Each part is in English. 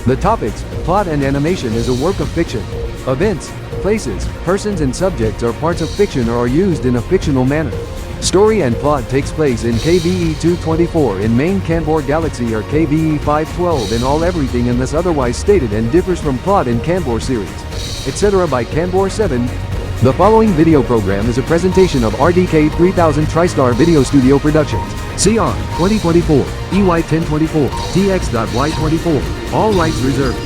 The topics, plot and animation is a work of fiction. Events, places, persons and subjects are parts of fiction or are used in a fictional manner. Story and plot takes place in KBE 224 in main Canbor Galaxy or KBE 512 in all everything unless otherwise stated and differs from plot in Canbor series, etc. by Canbor 7. The following video program is a presentation of RDK 3000 TriStar Video Studio Productions. CR 2024, EY 1024, TX.Y24, all rights reserved.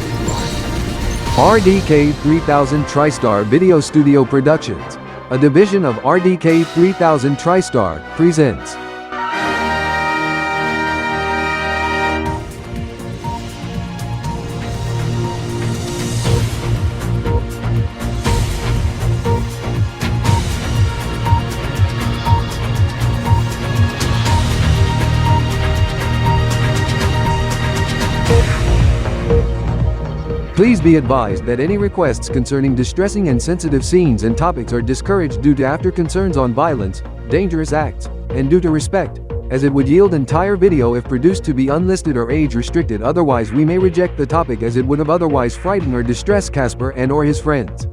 RDK 3000 TriStar Video Studio Productions, a division of RDK 3000 TriStar, presents Please be advised that any requests concerning distressing and sensitive scenes and topics are discouraged due to after concerns on violence, dangerous acts, and due to respect, as it would yield entire video if produced to be unlisted or age restricted. Otherwise we may reject the topic as it would have otherwise frightened or distressed Casper and or his friends.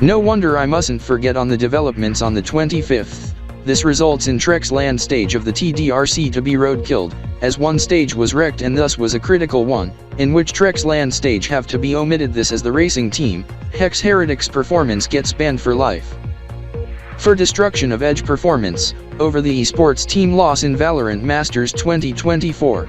No wonder I mustn't forget on the developments on the 25th. This results in Trek's land stage of the TDRC to be roadkilled, as one stage was wrecked and thus was a critical one, in which Trek's land stage have to be omitted. This as the racing team, Hex Heretic's performance gets banned for life. For destruction of edge performance, over the esports team loss in Valorant Masters 2024.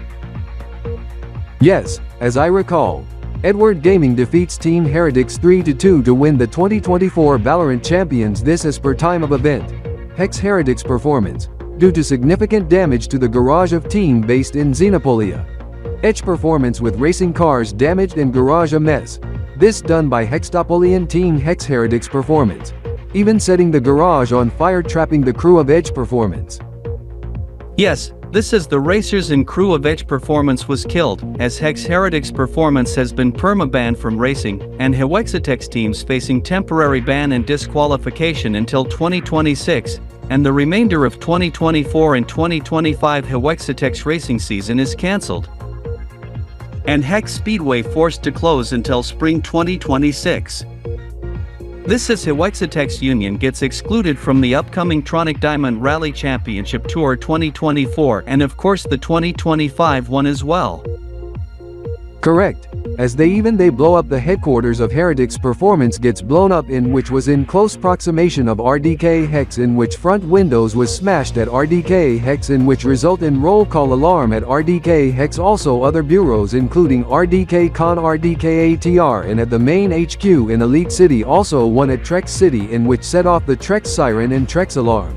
Yes, as I recall, Edward Gaming defeats Team Heretics 3-2 to win the 2024 Valorant Champions. This as per time of event, Hex Heretic's performance, due to significant damage to the garage of team based in Xenopolia. Edge performance with racing cars damaged and garage a mess. This done by Hextopolian team Hex Heretic's performance, even setting the garage on fire, trapping the crew of Edge performance. Yes, this is the racers and crew of Edge performance was killed, as Hex Heretic's performance has been perma-banned from racing, and Hexatex teams facing temporary ban and disqualification until 2026, and the remainder of 2024 and 2025 Hexatex racing season is cancelled. And Hex Speedway forced to close until spring 2026. This is Hexatex Union gets excluded from the upcoming Tronic Diamond Rally Championship Tour 2024 and of course the 2025 one as well. Correct, as they blow up the headquarters of Heretic's performance gets blown up in which was in close proximation of RDK Hex, in which front windows was smashed at RDK Hex, in which result in roll call alarm at RDK Hex. Also other bureaus including RDK-KAN, RDK-ATR, and at the main HQ in Elite City, also one at Trex City in which set off the Trex siren and Trex alarm.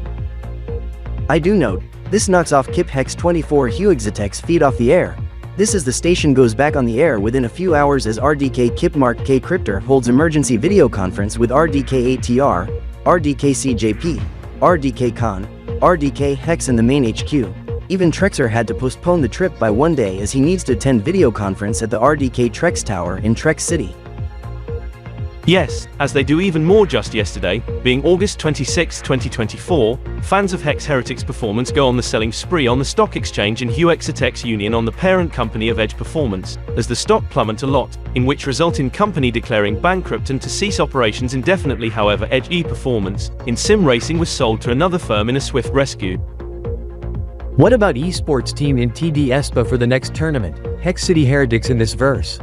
I do note, this knocks off Kip Hex 24 Hexatex feed off the air. This is the station goes back on the air within a few hours as RDK Kip Mark E Kryptor holds emergency video conference with RDK-ATR, RDK-CJP, RDK-KAN, RDK Hex and the main HQ. Even Trexer had to postpone the trip by one day as he needs to attend video conference at the RDK Trex Tower in Trex City. Yes, as they do even more just yesterday, being August 26, 2024, fans of Hex Heretic's performance go on the selling spree on the stock exchange in HNM Union on the parent company of Edge Performance, as the stock plummet a lot, in which result in company declaring bankrupt and to cease operations indefinitely. However, Edge E Performance, in sim racing, was sold to another firm in a swift rescue. What about Esports team in TD ESPA for the next tournament? Hex City Heretics in this verse.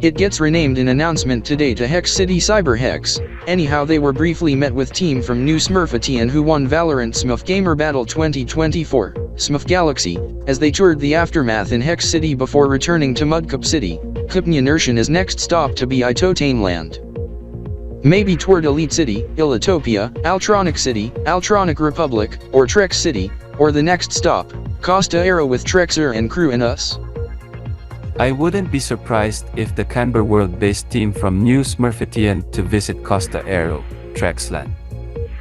It gets renamed in announcement today to Hex City Cyber Hex. Anyhow, they were briefly met with team from New Smurfatian who won Valorant Smurf Gamer Battle 2024, Smurf Galaxy, as they toured the aftermath in Hex City before returning to Mudcup City. Kupnyanershan is next stop to be Itotainland. Maybe toward Elite City, Ilitopia, Altronic City, Altronic Republic, or Trex City, or the next stop, Costa Aero with Trexer and crew and us. I wouldn't be surprised if the Canberra world-based team from New Smurfatian to visit Costa Aero, Trexland.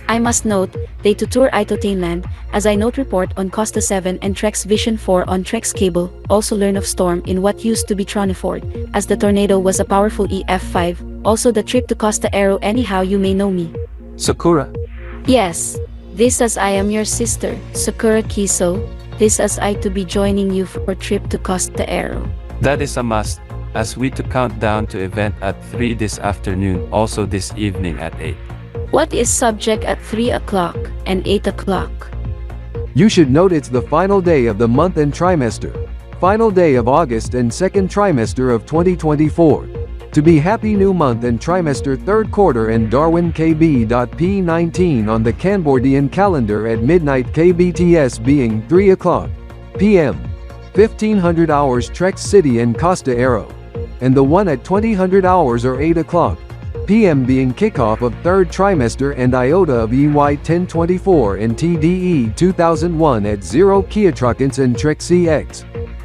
I must note, they to tour Itotainland, as I note report on Costa 7 and Trex Vision 4 on Trex Cable, also learn of storm in what used to be Troniford, as the tornado was a powerful EF5, also the trip to Costa Aero. Anyhow, you may know me. Sakura? Yes. This as I am your sister, Sakura Kiso, this as I to be joining you for trip to Costa Aero. That is a must, as we to count down to event at 3 this afternoon, also this evening at 8. What is subject at 3 o'clock and 8 o'clock? You should note it's the final day of the month and trimester. Final day of August and second trimester of 2024. To be happy new month and trimester third quarter and Darwin KB.P19 on the Canbordian calendar at midnight KBTS being 3 o'clock p.m. 1500 hours Trex City and Costa Aero. And the one at 2000 hours or 8 o'clock p.m. being kickoff of third trimester and Iota of EY 1024 and TDE 2001 at 0 Kiatrukins and Trex CX.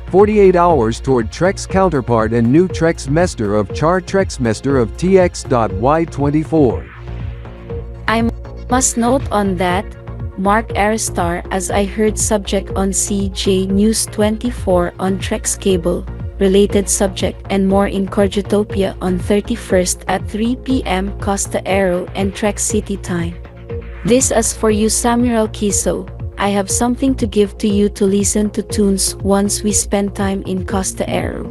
48 hours toward Trex counterpart and new Trex Mester of Char Trex Mester of TX.Y24. I must note on that, Mark Aristar, as I heard subject on CJ News 24 on Trex Cable, related subject and more in Corjotopia on 31st at 3 p.m. Costa Aero and Trex City time. This as for you Samuel Kiso, I have something to give to you to listen to tunes once we spend time in Costa Aero.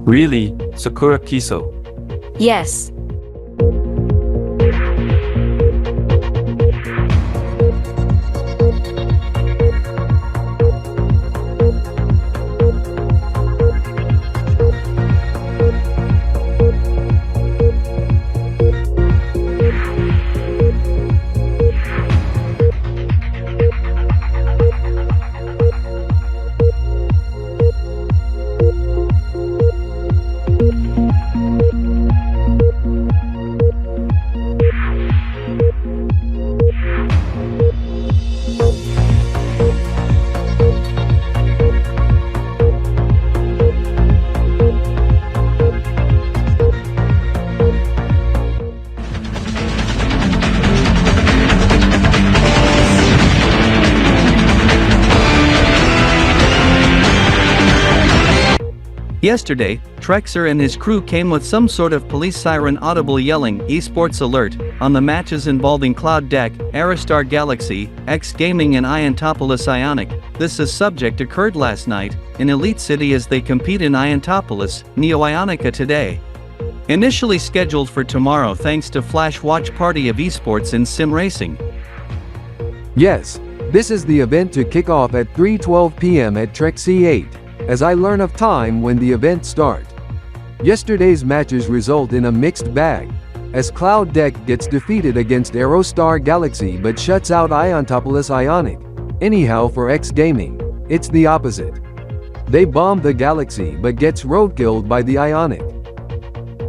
Really, Sakura Kiso? Yes. Yesterday, Trexer and his crew came with some sort of police siren audible yelling "Esports alert" on the matches involving Cloud Deck, Aristar Galaxy, X Gaming and Iontopoulos Ionic. This is subject occurred last night in Elite City as they compete in Iontopoulos, Neo Ionica today. Initially scheduled for tomorrow thanks to Flash Watch Party of Esports in Sim Racing. Yes, this is the event to kick off at 3:12 p.m. at Trex C8. As I learn of time when the event start. Yesterday's matches result in a mixed bag, as Cloud Deck gets defeated against Aerostar Galaxy but shuts out Iontopoulos Ionic. Anyhow for X Gaming, it's the opposite. They bomb the Galaxy but gets roadkilled by the Ionic.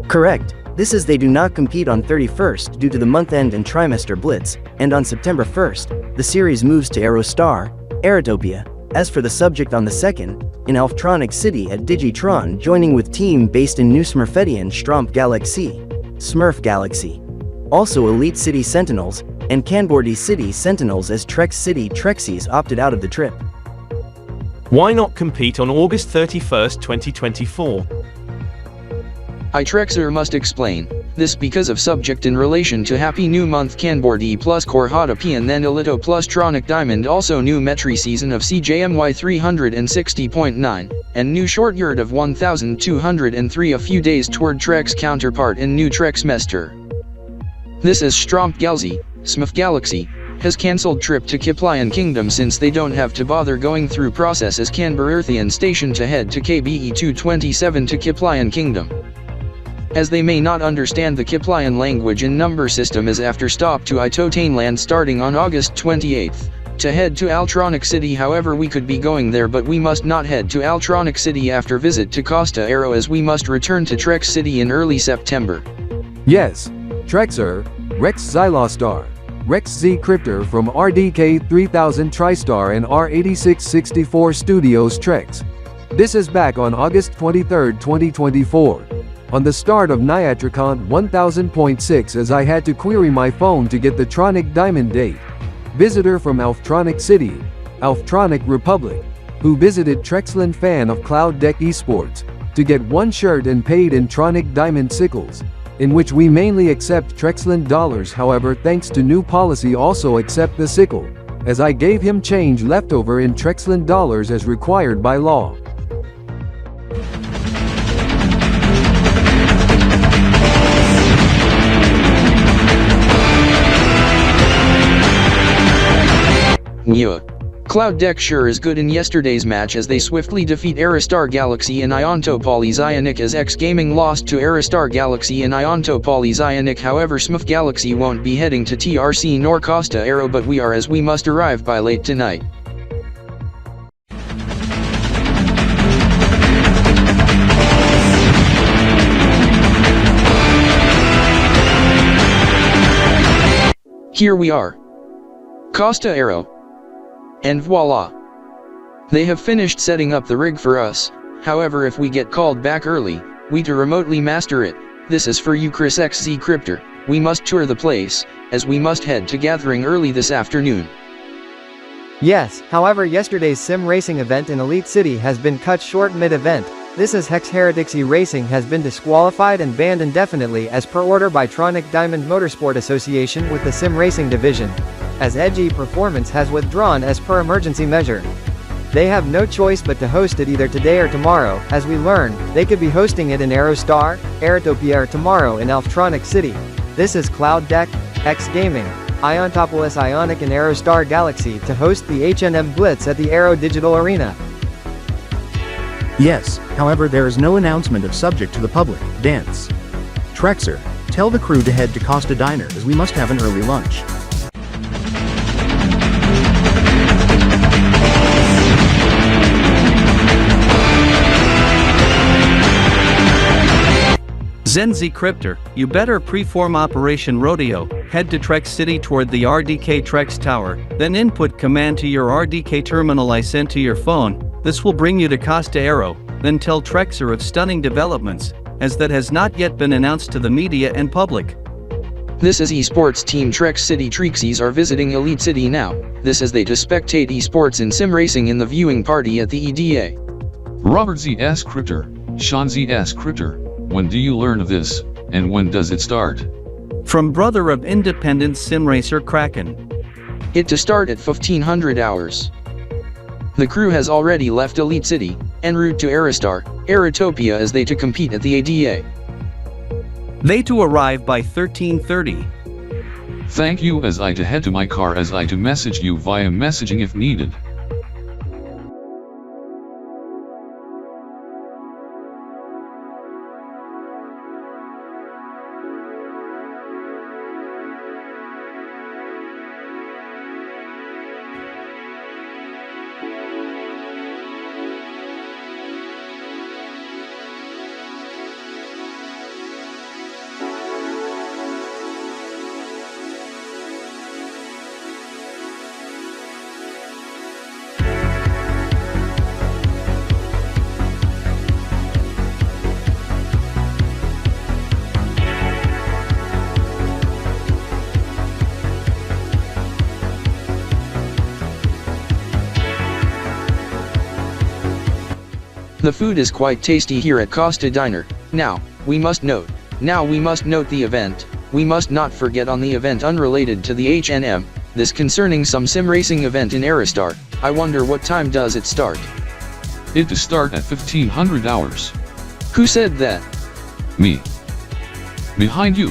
Correct. This is they do not compete on 31st due to the month-end and trimester blitz, and on September 1st, the series moves to Aerostar, Aerotopia. As for the subject on the 2nd, in Alftronic City at Digitron joining with team based in New Smurfetian Stromp Galaxy, Smurf Galaxy. Also Elite City Sentinels, and Canbordy City Sentinels as Trex City Trexies opted out of the trip. Why not compete on August 31st, 2024? Trexer must explain. This because of subject in relation to Happy New Month Canboard E plus Corjotopian then Iota+Tronic Diamond also new Metri season of CJMY 360.9, and new short yard of 1203 a few days toward Trex counterpart in new Trexmester. This is Stromp Galzy, Smurf Galaxy, has cancelled trip to Kiplian Kingdom since they don't have to bother going through process as Canberra Station to head to KBE 227 to Kiplian Kingdom. As they may not understand the Kiplian language and number system as after stop to Itotainland starting on August 28th, to head to Altronic City. However, we could be going there but we must not head to Altronic City after visit to Costa Aero as we must return to Trex City in early September. Yes, Trexer, Rex Kystar, Rex E Kryptor from RDK 3000 TriStar and R8664 Studios Trex. This is back on August 23, 2024. On the start of Niatricon 1000.6 as I had to query my phone to get the Tronic Diamond date. Visitor from Alftronic City, Alftronic Republic, who visited Trexland fan of Cloud Deck Esports, to get one shirt and paid in Tronic Diamond sickles, in which we mainly accept Trexland dollars. However, thanks to new policy also accept the sickle, as I gave him change leftover in Trexland dollars as required by law. Yeah. Cloud Deck sure is good in yesterday's match as they swiftly defeat Aristar Galaxy and Iontopolis Ionic as X Gaming lost to Aristar Galaxy and Iontopolis Ionic. However, Smurf Galaxy won't be heading to TRC nor Costa Aero but we are as we must arrive by late tonight. Here we are. Costa Aero. And voila! They have finished setting up the rig for us. However, if we get called back early, we to remotely master it. This is for you Chris X E Kryptor. We must tour the place, as we must head to gathering early this afternoon. Yes, however yesterday's sim racing event in Elite City has been cut short mid-event. This is Hex Heretics E Racing has been disqualified and banned indefinitely as per order by Tronic Diamond Motorsport Association with the sim racing division, as Edge Performance has withdrawn as per emergency measure. They have no choice but to host it either today or tomorrow. As we learn, they could be hosting it in Aerostar, Aerotopia or tomorrow in Alftronic City. This is Cloud Deck, X Gaming, Iontopolis Ionic and Aerostar Galaxy to host the HNM Blitz at the Aero Digital Arena. Yes, however there is no announcement of subject to the public. Dantz. Trexer, tell the crew to head to Costa Diner as we must have an early lunch. Zenzi Kryptor, you better preform Operation Rodeo, head to Trex City toward the RDK Trex Tower, then input command to your RDK terminal I sent to your phone. This will bring you to Costa Aero, then tell Trexer of stunning developments, as that has not yet been announced to the media and public. This is esports team Trex City Trexies are visiting Elite City now. This is they to spectate esports in sim racing in the viewing party at the EDA. Robert Z S Kryptor, Sean Z S Kryptor, when do you learn of this, and when does it start? From brother of independent sim racer Kraken. It to start at 1500 hours. The crew has already left Elite City, en route to Aristar, Aerotopia as they to compete at the ADA. They to arrive by 13:30. Thank you as I to head to my car as I to message you via messaging if needed. The food is quite tasty here at Costa Diner. Now, we must note, Now we must note the event. We must not forget on the event unrelated to the HNM, this concerning some sim racing event in Aerostar. I wonder what time does it start? It to start at 1500 hours. Who said that? Me. Behind you.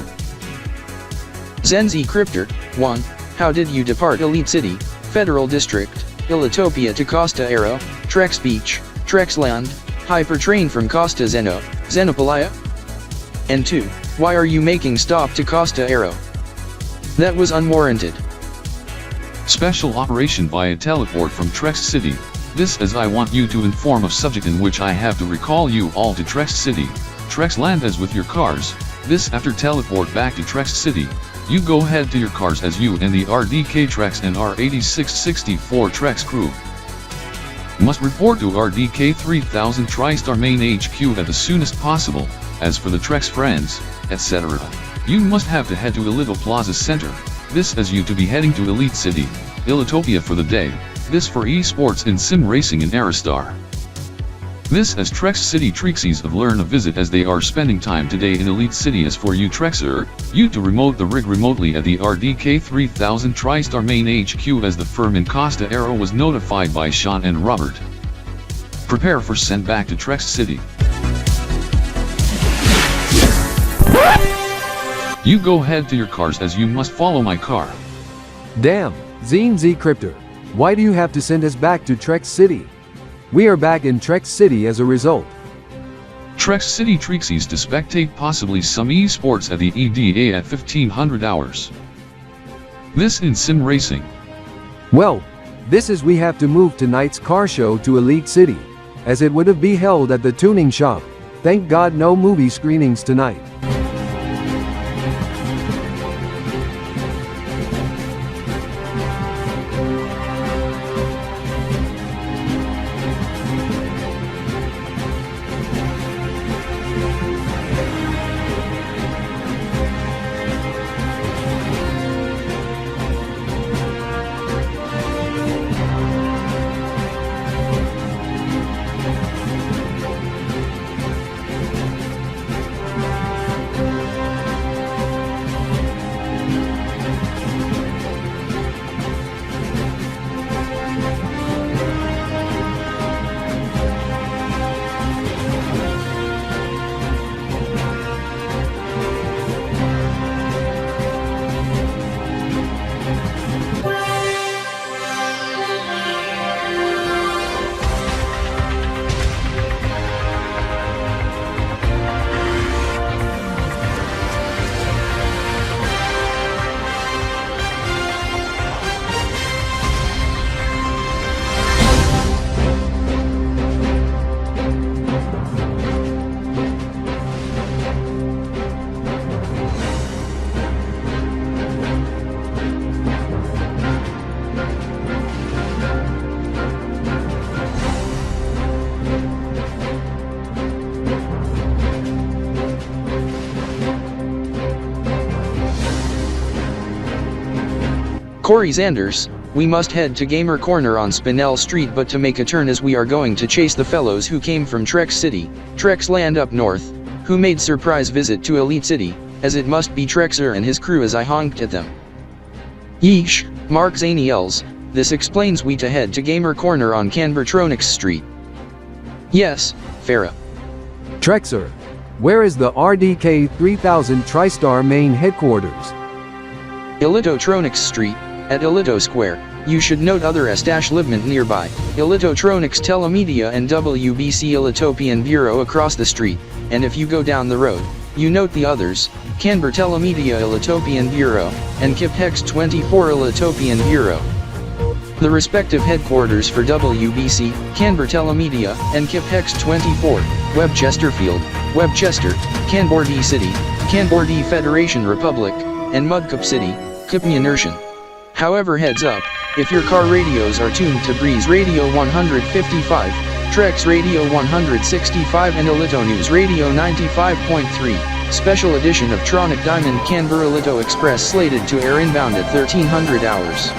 Zenz E Kryptor, 1. How did you depart Elite City, Federal District, Ilitopia to Costa Aero, Trex Beach, Trexland, Hypertrain from Costa Zeno, Zenopolia? And 2. Why are you making stop to Costa Aero? That was unwarranted. Special operation via teleport from Trex City. This as I want you to inform of subject in which I have to recall you all to Trex City. Trex land as with your cars. This after teleport back to Trex City. You go head to your cars as you and the RDK Trex and R8664 Trex crew. Must report to RDK 3000 TriStar main HQ at the soonest possible. As for the Trex friends, etc. You must have to head to Elito Plaza Center. This as you to be heading to Elite City, Ilitopia for the day. This for esports and sim racing in Aerostar. This as Trex City Trexies of learn a visit as they are spending time today in Elite City. As for you Trexer, you to remote the rig remotely at the RDK 3000 TriStar main HQ as the firm in Costa Aero was notified by Sean and Robert. Prepare for send back to Trex City. You go head to your cars as you must follow my car. Damn, Zenz E Kryptor. Why do you have to send us back to Trex City? We are back in Trex City as a result. Trex City Trexies to spectate possibly some esports at the EDA at 1500 hours. This in sim racing. Well, this is we have to move tonight's car show to Elite City, as it would have be held at the tuning shop. Thank God no movie screenings tonight. Corey Zanders, we must head to Gamer Corner on Spinell Street but to make a turn as we are going to chase the fellows who came from Trex City, Trex land up north, who made surprise visit to Elite City, as it must be Trexer and his crew as I honked at them. Yeesh, Mark Zaniels, this explains we to head to Gamer Corner on Canbertronics Street. Yes, Fera. Trexer, where is the RDK 3000 TriStar main headquarters? Ilitotronics Street, at Ilito Square. You should note other establishment nearby, Ilitotronics Telemedia and WBC Ilitopian Bureau across the street, and if you go down the road, you note the others, Canber Telemedia Ilitopian Bureau, and KIP-Hex 24 Ilitopian Bureau. The respective headquarters for WBC, Canber Telemedia, and KIP-Hex 24, Web Chesterfield, Webchester, Canbordy City, Canbordy Federation Republic, and Mudcup City, Kipnianertian. However, heads up, if your car radios are tuned to Breeze Radio 155, Trex Radio 165 and Ilito News Radio 95.3, special edition of Tronic Diamond Canberra Ilito Express slated to air inbound at 1300 hours.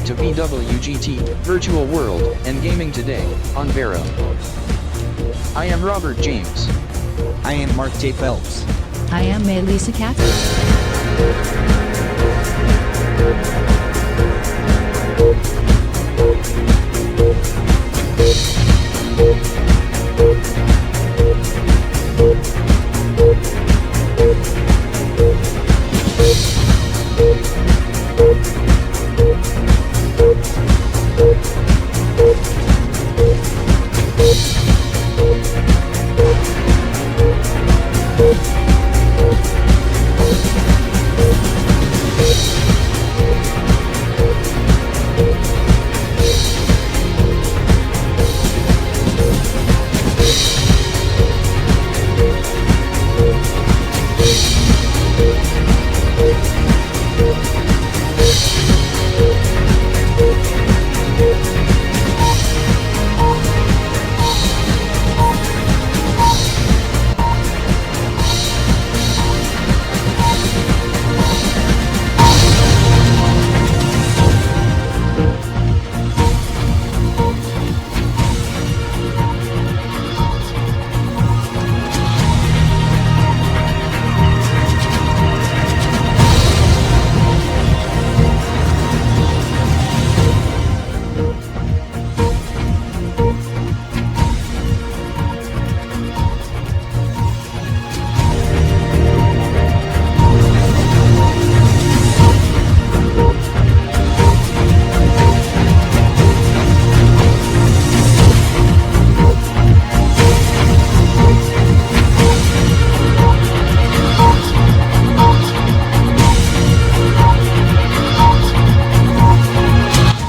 to VWGT, Virtual World, and Gaming Today, on Vero. I am Robert James. I am Mark J. Phelps. I am Melissa Katz.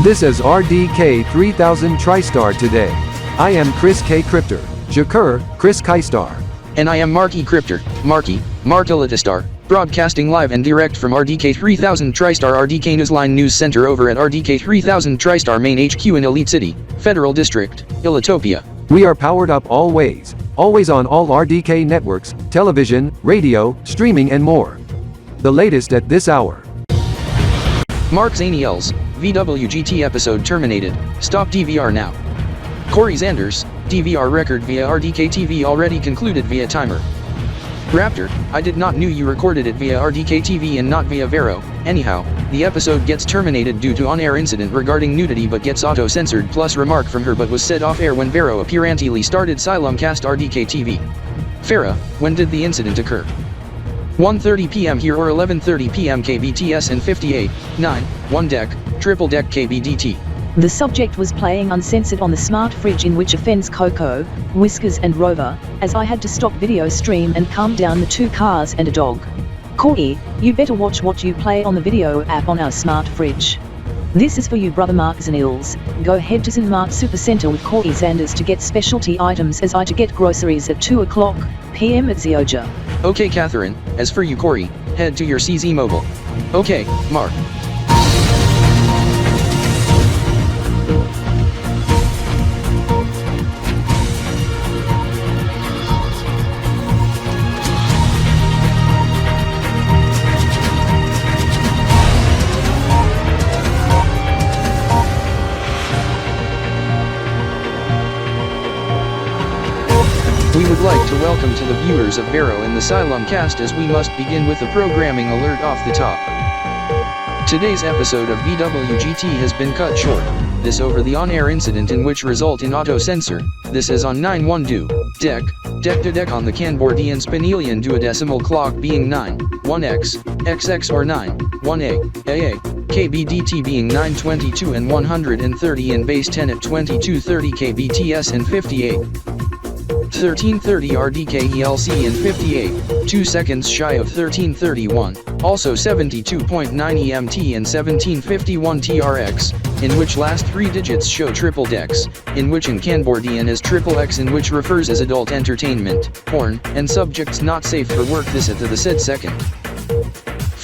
This is RDK-3000 TriStar today. I am Chris K. Kryptor. Shakerz, Rex Kystar. And I am Mark E Kryptor, Mark Iota+Star, broadcasting live and direct from RDK-3000 TriStar RDK Newsline News Center over at RDK-3000 TriStar Main HQ in Elite City, Federal District, Ilotopia. We are powered up always on all RDK networks, television, radio, streaming and more. The latest at this hour. Mark Zaniels, VWGT episode terminated, stop DVR now. Corey Zanders, DVR record via RDK TV already concluded via timer. Raptor, I did not knew you recorded it via RDK TV and not via Vero. Anyhow, the episode gets terminated due to on-air incident regarding nudity but gets auto-censored plus remark from her but was said off-air when Vero apparently started Cast RDK TV. Fera, when did the incident occur? 1:30 p.m. here or 11:30 p.m. KBTS and 58.9, 1 deck, triple deck KBDT. The subject was playing uncensored on the smart fridge in which offends Coco, Whiskers and Rover, as I had to stop video stream and calm down the 2 cars and a dog. Corey, you better watch what you play on the video app on our smart fridge. This is for you brother Mark Zaniels. Go head to Zenmart Supercenter with Corey Zanders to get specialty items as I to get groceries at 2 o'clock p.m. at Zioja. Okay Catherine, as for you Corey, head to your CZ Mobile. Okay, Mark. We would like to welcome to the viewers of Vero in the Cast as we must begin with a programming alert off the top. Today's episode of VWGT has been cut short. This over the on-air incident in which result in auto-censor. This is on 9-1 do, deck to deck on the Canbordian Spinelian duodecimal clock being 9, 1x, XX or 9, 1a, AA, KBDT being 922 and 130 and base 10 at 2230 KBTS and 58. 1330 RDK-ELC and 58, 2 seconds shy of 1331, also 72.9 EMT and 1751 TRX, in which last 3 digits show triple decks, in which in Canbordian is triple X in which refers as adult entertainment, porn, and subjects not safe for work this at the said second.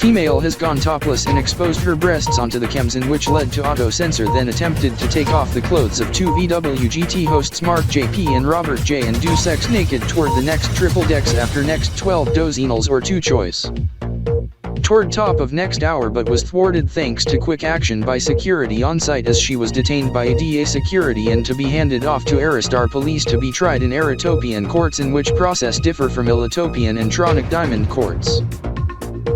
Female has gone topless and exposed her breasts onto the chems in which led to auto-censor then attempted to take off the clothes of 2 VWGT hosts Mark JP and Robert J and do sex naked toward the next triple decks after next 12 dozenals or 2 choice. moved toward top of next hour but was thwarted thanks to quick action by security on site as she was detained by ADA security and to be handed off to Aerostar police to be tried in Aerotopian courts, in which process differ from Ilotopian and Tronic Diamond courts.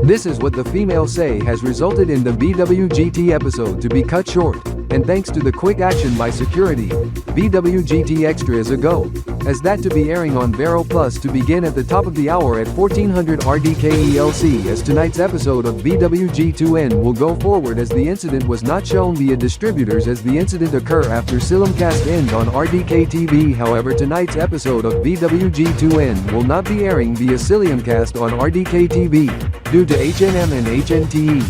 This is what the female say has resulted in the BWGT episode to be cut short, and thanks to the quick action by security, BWGT Extra is a go, as that to be airing on Vero Plus to begin at the top of the hour at 1400 RDKELC, as tonight's episode of BWG2N will go forward as the incident was not shown via distributors as the incident occur after Silimcast end on RDK TV. However, tonight's episode of BWG2N will not be airing via Silimcast on RDK TV, due to HNM and HNTE.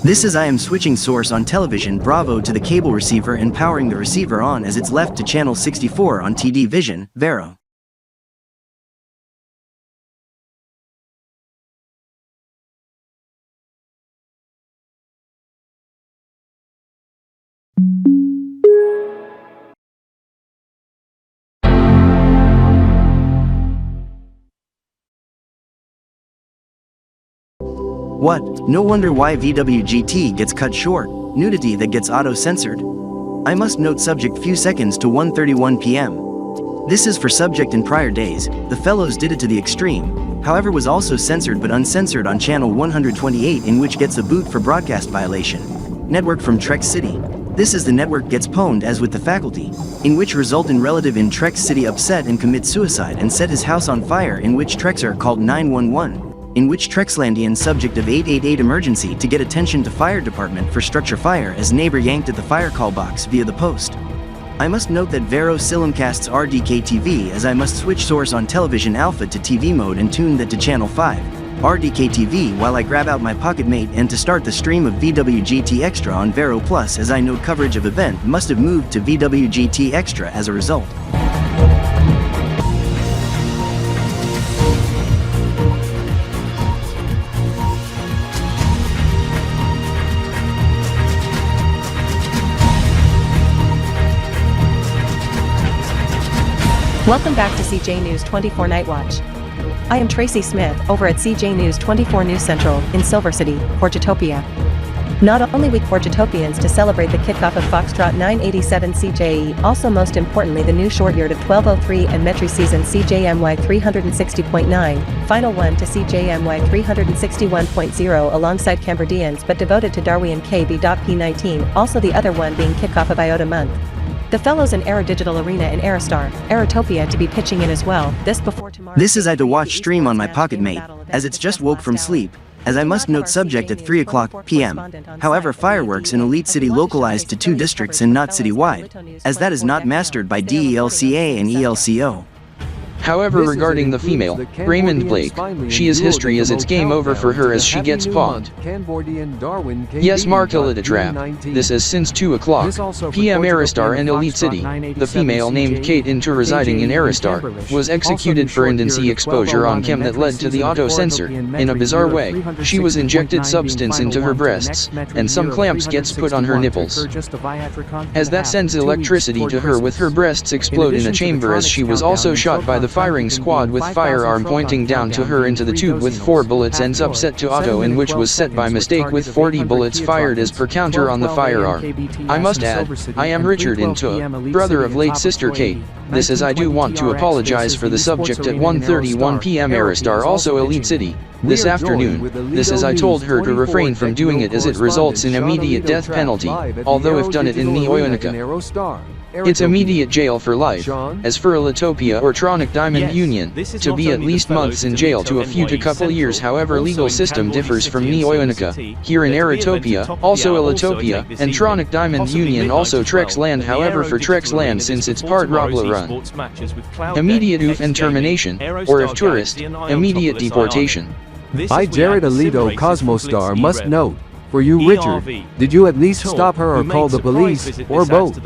This is I am switching source on television Bravo to the cable receiver and powering the receiver on as it's left to channel 64 on TD Vision, Vero. What? No wonder why VWGT gets cut short. Nudity that gets auto-censored. I must note subject few seconds to 1:31 p.m. This is for subject in prior days. The fellows did it to the extreme. However, was also censored but uncensored on channel 128, in which gets a boot for broadcast violation. Network from Trex City. This is the network gets pwned as with the faculty, in which result in relative in Trex City upset and commit suicide and set his house on fire, in which Trexer called 911. In which Trexlandian subject of 888 emergency to get attention to fire department for structure fire as neighbor yanked at the fire call box via the post. I must note that Vero Silimcasts RDK TV as I must switch source on television alpha to TV mode and tune that to channel 5, RDK TV, while I grab out my pocket mate and to start the stream of VWGT Extra on Vero Plus, as I note coverage of event must have moved to VWGT Extra as a result. Welcome back to CJ News 24 Night Watch. I am Tracy Smith over at CJ News 24 News Central in Silver City, Corjotopia. Not only we Corjotopians to celebrate the kickoff of Foxtrot 987 CJE, also most importantly the new short yard of 1203 and Metri season CJMY 360.9, final one to CJMY 361.0 alongside Camberdians but devoted to Darwion KB.P19, also the other one being kickoff of Iota month. The fellows in Aero Digital Arena and Aerostar, Aerotopia to be pitching in as well, this before tomorrow. This is I to watch stream on my pocket mate, as it's just woke from sleep, as I must note subject at 3 o'clock p.m. However, fireworks in Elite City localized to 2 districts and not citywide, as that is not mastered by DELCA and ELCO. However, regarding the female, Raymond Blake, she is history as it's game over for her as she gets pawned. Yes, Mark Elita Trap. This is since 2 o'clock p.m. Aerostar and Elite City. The female named Kate Inter residing in Aerostar was executed for indecency exposure on cam that led to the auto-censor. In a bizarre way, she was injected substance into her breasts, and some clamps gets put on her nipples. As that sends electricity to her with her breasts explode in a chamber as she was also shot by the firing squad with firearm pointing down to her into the tube with 4 bullets ends up set to auto, in which was set by mistake with 40 bullets fired as per counter on the firearm. I must add, I am Richard Into, brother of late sister Kate. This is I do want to apologize for the subject at 1:31 p.m. Aerostar also Elite City. This afternoon, this is I told her to refrain from doing it as it results in immediate death penalty, although if done it in Neo-Ionica, it's immediate jail for life, as for Ilitopia or Tronic Diamond Union, to be at least months in jail to a few to couple years. However, legal system differs from Neo-Ionica. Here in Aerotopia, also Ilitopia, and Tronic Diamond Union also Trex Land. However, for Trex Land, since it's part Robla run, immediate oof and termination, or if tourist, immediate deportation. I Jared Alito Cosmostar must note, For you, Richard, did you at least stop her or call the police, or both?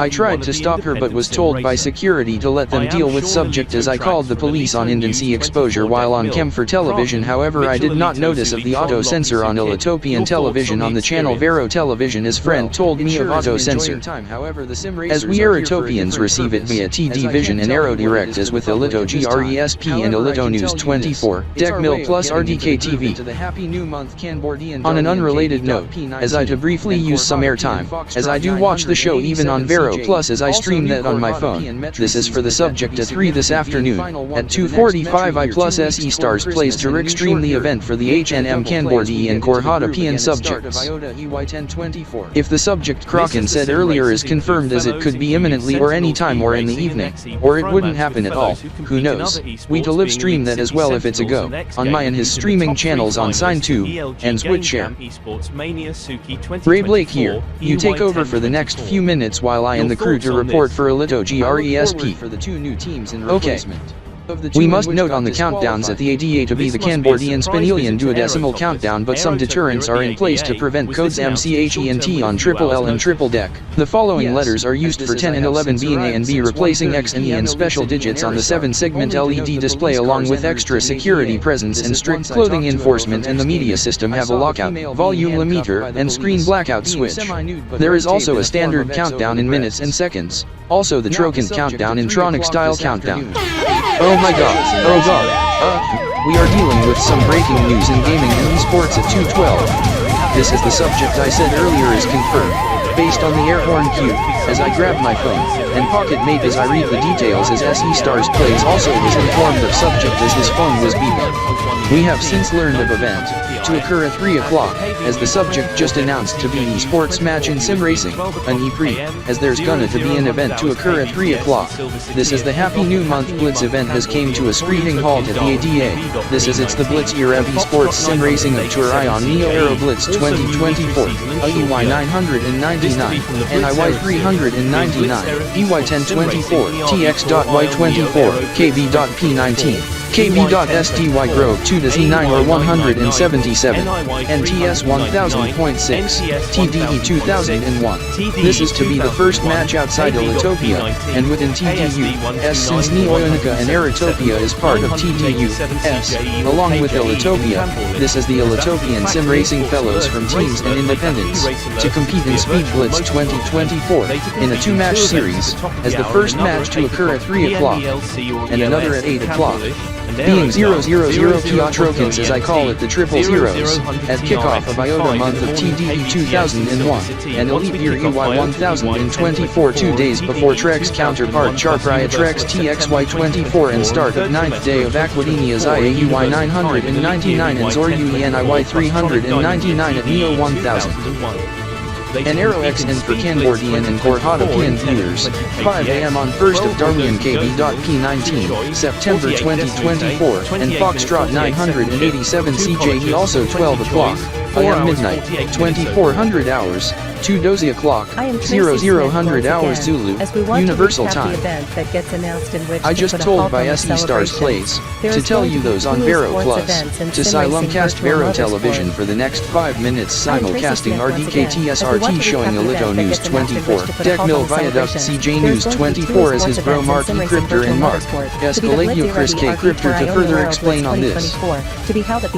I tried to stop her but was told by security to let them deal with subject as I called the police on indecency exposure while on cam for television. However, I did not notice of the auto-censor on Iota+September television on the channel Vero Television. His friend told me of auto-censor. As we Aerotopians receive it via TD Vision and Aero Direct as with Iota GRESP and Iota News 24, Deck Mill plus RDK TV. On an unrelated note, as I to briefly use some airtime, as I do watch the show even on Vero Plus as I stream that on my phone. This is for the subject at 3 this afternoon. At 2:45 I plus SE Stars plays to Rick stream the event for the HNM Darwion and Corjotopian subjects. If the subject Kraken said earlier is confirmed as it could be imminently or any time or in the evening, or it wouldn't happen at all, who knows, we to live stream that as well if it's a go, on my and his streaming channels on Sign2, and Switchshare. Ray Blake here, you take over for the next few minutes while I and the crew to report for Iota GRESP. Okay. We must note on the countdowns at the ADA to be the Darwion Spinelian duodecimal countdown, but some deterrents are in place to prevent codes MCHENT on triple L and triple deck. The following letters are used for 10 and 11 being A and B, replacing X and E, and special digits on the 7-segment LED display along with extra security presence and strict clothing enforcement, and the media system have a lockout, volume limiter, and screen blackout switch. There is also a standard countdown in minutes and seconds. Also the Trocan countdown in Tronic style countdown. Oh my god, oh god, we are dealing with some breaking news in gaming and esports at 2:12. This is the subject I said earlier is confirmed, based on the air horn cue, as I grab my phone, and pocket mate as I read the details as SE Stars plays also was informed of subject as his phone was beeping. We have since learned of event, to occur at 3 o'clock, as the subject just announced to be an esports match in sim racing, an E-Pre, as there's gonna to be an event to occur at 3 o'clock. This is the Happy New Month Blitz event has came to a screeching halt at the ADA. This is it's the Blitz Year of Esports Sim Racing of Tour Ion Neo Aero Blitz 2024, EY 999, NIY 399, EY 1024, TX.Y24, KB.P19. KB.SDY Grove 2 to Z9 or 177, NTS 1000.6, TDE 2001. This is to be the first match outside Iotopia, and within TDU, S since Neoionica and Aerotopia is part of TDU, S, along with Iotopia. This is the Ilotopian Sim Racing Fellows from teams and independents, to compete in Speed Blitz 2024, in a 2-match series, as the first match to occur at 3 o'clock, and another at 8 o'clock. Being 000 Piotrokins as I call it the triple zeros, at kickoff of Iota month of TDE 2001, and Elite Year EY 1024 2 days before Trex counterpart Charpria Trex TXY24 and start of 9th day of Aquadenia's IAUY 999 and Zor UENIY 399 at Neo 1000. An Aero XN for Darwion and Corjotopian viewers, 5 AM on 1st of Darwion KB.P19, September 2024, and Foxtrot 987 CJE also 12 o'clock, AM midnight, 2400 hours, 2 dozy o'clock, 0000 hours Zulu, Universal Time. I just told by SE Stars Plays, to tell you those on Vero Plus, to Silumcast Vero Television for the next 5 minutes simulcasting RDK-TSRT showing Iota News 24, Deck Mill Viaduct CJ News 24 as his bro Mark E Kryptor and Mark Escalatio Chris K Kryptor to further explain on this.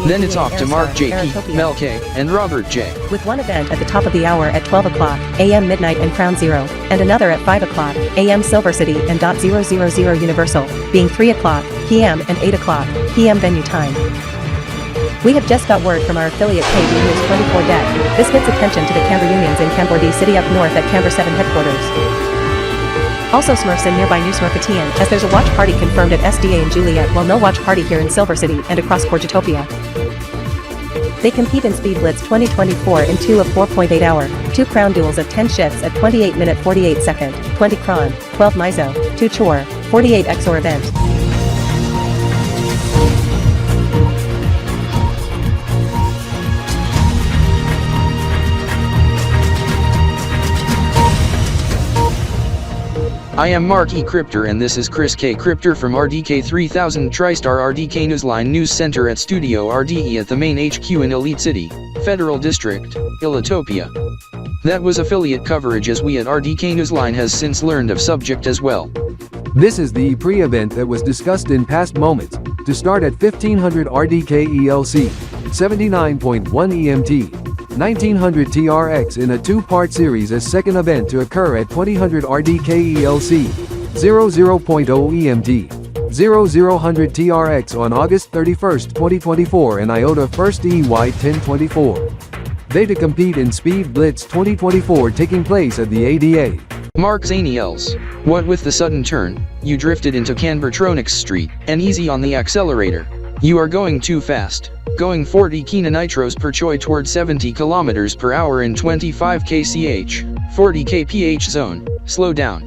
Then it's off to Mark JP, Mel K, and Robert J. With one event at the top of the hour at 12 o'clock AM midnight and Crown Zero, and another at 5 o'clock AM Silver City and .000 Universal, being 3 o'clock PM and 8 o'clock PM venue time. We have just got word from our affiliate KB News 24 Deck. This gets attention to the Canberra Unions in Canberra City up north at Canberra 7 headquarters. Also Smurfs in nearby New Smurfetian, as there's a watch party confirmed at SDA in Juliet, while no watch party here in Silver City and across Corjotopia. They compete in Speed Blitz 2024 in 2 of 4.8 hour, 2 crown duels of 10 shifts at 28 minute 48 second, 20 cron, 12 miso, 2 chore, 48 XOR event. I am Mark E Kryptor and this is Chris K Kryptor from RDK 3000 TriStar RDK Newsline News Center at Studio RDE at the main HQ in Elite City, Federal District, Ilotopia. That was affiliate coverage as we at RDK Newsline has since learned of subject as well. This is the pre-event that was discussed in past moments, to start at 1500 RDK ELC, 79.1 EMT, 1900 TRX in a two-part series as second event to occur at 2000 RDK ELC, 00.0 EMT, 0000 TRX on August 31, 2024 and Iota First EY 1024. They to compete in Speed Blitz 2024 taking place at the ADA. Mark Zaniels, what with the sudden turn, you drifted into Canbertronics Street, and easy on the accelerator. You are going too fast, going 40 kN per choy toward 70 km per hour in 25 kch, 40 kph zone, slow down.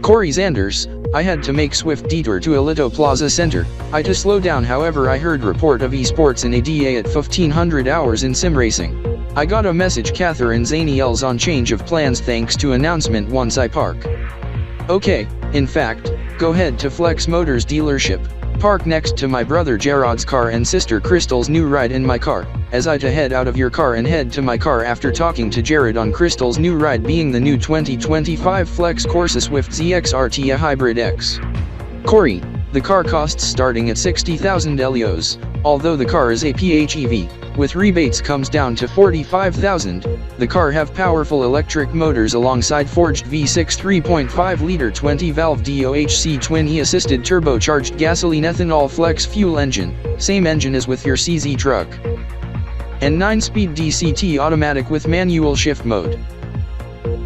Corey Zanders, I had to make swift detour to Alito Plaza Center, I to slow down however I heard report of esports in ADA at 1500 hours in simracing. I got a message Catherine Zaniels on change of plans thanks to announcement once I park. Okay, in fact, go head to Flex Motors dealership, park next to my brother Jarod's car and sister Crystal's new ride in my car, as I to head out of your car and head to my car after talking to Jared on Crystal's new ride being the new 2025 Flex Corsa Swift ZX RT Hybrid X. Corey, the car costs starting at 60,000 LEOs, although the car is a PHEV, with rebates comes down to 45,000. The car have powerful electric motors alongside forged V6 3.5-liter 20-valve DOHC twin-E assisted turbocharged gasoline ethanol flex fuel engine, same engine as with your CZ truck. And 9-speed DCT automatic with manual shift mode.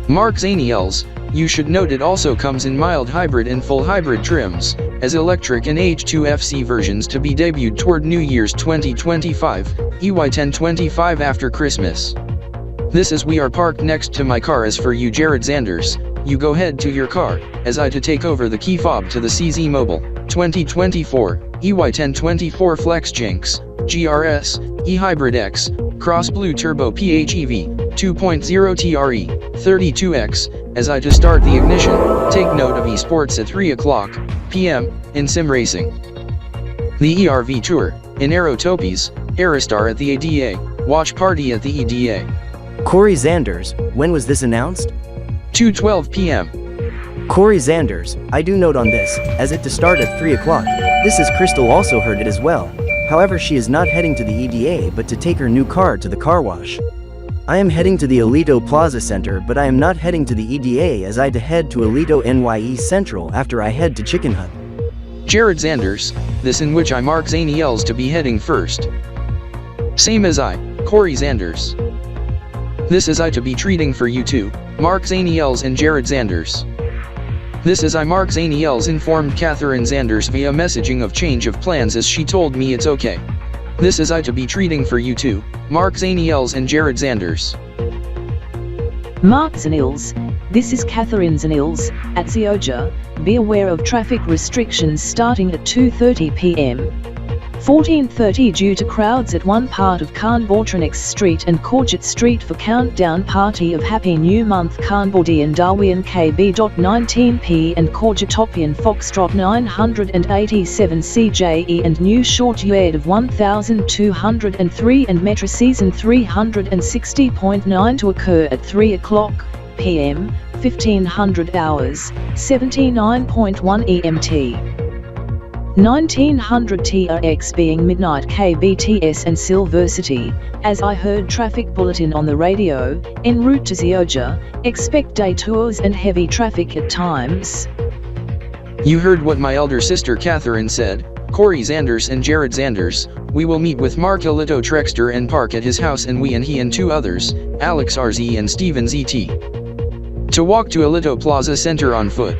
Mark Zaniels, you should note it also comes in mild hybrid and full hybrid trims, as electric and H2FC versions to be debuted toward New Year's 2025, EY 1025 after Christmas. This is we are parked next to my car as for you Jared Zanders, you go head to your car, as I to take over the key fob to the CZ Mobile, 2024, EY 1024 Flex Jinx, GRS, E-Hybrid X, Cross Blue Turbo PHEV, 2.0 TRE, 32X, as I to start the ignition, take note of esports at 3 o'clock p.m. in sim racing. The ERV Tour, in Aerotopies, Aerostar at the ADA, watch party at the EDA. Corey Zanders, when was this announced? 2:12 p.m. Corey Zanders, I do note on this, as it to start at 3 o'clock. This is Crystal also heard it as well. However she is not heading to the EDA but to take her new car to the car wash. I am heading to the Alito Plaza Center but I am not heading to the EDA as I to head to Alito NYE Central after I head to Chicken Hut. Jared Zanders, this in which I Mark Zaniels to be heading first. Same as I, Corey Zanders. This is I to be treating for you too, Mark Zaniels and Jared Zanders. This is I Mark Zaniels informed Catherine Zanders via messaging of change of plans as she told me it's okay. This is I to be treating for you too, Mark Zaniels and Jared Zanders. Mark Zaniels, this is Catherine Zaniels, at Zioja, be aware of traffic restrictions starting at 2:30 p.m. 14:30 due to crowds at one part of Canbertronics Street and Corjot Street for countdown party of Happy New Month Canberdian Darwion KB.19p and Corjotopian Foxtrot 987 CJE and New Short UAD of 1203 and Metro Season 360.9 to occur at 3 o'clock p.m., 1500 hours, 79.1 EMT. 1900 TRX being midnight KBTS and Silversity, as I heard traffic bulletin on the radio, en route to Zioja, expect day tours and heavy traffic at times. You heard what my elder sister Catherine said, Corey Zanders and Jared Zanders, we will meet with Mark Alito Trexter and park at his house and we and he and two others, Alex RZ and Steven ZT. To walk to Alito Plaza Center on foot.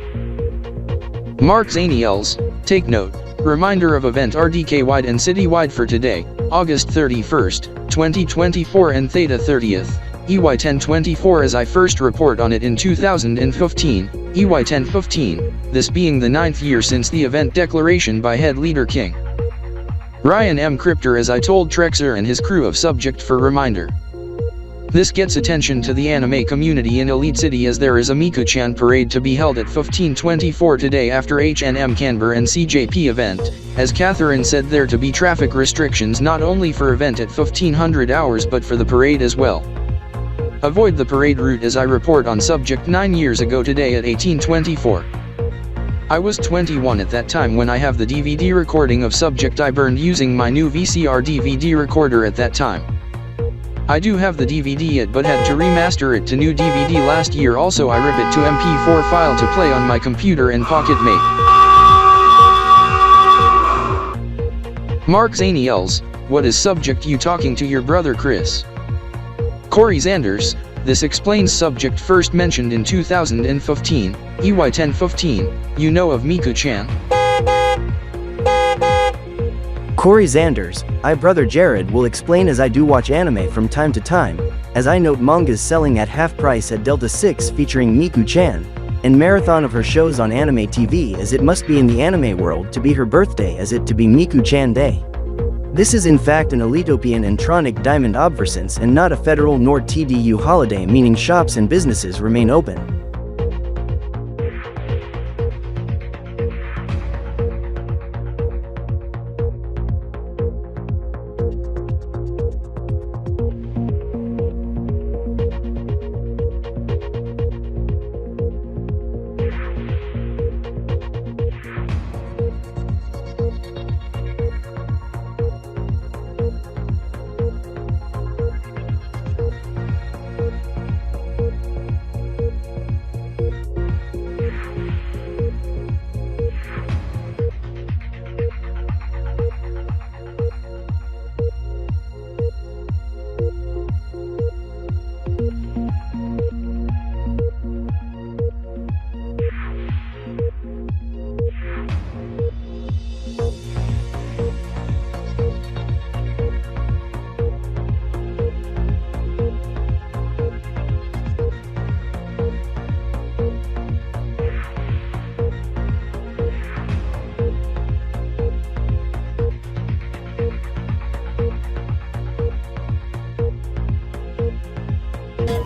Mark Zaniels, take note. Reminder of event RDK-wide and city-wide for today, August 31st, 2024 and Theta 30th, EY 1024 as I first report on it in 2015, EY 1015, this being the 9th year since the event declaration by head leader King Ryan M. Kryptor as I told Trexer and his crew of subject for reminder. This gets attention to the anime community in Elite City as there is a Miku-chan parade to be held at 15:24 today after HNM Canberra and CJP event, as Catherine said there to be traffic restrictions not only for event at 1500 hours but for the parade as well. Avoid the parade route as I report on subject 9 years ago today at 18:24. I was 21 at that time when I have the DVD recording of subject I burned using my new VCR DVD recorder at that time. I do have the DVD yet but had to remaster it to new DVD last year. Also I rip it to MP4 file to play on my computer and Pocket Mate. Mark Zaniels, what is subject you talking to your brother Chris? Corey Zanders, this explains subject first mentioned in 2015, EY1015, you know of Miku-chan? Corey Zanders, I brother Jared will explain as I do watch anime from time to time, as I note mangas selling at half price at Delta 6 featuring Miku-chan, and marathon of her shows on anime TV as it must be in the anime world to be her birthday as it to be Miku-chan Day. This is in fact an Elitopian and Tronic Diamond obversense and not a federal nor TDU holiday, meaning shops and businesses remain open.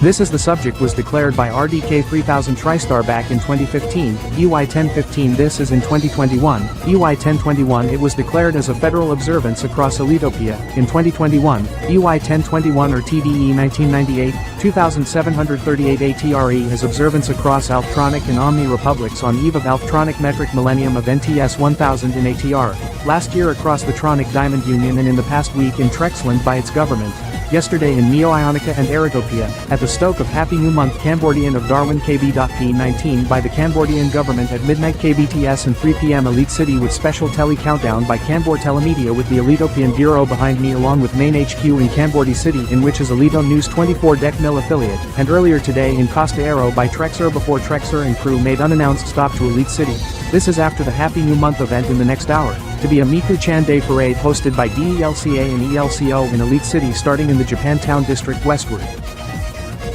This as the subject was declared by RDK-3000 TriStar back in 2015, EY1015 this is in 2021, EY1021 it was declared as a federal observance across Elitopia, in 2021, EY1021 or TDE 1998, 2738 ATRE has observance across Alptronic and Omni Republics on eve of Alptronic Metric Millennium of NTS 1000 in ATR, last year across the Tronic Diamond Union and in the past week in Trexland by its government. Yesterday in Neo-Ionica and Eritopia, at the Stoke of Happy New Month Cambodian of Darwin KB.P19 by the Cambodian government at midnight KBTS and 3 p.m. Elite City with special tele countdown by Cambor Telemedia with the Elitopian Bureau behind me along with main HQ in Cambodi City in which is Elito News 24 Dec Mil affiliate, and earlier today in Costa Aero by Trexer before Trexer and crew made unannounced stop to Elite City. This is after the Happy New Month event in the next hour, to be a Miku-chan Day parade hosted by DELCA and ELCO in Elite City starting in the Japantown district westward.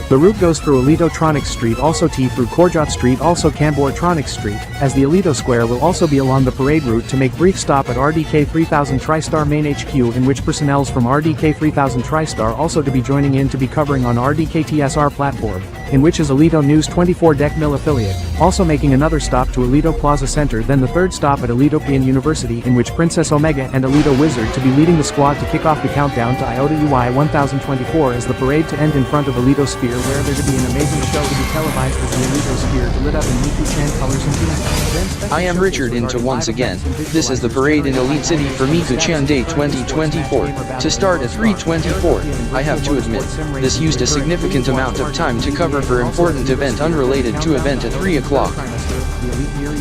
The route goes through Elito-Tronic Street, also T through Corjot Street, also Cambor-Tronic Street, as the Elito Square will also be along the parade route to make brief stop at RDK-3000 TriStar main HQ in which personnels from RDK-3000 TriStar also to be joining in to be covering on RDK-TSR platform, in which is Elito News 24 Dec Mil affiliate, also making another stop to Elito Plaza Center, then the third stop at Elitopian University in which Princess Omega and Elito Wizard to be leading the squad to kick off the countdown to Iota UI 1024 as the parade to end in front of Elito Sphere where there to be an amazing show to be televised as the Elito Sphere lit up in Miku-chan colors and themes. I am Richard into once again, this is the parade in Elite City for Miku-chan Day 2024, to start at 3:24, I have to admit, this used a significant amount of time to cover for important event unrelated to event at 3 o'clock.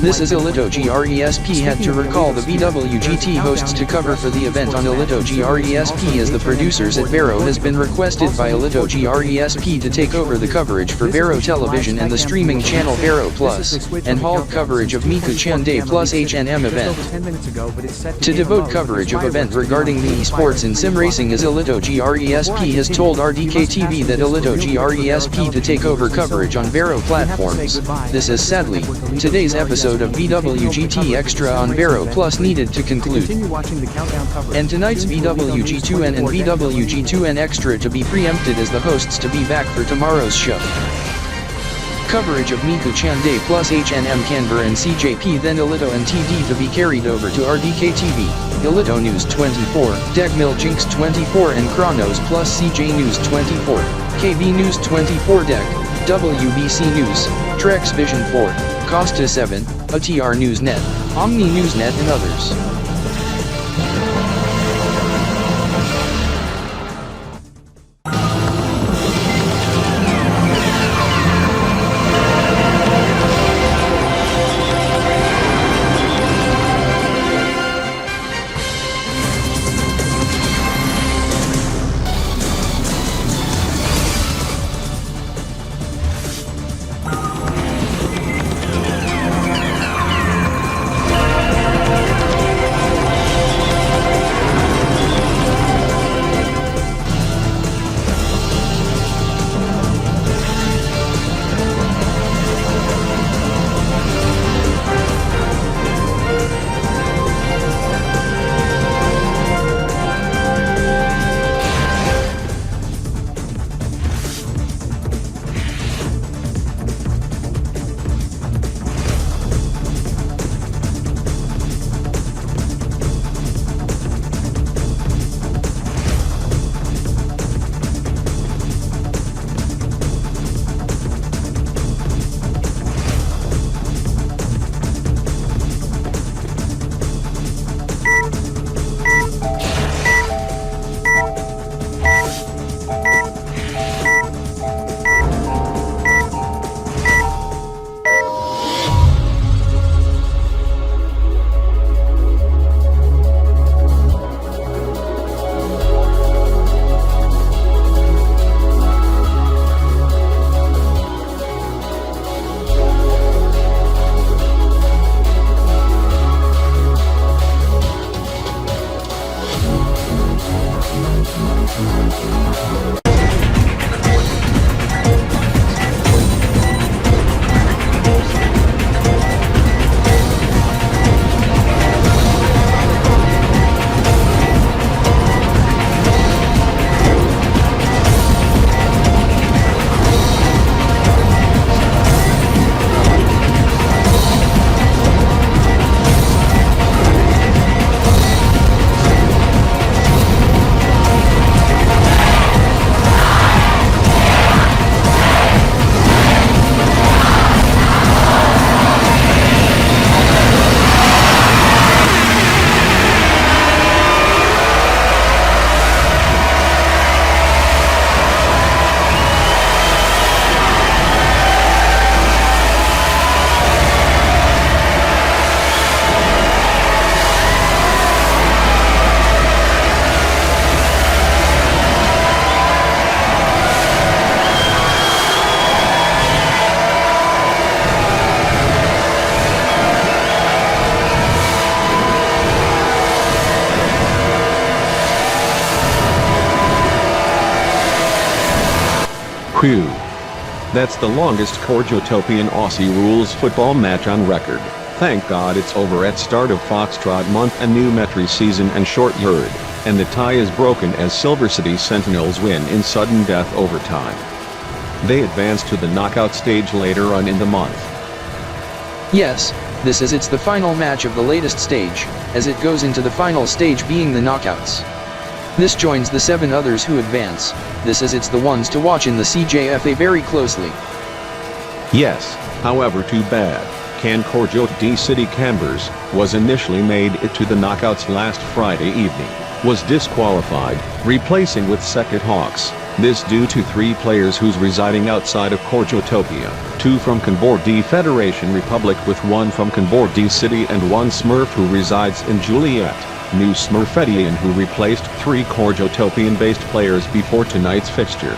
This is Elito GRESP had to recall the BWGT hosts to cover for the event on Elito GRESP as the producers at Vero has been requested by Elito GRESP to take over the coverage for Vero Television and the streaming channel Vero Plus, and halt coverage of Miku-chan Day plus HNM event. To devote coverage of event regarding the esports and sim racing as Elito GRESP has told RDK TV that Elito GRESP to take over coverage on Vero platforms. This is sadly, to today's episode of VWGT Extra on Vero Plus needed to conclude. And tonight's VWG2N and VWG2N Extra to be preempted as the hosts to be back for tomorrow's show. Coverage of Miku Chande plus HNM Canberra and CJP, then Ilito and TD to be carried over to RDK TV, Ilito News 24, Degmil Jinx 24 and Chronos plus CJ News 24, KB News 24 Deg, WBC News, Trex Vision 4, Costa 7, ATR News Net, Omni News Net and others. Whew. That's the longest Corjotopian AU-rules football match on record. Thank God it's over at start of Foxtrot month and new Metri season and short yard, and the tie is broken as Silver City Sentinels win in sudden death overtime. They advance to the knockout stage later on in the month. Yes, this is it's the final match of the latest stage, as it goes into the final stage being the knockouts. This joins the 7 others who advance. This is it's the ones to watch in the CJFA very closely. Yes, however too bad. Can Corjot D City Cambers was initially made it to the knockouts last Friday evening, was disqualified, replacing with Second Hawks. This due to 3 players who's residing outside of Corjotopia, 2 from Conbor D Federation Republic with 1 from Conbor D City and 1 Smurf who resides in Juliet. New Smurfetian who replaced 3 Corjotopian-based players before tonight's fixture.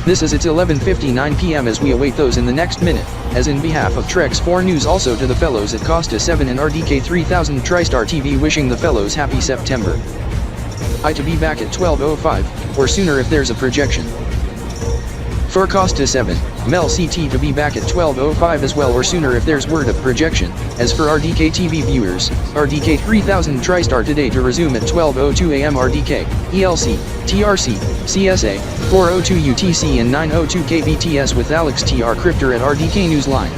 This is its 11:59 p.m. as we await those in the next minute, as in behalf of Trex 4 News also to the fellows at Costa 7 and RDK 3000 TriStar TV wishing the fellows happy September. I to be back at 12:05, or sooner if there's a projection. For Costa 7, Mel CT to be back at 12:05 as well or sooner if there's word of projection. As for RDK TV viewers, RDK 3000 TriStar today to resume at 12:02 am RDK, ELC, TRC, CSA, 402 UTC and 902 KBTS with Alex TR Kryptor at RDK Newsline.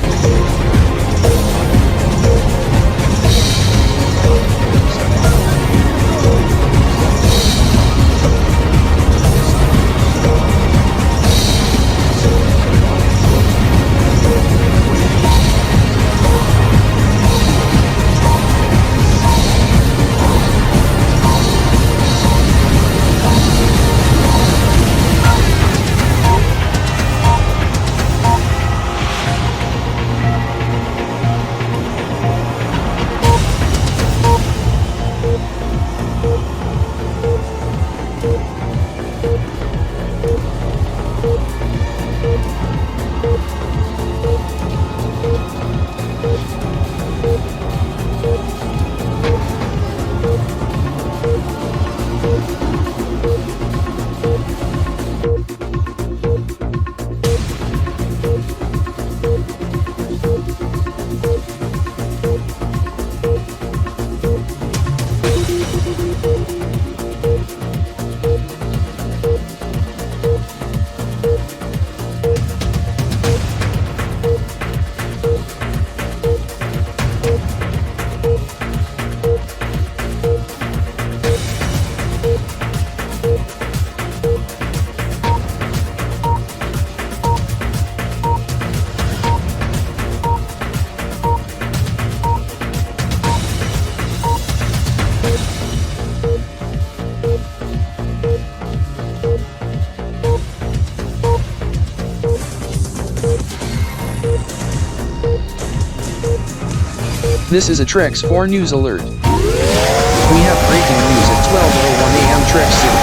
This is a Trex 4 News alert. We have breaking news at 12:01 am Trex City.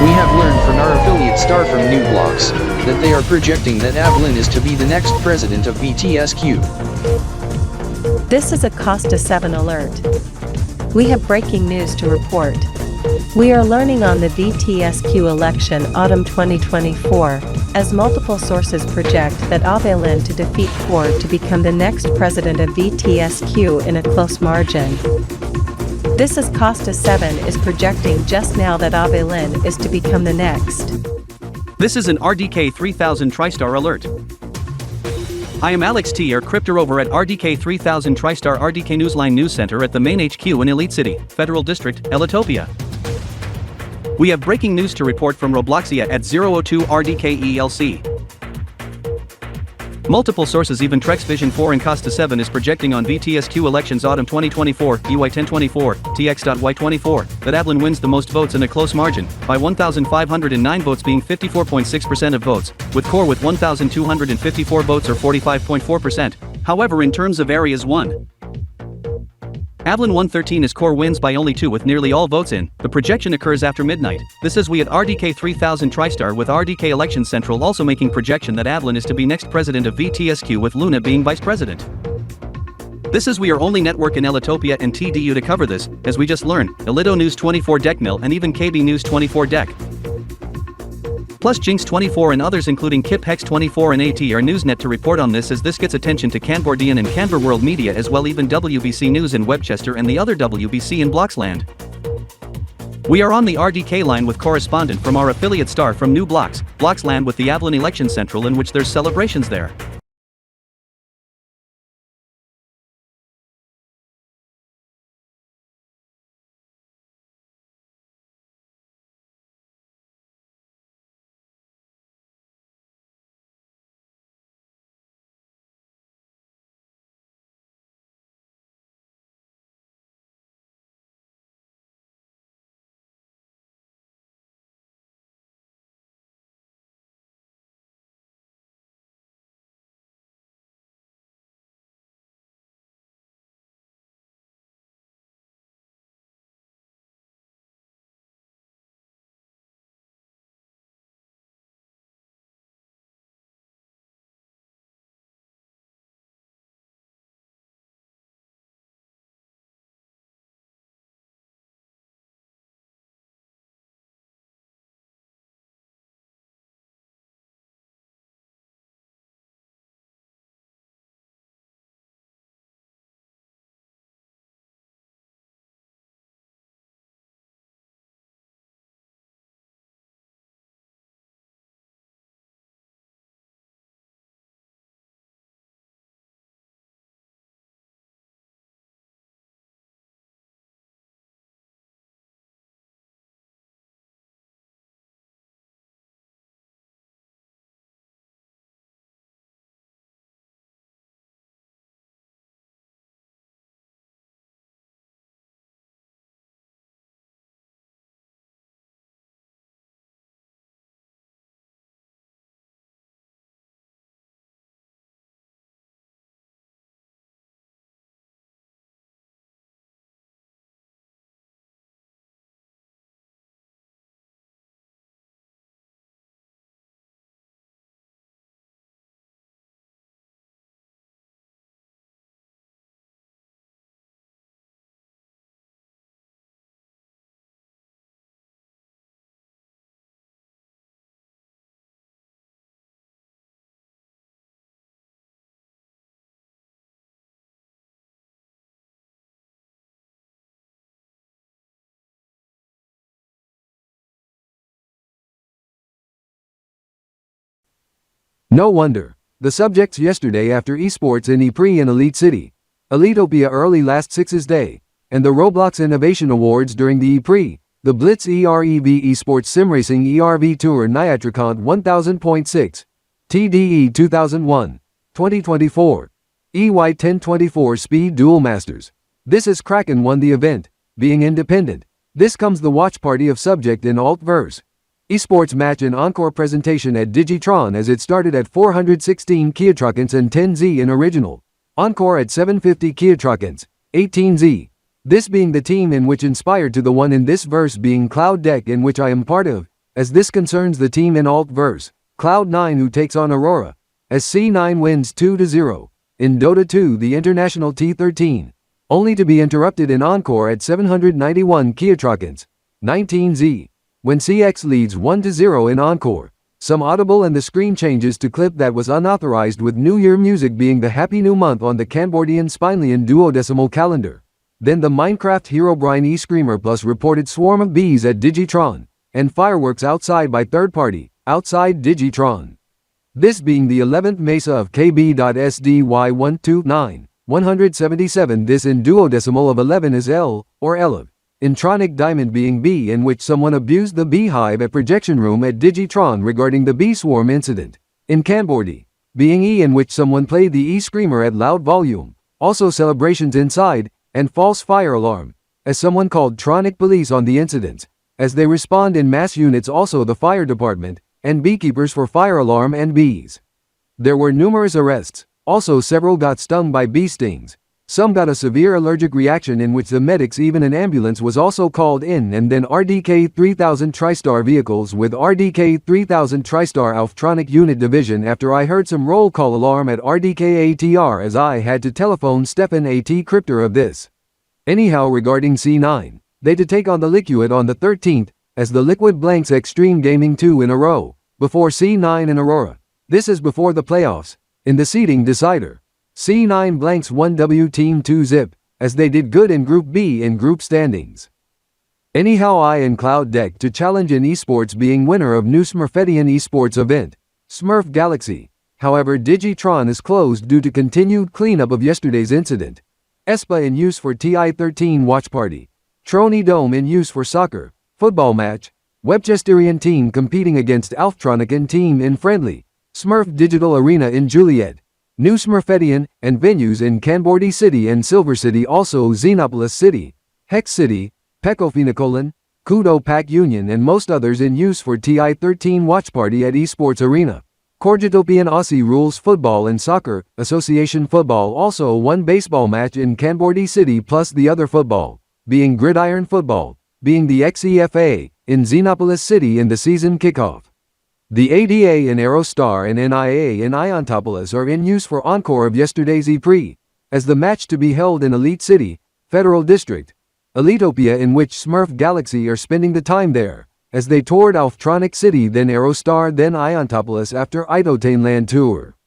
We have learned from our affiliate Star from New Blocks, that they are projecting that Avalyn is to be the next president of VTSQ. This is a Costa 7 alert. We have breaking news to report. We are learning on the VTSQ election autumn 2024, as multiple sources project that Avalyn to defeat Cord to become the next president of VTSQ in a close margin. This is Costa 7 is projecting just now that Avalyn is to become the next. This is an RDK 3000 TriStar alert. I am Alex TR Kryptor over at RDK 3000 TriStar RDK Newsline News Center at the main HQ in Elite City, Federal District, Elitopia. We have breaking news to report from Robloxia at 002 RDK-ELC. Multiple sources even Trex Vision 4 and Costa 7 is projecting on VTSQ elections autumn 2024, UI 1024, TX.Y24, that Avalyn wins the most votes in a close margin, by 1,509 votes being 54.6% of votes, with Core with 1,254 votes or 45.4%, however in terms of areas won. Avalyn 113 is Core wins by only 2 with nearly all votes in. The projection occurs after midnight. This is we at RDK 3000 TriStar with RDK Election Central also making projection that Avalyn is to be next president of VTSQ with Luna being vice president. This is we are only network in Elitopia and TDU to cover this, as we just learned, Elito News 24 Deck Mill and even KB News 24 Deck. Plus Jinx 24 and others including Kip Hex 24 and ATR Newsnet to report on this as this gets attention to Canbordian and Canberra World Media as well even WBC News in Webchester and the other WBC in Bloxland. We are on the RDK line with correspondent from our affiliate Star from New Blocks, Bloxland with the Avalyn Election Central in which there's celebrations there. No wonder. The subjects yesterday after esports in E-Prix in Elite City, Elitopia early last 6's day, and the Roblox Innovation Awards during the E-Prix, the Blitz EREV Esports Simracing ERV Tour Niatricon 1000.6, TDE 2001, 2024, EY 1024 Speed Duel Masters. This is Kraken won the event, being independent. This comes the watch party of subject in alt-verse. Esports match and encore presentation at Digitron as it started at 416 Kiatrokens and 10Z in original. Encore at 750 Kiatrokens, 18Z. This being the team in which inspired to the one in this verse being Cloud Deck in which I am part of, as this concerns the team in alt-verse, Cloud9 who takes on Aurora, as C9 wins 2-0, in Dota II The International T13, only to be interrupted in encore at 791 Kiatrokens, 19Z. When CX leads 1-0 in encore, some audible and the screen changes to clip that was unauthorized with New Year music being the Happy New Month on the Cambodian Spinelian duodecimal calendar. Then the Minecraft Herobrine E-Screamer Plus reported swarm of bees at Digitron, and fireworks outside by third party, outside Digitron. This being the 11th Mesa of KB.SDY129, 177 this in duodecimal of 11 is L, or Elev. Intronic Diamond being B in which someone abused the beehive at projection room at Digitron regarding the bee swarm incident. In Cambodia, being E in which someone played the E-Screamer at loud volume, also celebrations inside, and false fire alarm, as someone called Tronic Police on the incidents, as they respond in mass units also the fire department, and beekeepers for fire alarm and bees. There were numerous arrests, also several got stung by bee stings. Some got a severe allergic reaction in which the medics even an ambulance was also called in and then RDK-3000 TriStar vehicles with RDK-3000 TriStar Alftronic Unit Division after I heard some roll call alarm at RDK-ATR as I had to telephone Stefan AT Kryptor of this. Anyhow regarding C9, they to take on the Liquid on the 13th, as the Liquid blanks Extreme Gaming 2 in a row, before C9 and Aurora. This is before the playoffs, in the seeding decider. C9 blanks 1W Team 2 Zip, as they did good in Group B in group standings. Anyhow I and Cloud Deck to challenge in esports being winner of new Smurfetian esports event, Smurf Galaxy. However Digitron is closed due to continued cleanup of yesterday's incident. ESPA in use for TI-13 watch party. Trony Dome in use for soccer, football match. Webchesterian team competing against Alftronican team in friendly. Smurf Digital Arena in Juliet. New Smurfetian, and venues in Cambodia City and Silver City also Xenopolis City, Hex City, Pecofinacolan, Kudo Pack Union and most others in use for TI-13 watch party at Esports Arena. Corjotopian AU-rules football and soccer, Association football also one baseball match in Cambodia City plus the other football, being gridiron football, being the XEFA, in Xenopolis City in the season kickoff. The ADA in Aerostar and NIA in Iontopolis are in use for encore of yesterday's E-Prix, as the match to be held in Elite City, Federal District, Elitopia in which Smurf Galaxy are spending the time there, as they toured Alftronic City then Aerostar then Iontopolis after Itotainland tour.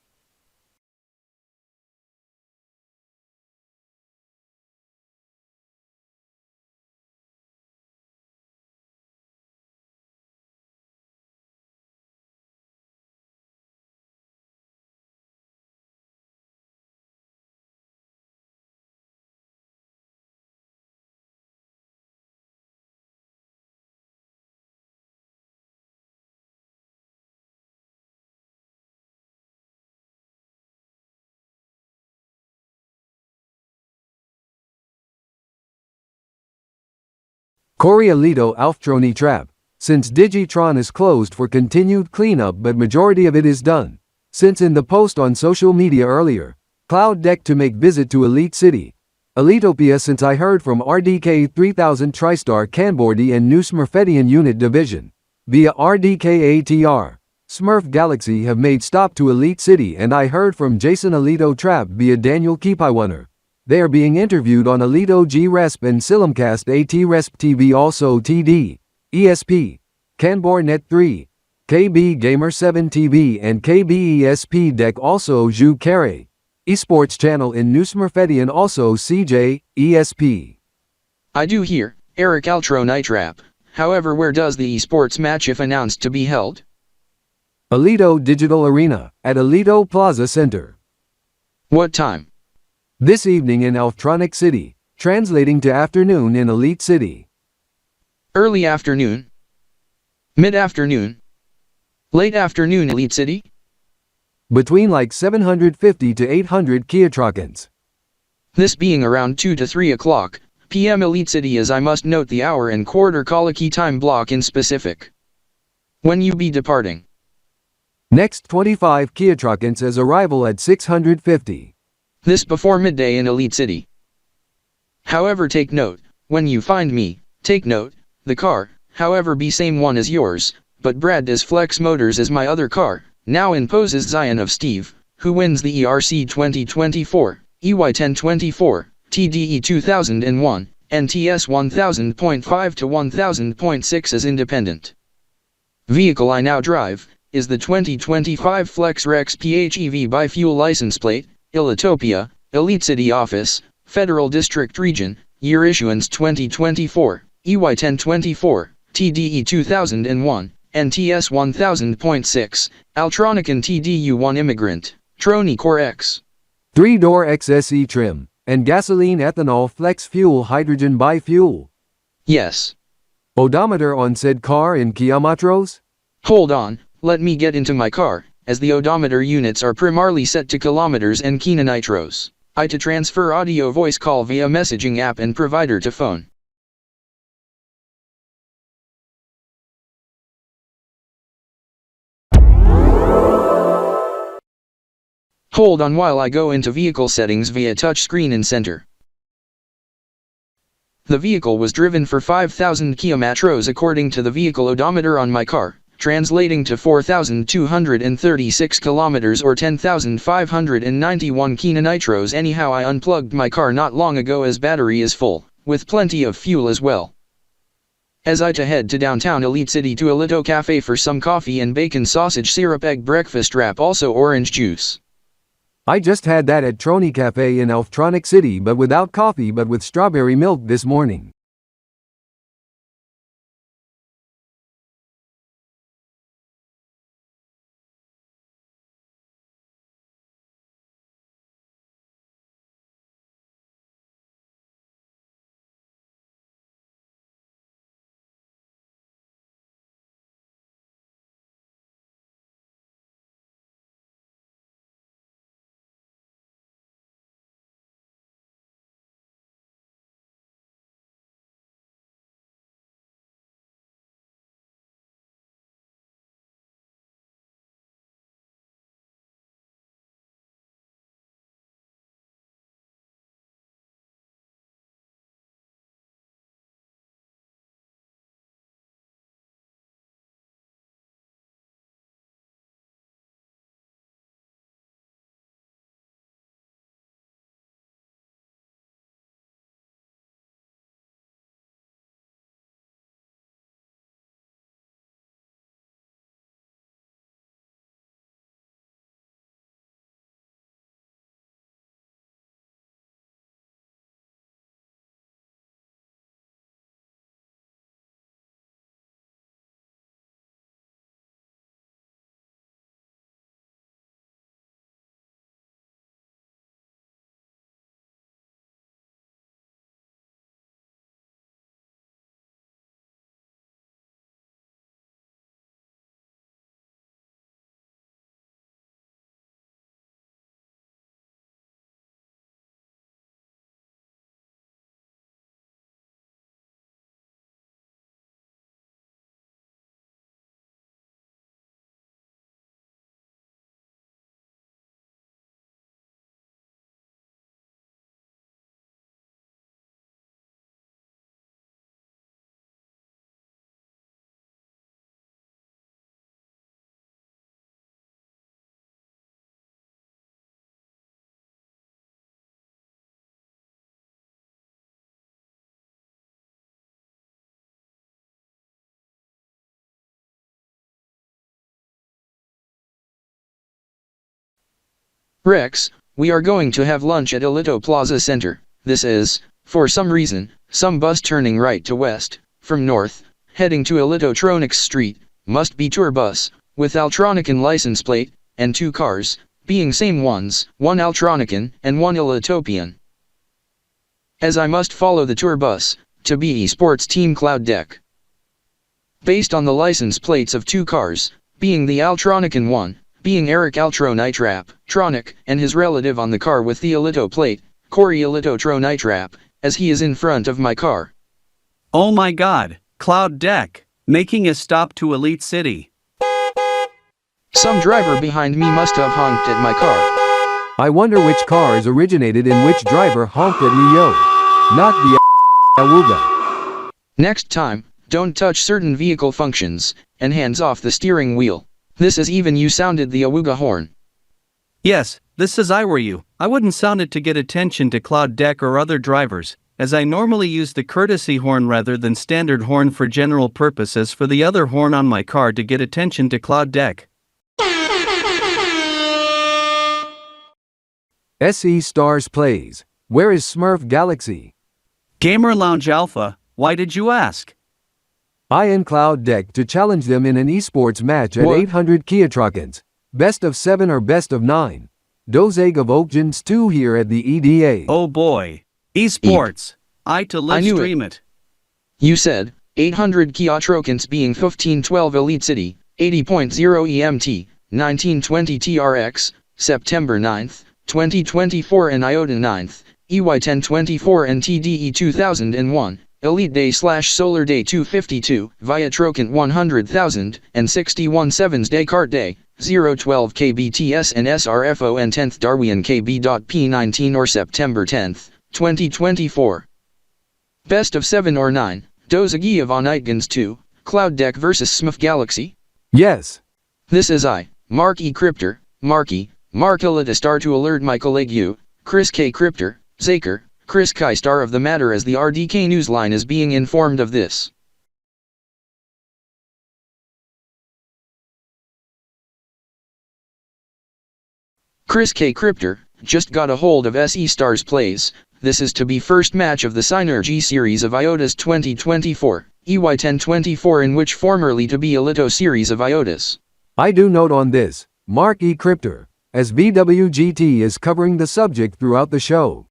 Korea Lido Alftroni Trap. Since Digitron is closed for continued cleanup but majority of it is done. Since in the post on social media earlier, Cloud Deck to make visit to Elite City. Elitopia since I heard from RDK-3000 TriStar Cambodia and New Smurfetian Unit Division. Via RDK-ATR. Smurf Galaxy have made stop to Elite City and I heard from Jason Alito Trap via Daniel Kipaiwaner. They are being interviewed on Alito G-Resp and Silimcast AT-Resp TV also TD, ESP, Canbor Net 3, KB Gamer 7 TV and KBESP Deck also Ju Kare. Esports channel in New Smurfetian also CJ, ESP. I do hear, Eric Altro Nitrap. However where does the esports match if announced to be held? Alito Digital Arena, at Alito Plaza Center. What time? This evening in Electronic City, translating to afternoon in Elite City. Early afternoon? Mid-afternoon? Late afternoon Elite City? Between like 750 to 800 Kilotrokans. This being around 2 to 3 o'clock p.m. Elite City, as I must note the hour and quarter colicky time block in specific. When you be departing? Next 25 Kilotrokans as arrival at 650. This before midday in Elite City. However, take note, when you find me, take note, the car, however, be same one as yours, but Brad does Flex Motors as my other car, now imposes Zion of Steve, who wins the ERC 2024, EY 1024, TDE 2001, NTS 1000.5 to 1000.6 as independent. Vehicle I now drive is the 2025 Flex Rex PHEV bi-fuel license plate, Ilitopia, Elite City Office, Federal District Region, year issuance 2024, EY 1024, TDE 2001, NTS 1000.6, Altronican TDU1 Immigrant, Troni Core X. 3-door XSE trim, and gasoline ethanol flex fuel hydrogen bi-fuel. Yes. Odometer on said car in kilometros? Hold on, let me get into my car, as the odometer units are primarily set to kilometers and kilonitros. I to transfer audio voice call via messaging app and provider to phone. Hold on while I go into vehicle settings via touchscreen in center. The vehicle was driven for 5,000 kilometros according to the vehicle odometer on my car, translating to 4,236 kilometers or 10,591 kilonitros. Anyhow, I unplugged my car not long ago as battery is full, with plenty of fuel as well. As I to head to downtown Elite City to Alito Cafe for some coffee and bacon sausage syrup egg breakfast wrap, also orange juice. I just had that at Troni Cafe in Electronic City, but without coffee but with strawberry milk this morning. Rex, we are going to have lunch at Alito Plaza Center. This is, for some reason, some bus turning right to west, from north, heading to Alito Tronix Street, must be tour bus, with Altronican license plate, and 2 cars, being same ones, 1 Altronican, and 1 Ilotopian. As I must follow the tour bus, to be Esports Team Cloud Deck. Based on the license plates of 2 cars, being the Altronican one, being Eric Altronitrap, Tronic, and his relative on the car with the Ilito plate, Corey Ilitotronitrap, as he is in front of my car. Oh my god, Cloud Deck, making a stop to Elite City. Some driver behind me must have honked at my car. I wonder which cars originated in which driver honked at me, yo. Not the Awuga. Next time, don't touch certain vehicle functions, and hands off the steering wheel. This is even you sounded the Awuga horn. Yes, this is I were you. I wouldn't sound it to get attention to Cloud Deck or other drivers, as I normally use the courtesy horn rather than standard horn for general purposes for the other horn on my car to get attention to Cloud Deck. SE Stars plays. Where is Smurf Galaxy? Gamer Lounge Alpha, why did you ask? I in Cloud Deck to challenge them in an esports match at 800 Kiatrokans. Best of 7 or best of 9. Dozeg of Oakjans 2 here at the EDA. Oh boy. Esports. I to live stream it. You said, 800 Kiatrokans being 1512 Elite City, 80.0 EMT, 1920 TRX, September 9th, 2024 and Iota 9th, EY1024 and TDE 2001. Elite Day / Solar Day 252, via Trokant 100,000, and 61 7's Day Kart Day, 012 KBTS and SRFO and 10th Darwion KB.P19 or September 10th, 2024. Best of 7 or 9, Dozagi of Onitgans 2, Cloud Deck vs Smurf Galaxy? Yes. This is I, Mark E Kryptor, Marky, Mark Iota+ to alert my colleague you, Chris K Kryptor, Zaker, Rex Kystar of the matter as the RDK newsline is being informed of this. Chris K Kryptor just got a hold of SE Stars plays. This is to be first match of the Synergy series of Iotas 2024, EY1024 in which formerly to be Ilito series of Iotas. I do note on this, Mark E Kryptor, as VWGT is covering the subject throughout the show.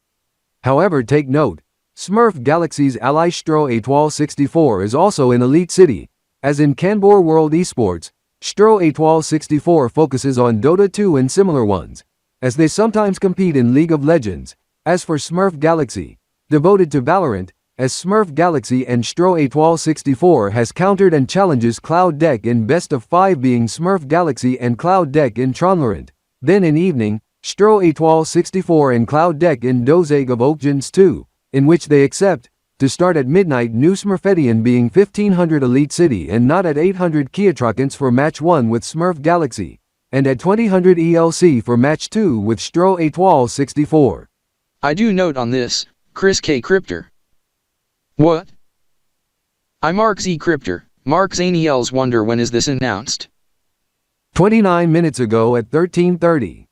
However, take note, Smurf Galaxy's ally Stro Etoile 64 is also in Elite City, as in Canbor World Esports, Stro Etoile 64 focuses on Dota 2 and similar ones, as they sometimes compete in League of Legends. As for Smurf Galaxy, devoted to Valorant, as Smurf Galaxy and Stro Etoile 64 has countered and challenges Cloud Deck in best of 5 being Smurf Galaxy and Cloud Deck in Tronlarant. Then in evening, Stro Etoile 64 and Cloud Deck in Dozeg of Oakjans 2, in which they accept, to start at midnight New Smurfetian being 1500 Elite City and not at 800 Kiatrokans for match 1 with Smurf Galaxy, and at 2000 ELC for match 2 with Stro Etoile 64. I do note on this, Chris K Kryptor. What? I Mark Z Kryptor, Mark Zaniels wonder when is this announced? 29 minutes ago at 13:30.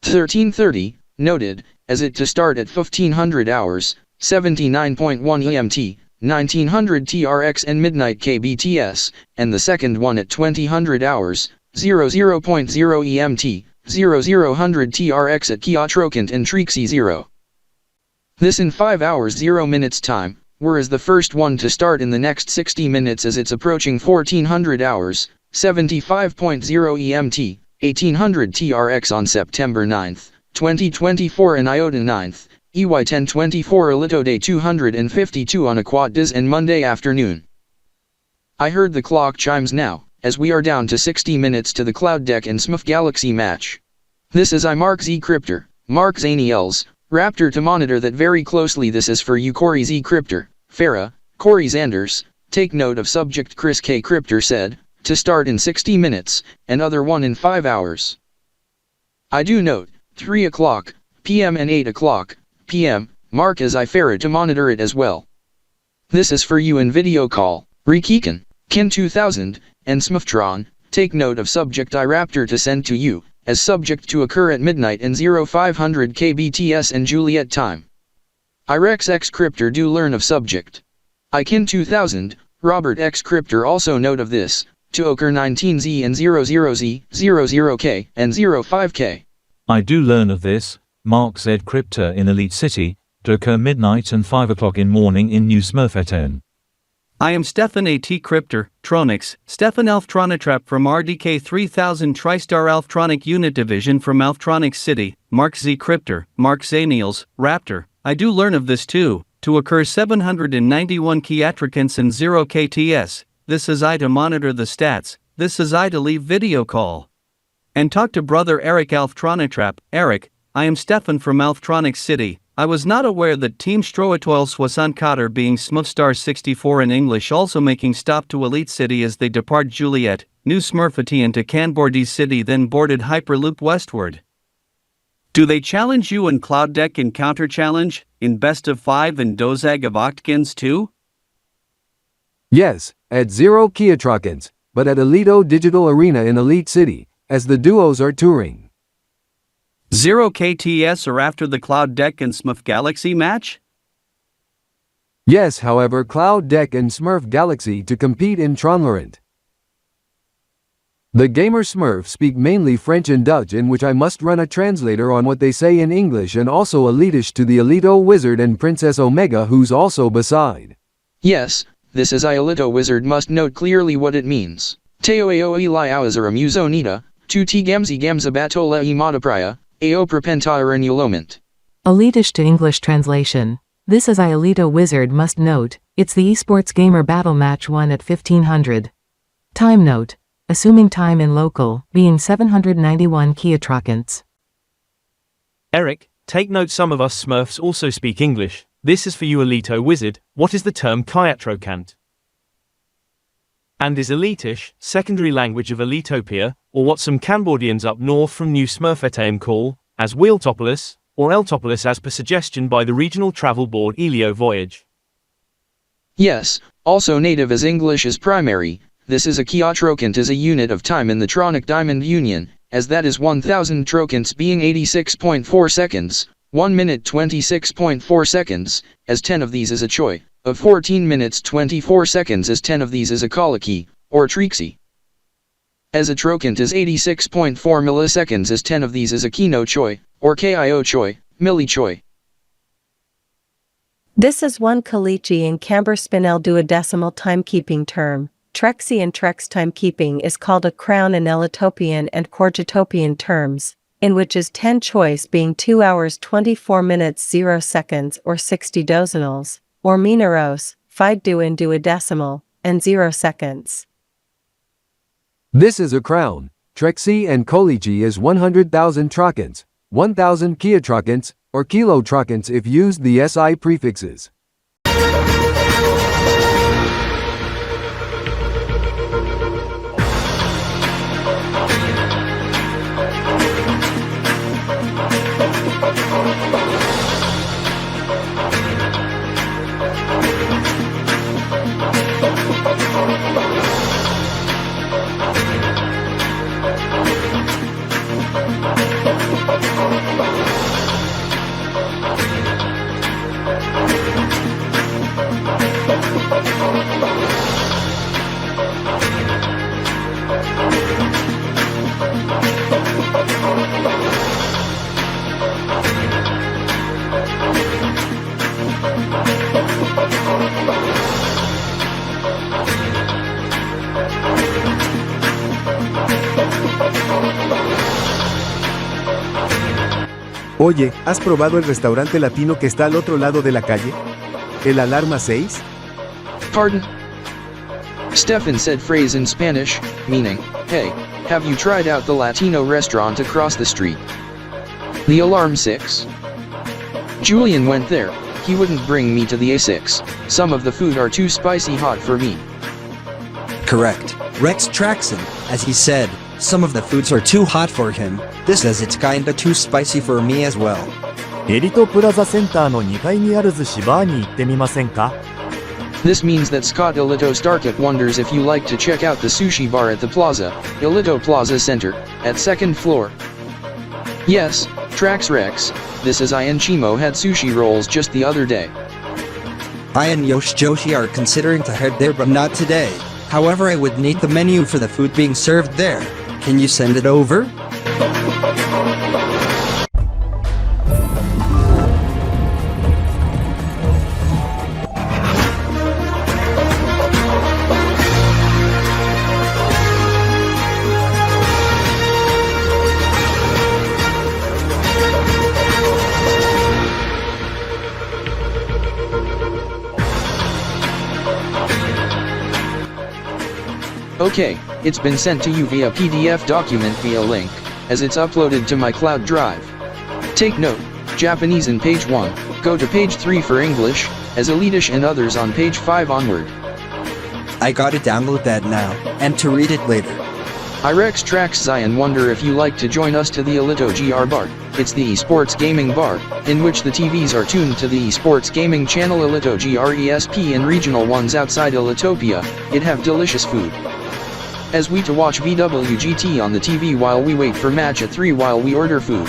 13:30, noted, as it to start at 1500 hours, 79.1 EMT, 1900 TRX and midnight KBTS, and the second one at 2000 hours, 00.0 EMT, 0000 TRX at Kiatrokant and Trexi 0. This in 5 hours 0 minutes time, whereas the first one to start in the next 60 minutes as it's approaching 1400 hours, 75.0 EMT, 1800 TRX on September 9th, 2024 and Iota 9th, EY1024 Ilito Day 252 on Aquatas and Monday afternoon. I heard the clock chimes now, as we are down to 60 minutes to the Cloud Deck and Smurf Galaxy match. This is I Mark Z Kryptor, Mark Zaniels, Raptor to monitor that very closely. This is for you Corey Z Kryptor, Fera, Corey Zanders, take note of subject Chris K Kryptor said, to start in 60 minutes, and other one in 5 hours. I do note, 3 o'clock p.m. and 8 o'clock p.m., Mark as I Fera to monitor it as well. This is for you in video call, Rikikan, Kin 2000, and Smurftron, take note of subject I Raptor to send to you, as subject to occur at midnight and 0500 KBTS and Juliet time. I Rex X Kryptor do learn of subject. I Kin 2000, Robert X Kryptor also note of this, Toker 19Z and 00Z, 00K, and 05K. I do learn of this, Mark Z Kryptor in Elite City, to occur midnight and 5 o'clock in morning in New Smurfeton. I am Stefan AT Kryptor, Tronix, Stefan Alftronitrap from RDK 3000 TriStar Alftronic Unit Division from Alftronic City, Mark Z Kryptor, Mark Zaniels, Raptor. I do learn of this too, to occur 791 Kiatricants and 0 KTS. This is I to monitor the stats, this is I to leave video call. And talk to brother Eric Alftronitrap. Eric, I am Stefan from Alftronic City. I was not aware that Team Stroetoil Soixante-Quatre being Smurfstar 64 in English also making stop to Elite City as they depart Juliet, New Smurfetian to Canbordy City then boarded Hyperloop westward. Do they challenge you in Cloud Deck in Counter Challenge, in Best of 5 and Dozag of Octgens too? Yes, at 0 Kiatrocans, but at Elito Digital Arena in Elite City, as the duos are touring. 0 KTS or after the Cloud Deck and Smurf Galaxy match? Yes, however, Cloud Deck and Smurf Galaxy to compete in Tronlerant. The gamer-smurfs speak mainly French and Dutch, in which I must run a translator on what they say in English, and also Elitish to the Elito Wizard and Princess Omega, who's also beside. Yes, this is Iolito Wizard must note clearly what it means. Teo Ao Eli Awazara Musonita, 2T Gamzi Gamza Batola E Matapraya, Ao Propentire and Ulomant. Elitish to English translation. This is Iolito Wizard must note, it's the Esports Gamer Battle Match 1 at 1500. Time note. Assuming time in local, being 791 Kiatrocants. Eric, take note some of us Smurfs also speak English. This is for you Elito Wizard. What is the term Kiatrocant? And is Elitish, secondary language of Elitopia, or what some Canbordians up north from New Smurfetain call, as Topless, or Topless as per suggestion by the Regional Travel Board Elio Voyage? Yes, also native as English is primary. This is a Kiatrocant as a unit of time in the Tronic Diamond Union, as that is 1000 trocants being 86.4 seconds, 1 minute 26.4 seconds, as 10 of these is a choi, of 14 minutes 24 seconds as 10 of these is a colicky, or trixie. As a trocant is 86.4 milliseconds as 10 of these is a kino choi, or kio choi, milli choi. This is one Kalichi in Camber Spinel duodecimal timekeeping term. Trexie and Trex timekeeping is called a crown in Elitopian and Corjotopian terms, in which is 10 choice being 2 hours 24 minutes 0 seconds or 60 dozenals, or mineros, 5 du in duodecimal, and 0 seconds. This is a crown. Trexie and Kolichi is 100,000 trocants, 1,000 Kiatrocants, or kilotrocants if used the SI prefixes. Oye, ¿has probado el restaurante latino que está al otro lado de la calle? ¿El Alarma 6? Pardon? Stefan said phrase in Spanish, meaning, hey, have you tried out the Latino restaurant across the street? The Alarm 6? Julian went there, he wouldn't bring me to the A6, some of the food are too spicy hot for me. Correct. Rex Traxon, as he said, some of the foods are too hot for him. This says it's kinda too spicy for me as well. エリトプラザセンターの2階にある寿司バーに行ってみませんか? This means that Scott Elito Starkip wonders if you like to check out the sushi bar at the plaza, Elito Plaza Center, at 2nd floor. Yes, Trax Rex, this is I and Chimo had sushi rolls just the other day. I and YoshJoshi are considering to head there but not today. However, I would need the menu for the food being served there. Can you send it over? Okay, it's been sent to you via PDF document via link, as it's uploaded to my cloud drive. Take note, Japanese in page 1, go to page 3 for English, as Elitish and others on page 5 onward. I gotta download that now, and to read it later. I Rex Traxi and wonder if you like to join us to the Alito GR bar. It's the esports gaming bar, in which the TVs are tuned to the esports gaming channel Alito GRESP and regional ones outside Alitopia. It have delicious food. As we to watch VWGT on the TV while we wait for match at 3 while we order food.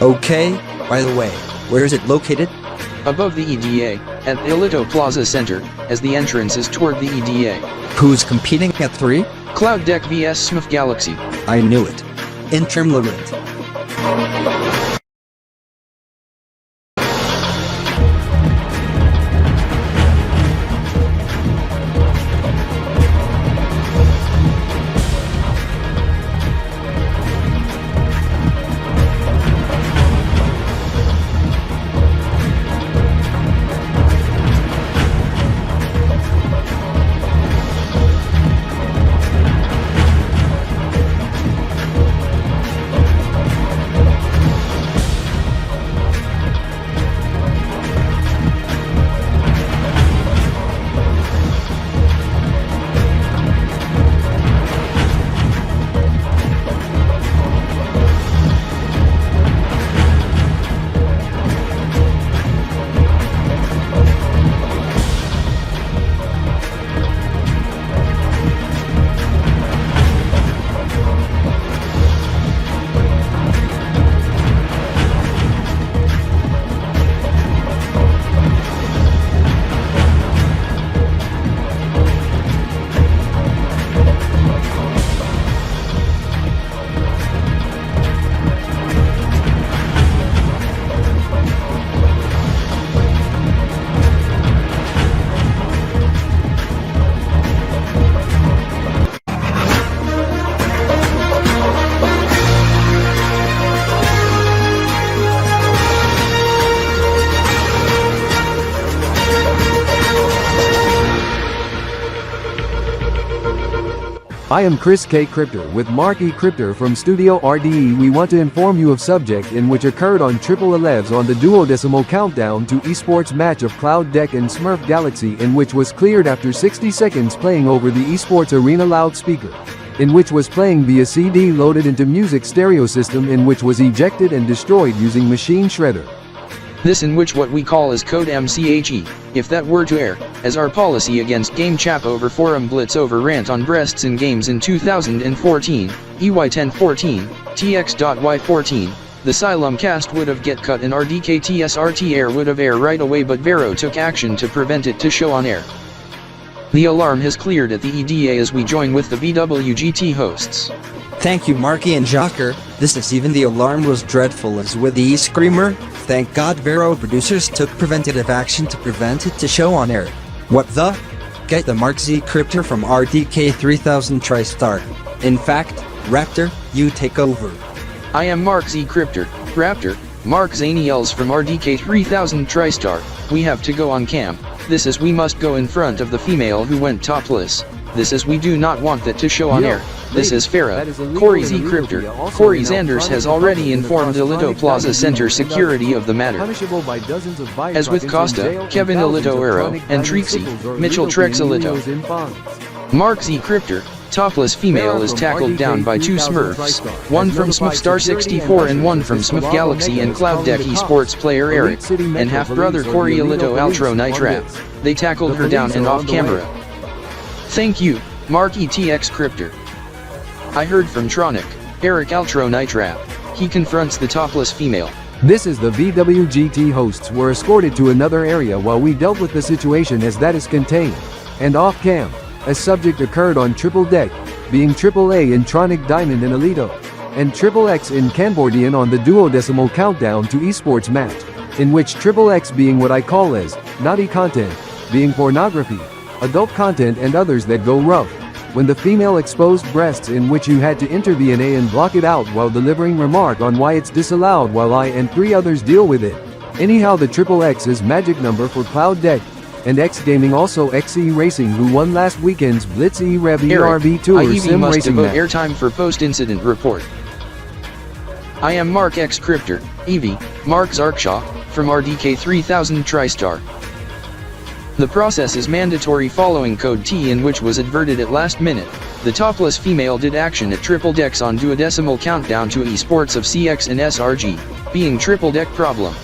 Okay, by the way, where is it located? Above the EDA, at the Alito Plaza Center, as the entrance is toward the EDA. Who's competing at 3? Cloud Deck vs Smurf Galaxy. I knew it. Interim Laurent. I am Chris K. Kryptor with Mark E Kryptor from Studio RDE. We want to inform you of subject in which occurred on Triple 11s on the duodecimal countdown to esports match of Cloud Deck and Smurf Galaxy, in which was cleared after 60 seconds playing over the esports arena loudspeaker, in which was playing via CD loaded into music stereo system, in which was ejected and destroyed using machine shredder. This in which what we call as code MCHE, if that were to air, as our policy against game chap over forum blitz over rant on breasts in games in 2014, EY1014, TX.Y14, the Xylem cast would have get cut and RDKTSRT air would have air right away, but Vero took action to prevent it to show on air. The alarm has cleared at the EDA as we join with the VWGT hosts. Thank you, Marky and Jocker. This is even the alarm was dreadful as with the E-Screamer. Thank God Vero producers took preventative action to prevent it to show on air. What the? Get the Mark Z Kryptor from RDK-3000 TriStar. In fact, Raptor, you take over. I am Mark Z Kryptor, Raptor, Mark Zaniels from RDK-3000 TriStar. We have to go on cam. This is we must go in front of the female who went topless. This is we do not want that to show on air. This is Fera, Corey Z Kryptor. Corey Zanders has already informed Alito Plaza Center security of the matter. As with Costa, Kevin Alito Aero, and Trixie, Mitchell Trex Alito. Mark Z Kryptor, topless female is tackled down by two smurfs, one from SmurfStar64 and one from Smurf Galaxy and Cloud Deck esports player Eric, and half-brother Corey Alito Altro Nitrap. They tackled her down and off camera. Thank you, Mark ETX Kryptor. I heard from Tronic, Eric Altro Nitrap. He confronts the topless female. This is the VWGT hosts were escorted to another area while we dealt with the situation as that is contained. And off cam, as subject occurred on triple deck, being AAA in Tronic Diamond and Alito, and XXX in Camboardian on the duodecimal countdown to esports match, in which XXX being what I call as naughty content, being pornography, adult content and others that go rough, when the female exposed breasts in which you had to intervene and block it out while delivering remark on why it's disallowed while I and 3 others deal with it. Anyhow, the XXX is magic number for Cloud Deck, and X Gaming also XE Racing who won last weekend's Blitz E-Rev ERB Tour Sim must Racing devote match. airtime for post-incident report. I am Mark X Kryptor, Evie, Mark Zarkshaw, from RDK 3000 TriStar. The process is mandatory following Code T, in which was adverted at last minute. The topless female did action at triple decks on duodecimal countdown to Esports of CX and SRG, being triple deck problem.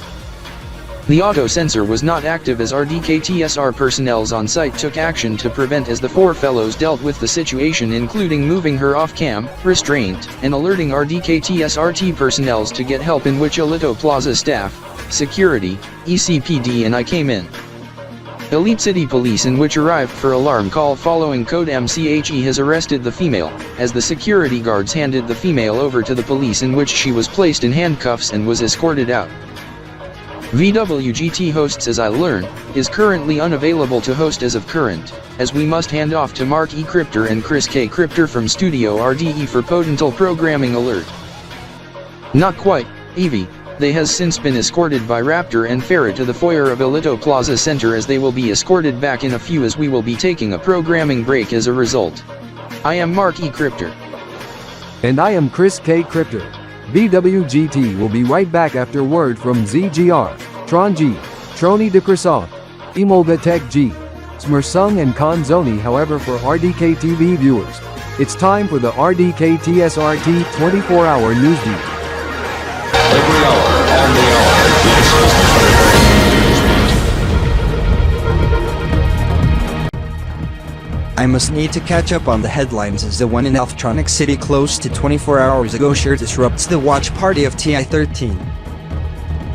The AUTOCENSOR was not active as RDK-TSR personnels on site took action to prevent as the 4 fellows dealt with the situation, including moving her off cam, restraint, and alerting RDK-TSRT personnels to get help, in which Alito Plaza staff, security, ECPD and I came in. Elite City Police, in which arrived for alarm call following code MCHE, has arrested the female, as the security guards handed the female over to the police, in which she was placed in handcuffs and was escorted out. VWGT hosts, as I learn, is currently unavailable to host as of current, as we must hand off to Mark E Kryptor and Chris K Kryptor from Studio RDE for potential programming alert. Not quite, Evie. They has since been escorted by Raptor and Fera to the foyer of Alito Plaza Center, as they will be escorted back in a few, as we will be taking a programming break as a result. I am Mark E Kryptor. And I am Chris K Kryptor. VWGT will be right back after word from ZGR, Tron G, Trony de Croissant, Emolga Tech G, Smrsung and Khan Zoni. However, for RDK TV viewers, it's time for the RDK TSRT 24-hour news beat. Every hour, on the hour, I must need to catch up on the headlines, as the one in Elftronic City close to 24 hours ago sure disrupts the watch party of TI-13.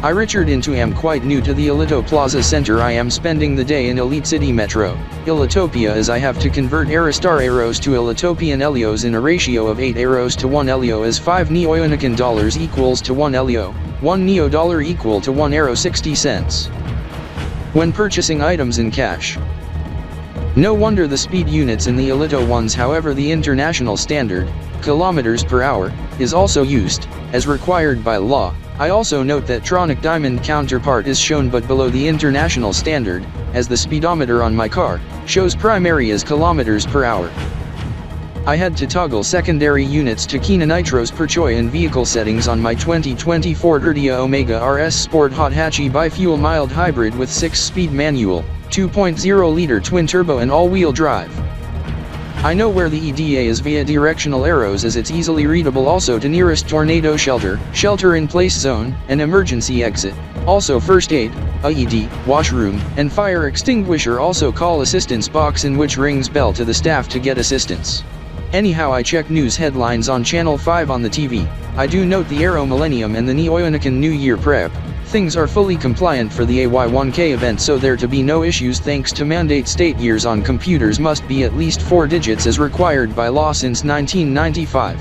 I Richard Into am quite new to the Alito Plaza Center. I am spending the day in Elite City Metro, Elitopia, as I have to convert Aristar Arrows to Elitopian Elios in a ratio of 8 Arrows to 1 Elio, as 5 Neo-Onican dollars equals to 1 Elio, 1 Neo dollar equal to 1 Arrow 60 cents. When purchasing items in cash. No wonder the speed units in the Alito ones. However, the international standard, kilometers per hour, is also used, as required by law. I also note that Tronic Diamond counterpart is shown but below the international standard, as the speedometer on my car shows primary as kilometers per hour. I had to toggle secondary units to Kina Nitros per Choi in vehicle settings on my 2020 Ford Erdia Omega RS Sport Hot Hatchy bi-fuel mild hybrid with 6-speed manual, 2.0-liter twin-turbo and all-wheel drive. I know where the EDA is via directional arrows, as it's easily readable. Also to nearest tornado shelter, shelter-in-place zone, and emergency exit. Also first aid, AED, washroom, and fire extinguisher. Also call assistance box, in which rings bell to the staff to get assistance. Anyhow, I check news headlines on Channel 5 on the TV. I do note the Aero Millennium and the Neo-Onican New Year prep. Things are fully compliant for the AY1K event, so there to be no issues thanks to mandate. State years on computers must be at least 4 digits as required by law since 1995.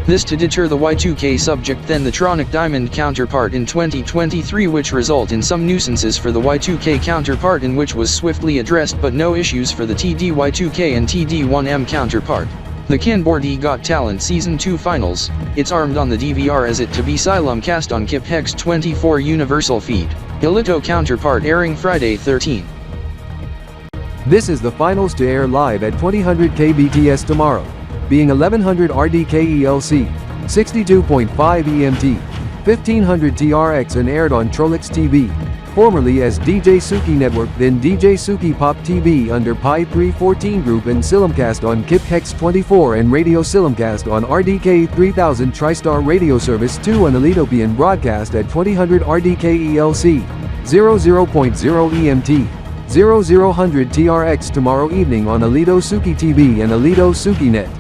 This to deter the Y2K subject, then the Tronic Diamond counterpart in 2023, which result in some nuisances for the Y2K counterpart, in which was swiftly addressed, but no issues for the TD-Y2K and TD-1M counterpart. The Canbordy Got Talent Season 2 Finals, it's armed on the DVR as it to be simulcast on KIP Hex 24 Universal Feed. Alito counterpart airing Friday 13. This is the finals to air live at 2000 kbts tomorrow, being 1100 RDKELC, 62.5 EMT, 1500 TRX, and aired on Trolix TV, formerly as DJ Suki Network, then DJ Suki Pop TV under Pi 314 Group, and Silimcast on KIP Hex 24 and Radio Silimcast on RDK 3000 TriStar Radio Service 2 and Alitopian broadcast at 2000 RDKELC, 00.0 EMT, 0000 TRX tomorrow evening on Alito Suki TV and Alito Suki Net.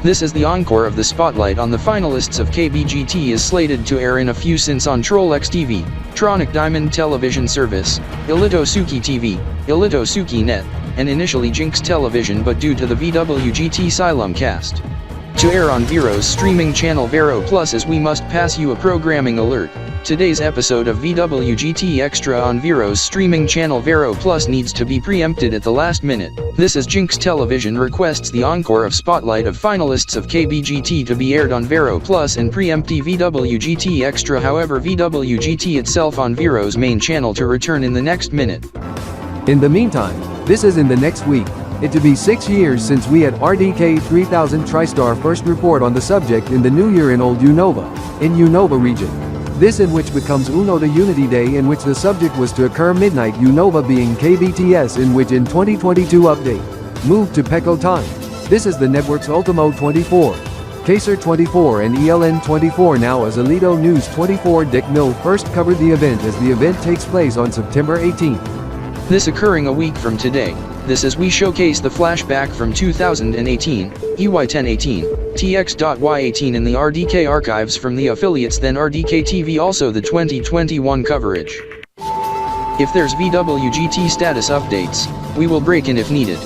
This is the encore of the spotlight on the finalists of KBGT is slated to air in a few since on Troll-X TV, Tronic Diamond Television Service, AUTOCENSOR TV, AUTOCENSOR Net, and initially Jinx Television, but due to the VWGT Simulcast to air on Vero's streaming channel Vero Plus, as we must pass you a programming alert. Today's episode of VWGT Extra on Vero's streaming channel Vero Plus needs to be preempted at the last minute. This is Jinx Television requests the encore of Spotlight of finalists of KBGT to be aired on Vero Plus and preempt VWGT Extra, however VWGT itself on Vero's main channel to return in the next minute. In the meantime, this is in the next week. It to be 6 years since we had RDK 3000 TriStar first report on the subject in the new year in Old-Unova, in Unova region. This in which becomes Uno the Unity Day, in which the subject was to occur midnight, Unova being KBTS, in which in 2022 update, moved to Peko time. This is the network's Ultimo 24, Casper 24 and ELN 24 now as Alito News 24. Dick Mill first covered the event as the event takes place on September 18th. This occurring a week from today. This as we showcase the flashback from 2018, EY1018, TX.Y18 in the RDK archives from the affiliates, then RDK TV, also the 2021 coverage. If there's VWGT status updates, we will break in if needed.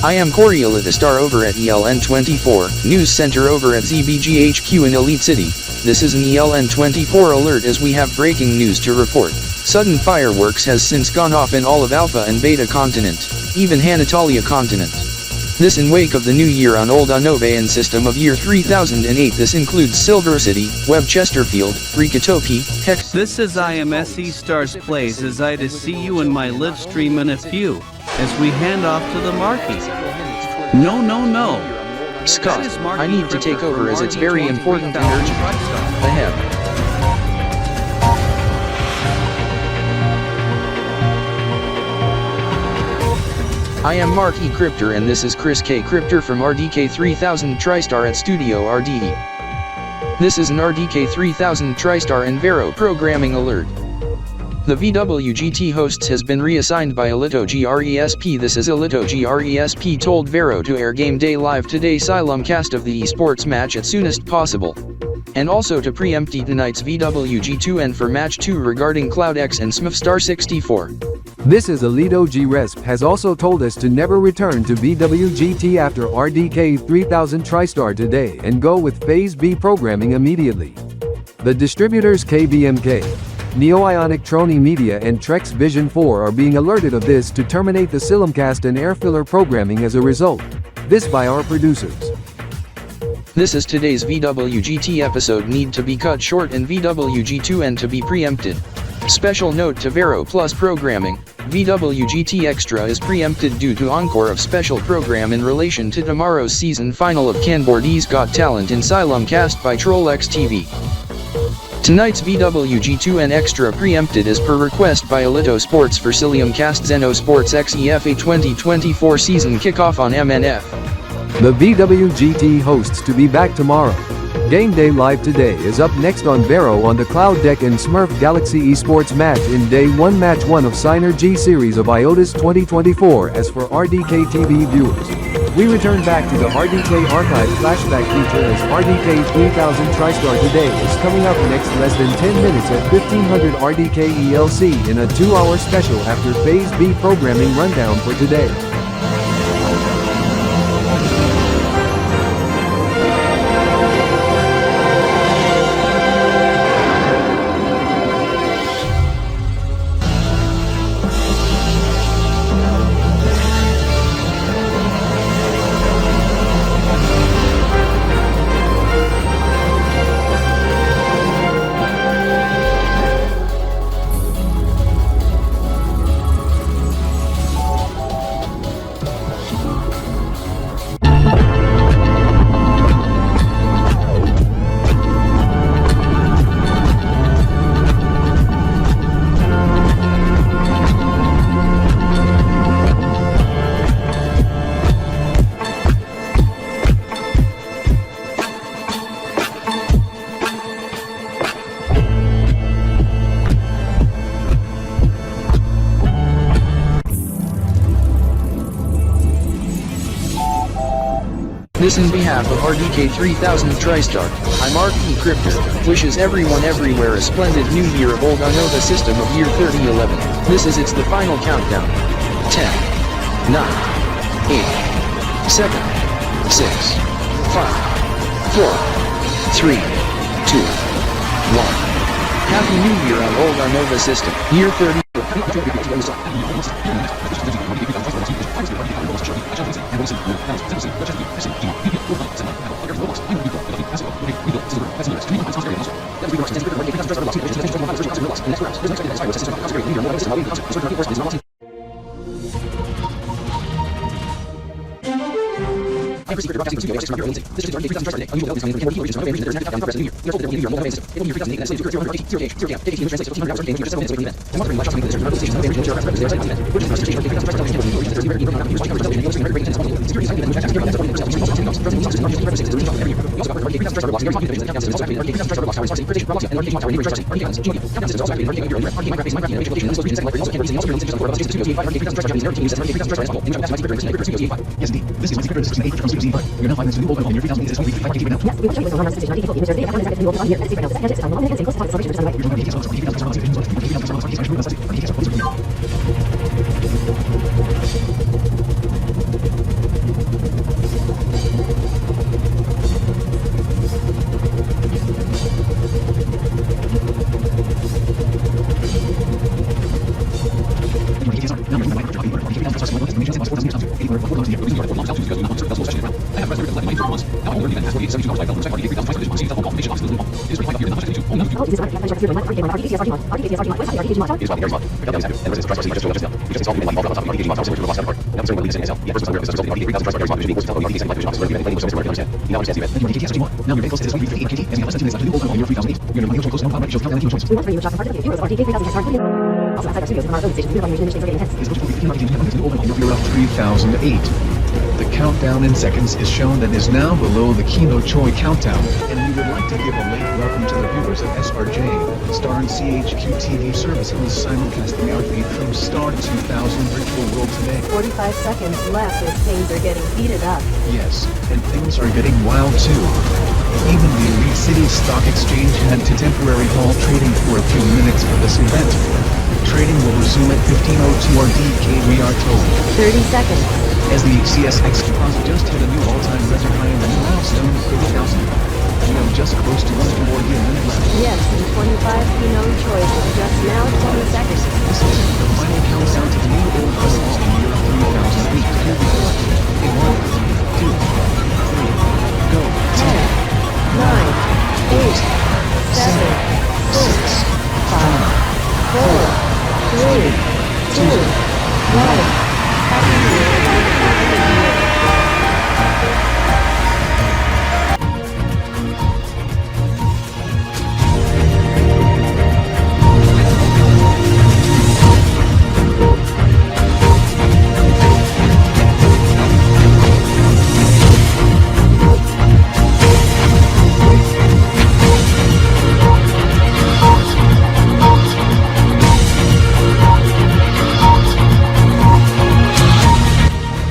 I am Coriola the Star over at ELN24, News Center over at ZBGHQ in Elite City. This is an ELN24 alert as we have breaking news to report. Sudden fireworks has since gone off in all of Alpha and Beta continent, even Hanatalia continent. This in wake of the new year on Old-Unova system of year 3008. This includes Silver City, Web Chesterfield, Rikatopi, Hex. This is IMSE Stars Plays as I to see you in my live stream in a few, as we hand off to the Marky. No. Scott, I need to take over as it's very important and urgent. Ahead. I am Mark E Kryptor and this is Chris K Kryptor from RDK 3000 TriStar at Studio RDE. This is an RDK 3000 TriStar and Vero programming alert. The VWGT hosts has been reassigned by AUTOGRESP. This is AUTOGRESP told Vero to air Game Day Live today Simulcast of the Esports match as soonest possible. And also to preempt tonight's VWG2 and for match 2 regarding CloudX and smurfstar64. This is Alito G-Resp has also told us to never return to VWGT after RDK 3000 TriStar today and go with Phase B programming immediately. The distributors KBMK, Neo-Ionic Trony Media and Trex Vision 4 are being alerted of this to terminate the Silimcast and air filler programming as a result. This by our producers. This is today's VWGT episode need to be cut short and VWG2N to be preempted. Special note to Vero Plus programming, VWGT Extra is preempted due to encore of special program in relation to tomorrow's season final of Canbordee's Got Talent in Silimcast by TrollX TV. Tonight's VWG2N Extra preempted is per request by AUTOCENSOR for Silimcast Xenosports XEFA 2024 season kickoff on MNF. The VWGT hosts to be back tomorrow. Game Day Live Today is up next on Vero on the Cloud Deck and Smurf Galaxy Esports match in Day 1 Match 1 of Synergy Series of IOTA's 2024 as for RDK TV viewers. We return back to the RDK Archive flashback feature as RDK 3000 TriStar Today is coming up next less than 10 minutes at 1500 RDK ELC in a 2-hour special after Phase B programming rundown for today. This in behalf of RDK 3000 TriStar, I Mark E Kryptor, wishes everyone everywhere a splendid new year of Old-Unova system of year 3011. This is the final countdown. 10, 9, 8, 7, 6, 5, 4, 3, 2, 1. Happy New Year on Old-Unova system, year 30. Yes, indeed. This is my secret system 8 from Super Scene 5. You're now 5 minutes to new old on your 3000 is weekly 5 GB now. Yes, we will show you the normal station RDK user data and second new old on here. Let's see right now. Second is on one minute and close to the solution. We're going to details on RDK 3000 vision slot. RDK 3000 You're up 3008. The countdown in seconds is shown and is now below the Kino Choi countdown. And we would like to give a late welcome to the viewers of SRJ, Star and CHQ TV service who is simulcasting our feed from Star 2000 Virtual World today. 45 seconds left as things are getting heated up. Yes, and things are getting wild too. Even the Elite City Stock Exchange had to temporarily halt trading for a few minutes for this event. Trading will resume at 15:02 RDK, we are told. 30 seconds. As the CSX deposit just hit a new all-time record high in the new milestone of 30,000. know just close to 1 more unit left. Yes, and 25 Kino choice is just now 20 seconds. This is the final countdown to the new Old-Unova in year 3008. Here we go. In 1, 2, 3, go. 10, 9, 8, 7, 6, 5, 4, 3, 2, 1. Happy New Year.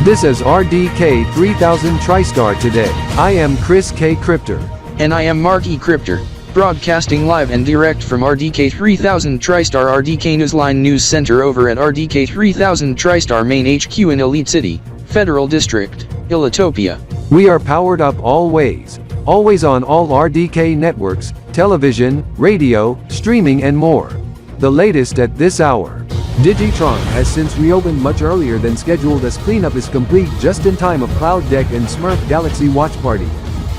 This is RDK 3000 TriStar today. I am Chris K. Kryptor. And I am Mark E Kryptor, broadcasting live and direct from RDK 3000 TriStar RDK Newsline News Center over at RDK 3000 TriStar Main HQ in Elite City, Federal District, Ilotopia. We are powered up always on all RDK networks, television, radio, streaming and more. The latest at this hour. Digitron has since reopened much earlier than scheduled as cleanup is complete just in time of Cloud Deck and Smurf Galaxy Watch Party.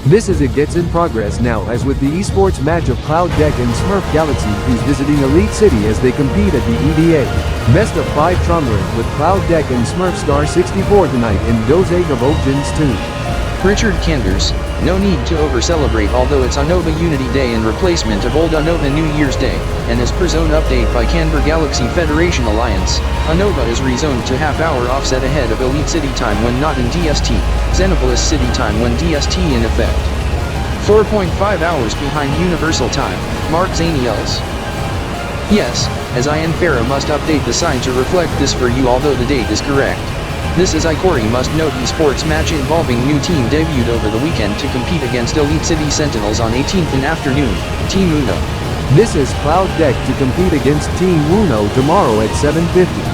This is it gets in progress now as with the esports match of Cloud Deck and Smurf Galaxy who's visiting Elite City as they compete at the EDA. Best of 5 tournament with Cloud Deck and Smurf Star 64 tonight in Dose of Ogens 2. Richard Kenders, no need to over-celebrate although it's Onward Unity Day in replacement of Old-Unova New Year's Day, and as per zone update by Canberra Galaxy Federation Alliance, Onward is rezoned to half-hour offset ahead of Elite City time when not in DST, Xenopolis City time when DST in effect. 4.5 hours behind Universal Time, Mark Zaniels. Yes, as I and Fera must update the sign to reflect this for you although the date is correct. This is Corey must note esports match involving new team debuted over the weekend to compete against Elite City Sentinels on 18th in afternoon, Team Uno. This is Cloud Deck to compete against Team Uno tomorrow at 7:50.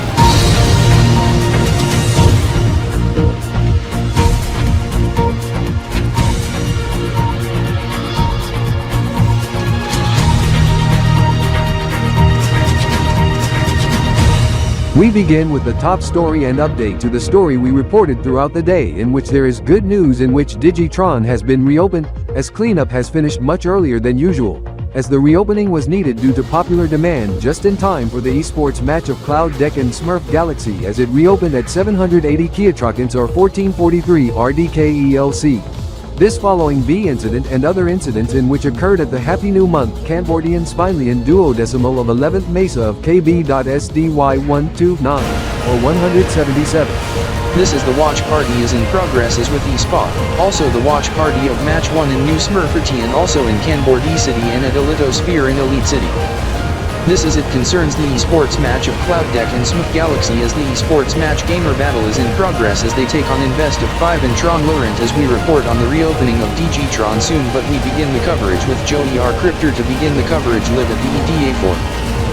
We begin with the top story and update to the story we reported throughout the day in which there is good news in which Digitron has been reopened, as cleanup has finished much earlier than usual, as the reopening was needed due to popular demand just in time for the esports match of Cloud Deck and Smurf Galaxy as it reopened at 780 Kilotrokins or 1443 RDKELC. This following V incident and other incidents in which occurred at the Happy New Month Cambodian Spinelian duodecimal of 11th Mesa of KB.SDY129, or 177. This is the watch party is in progress as with eSpot, also the watch party of Match 1 in New Smurferty and also in Cambodia City and at Elitosphere in Elite City. This is it concerns the esports match of Cloud Deck and Smurf Galaxy as the esports match gamer battle is in progress as they take on Invest of 5 and Tron Laurent as we report on the reopening of Digitron soon but we begin the coverage with Joe E Kryptor to begin the coverage live at the EDA4.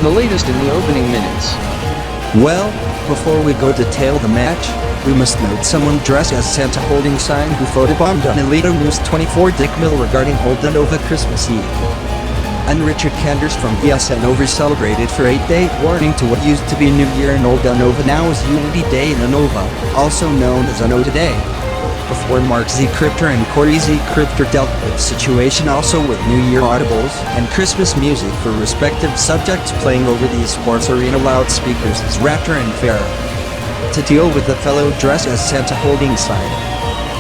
The latest in the opening minutes. Well, before we go detail the match, we must note someone dressed as Santa holding sign who photobombed on Elito News 24 Dick Mill regarding Old-Unova Christmas Eve. And Richard Kenders from ESN over-celebrated for 8-day warning to what used to be New Year in Old-Unova now is Unity Day in Unova, also known as Uno Today. Before Mark Z Kryptor and Corey Z Kryptor dealt with the situation also with New Year audibles and Christmas music for respective subjects playing over the Esports Arena loudspeakers is Raptor and Fera. To deal with the fellow dressed as Santa holding sign.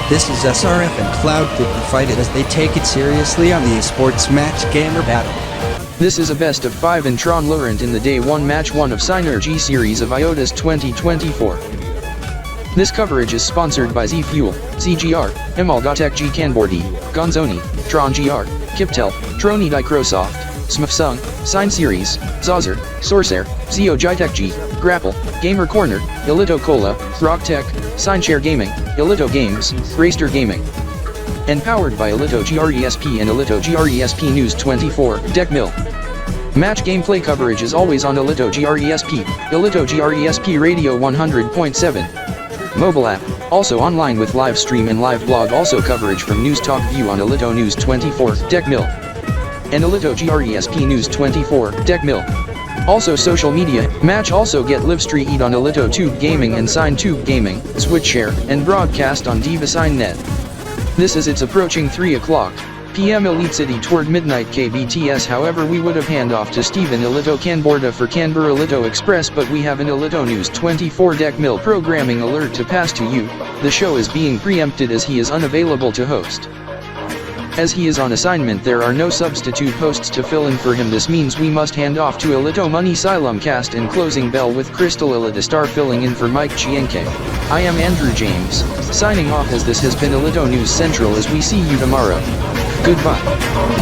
This is SRF and Cloud Deck to fight it as they take it seriously on the esports match gamer battle. This is a best of 5 in Tron Laurent in the Day 1 Match 1 of Synergy series of IOTA's 2024. This coverage is sponsored by Z Fuel, CGR, Emal.G Canbordi, Gonzoni, Tron GR, Kiptel, Troni Microsoft, Smufsung, Sign Series, Zazer, Sorcer, Zio G, Grapple, Gamer Corner, Ilito Cola, Rock Tech, Signshare Gaming, Ilito Games, Raster Gaming. And powered by Ilito GRESP and Ilito GRESP News 24, Deck Mill. Match gameplay coverage is always on Ilito GRESP, Ilito GRESP Radio 100.7. Mobile app, also online with live stream and live blog, also coverage from News Talk View on Alito News 24, Deck Mill. And Alito GRESP News 24, Deck Mill. Also social media, match also get live stream on Alito Tube Gaming and Sign Tube Gaming, Switch Share, and broadcast on DivaSign.net. This is it's approaching 3 o'clock p.m. Elite City toward midnight KBTS. However, we would have hand off to Steven Alito Canborda for Canberra Alito Express, but we have an Alito News 24 Deck Mill programming alert to pass to you. The show is being preempted as he is unavailable to host. As he is on assignment, there are no substitute hosts to fill in for him. This means we must hand off to Alito Money Silum Cast and Closing Bell with Crystal Alita Star filling in for Mike Chienke. I am Andrew James, signing off as this has been Alito News Central, as we see you tomorrow. Goodbye.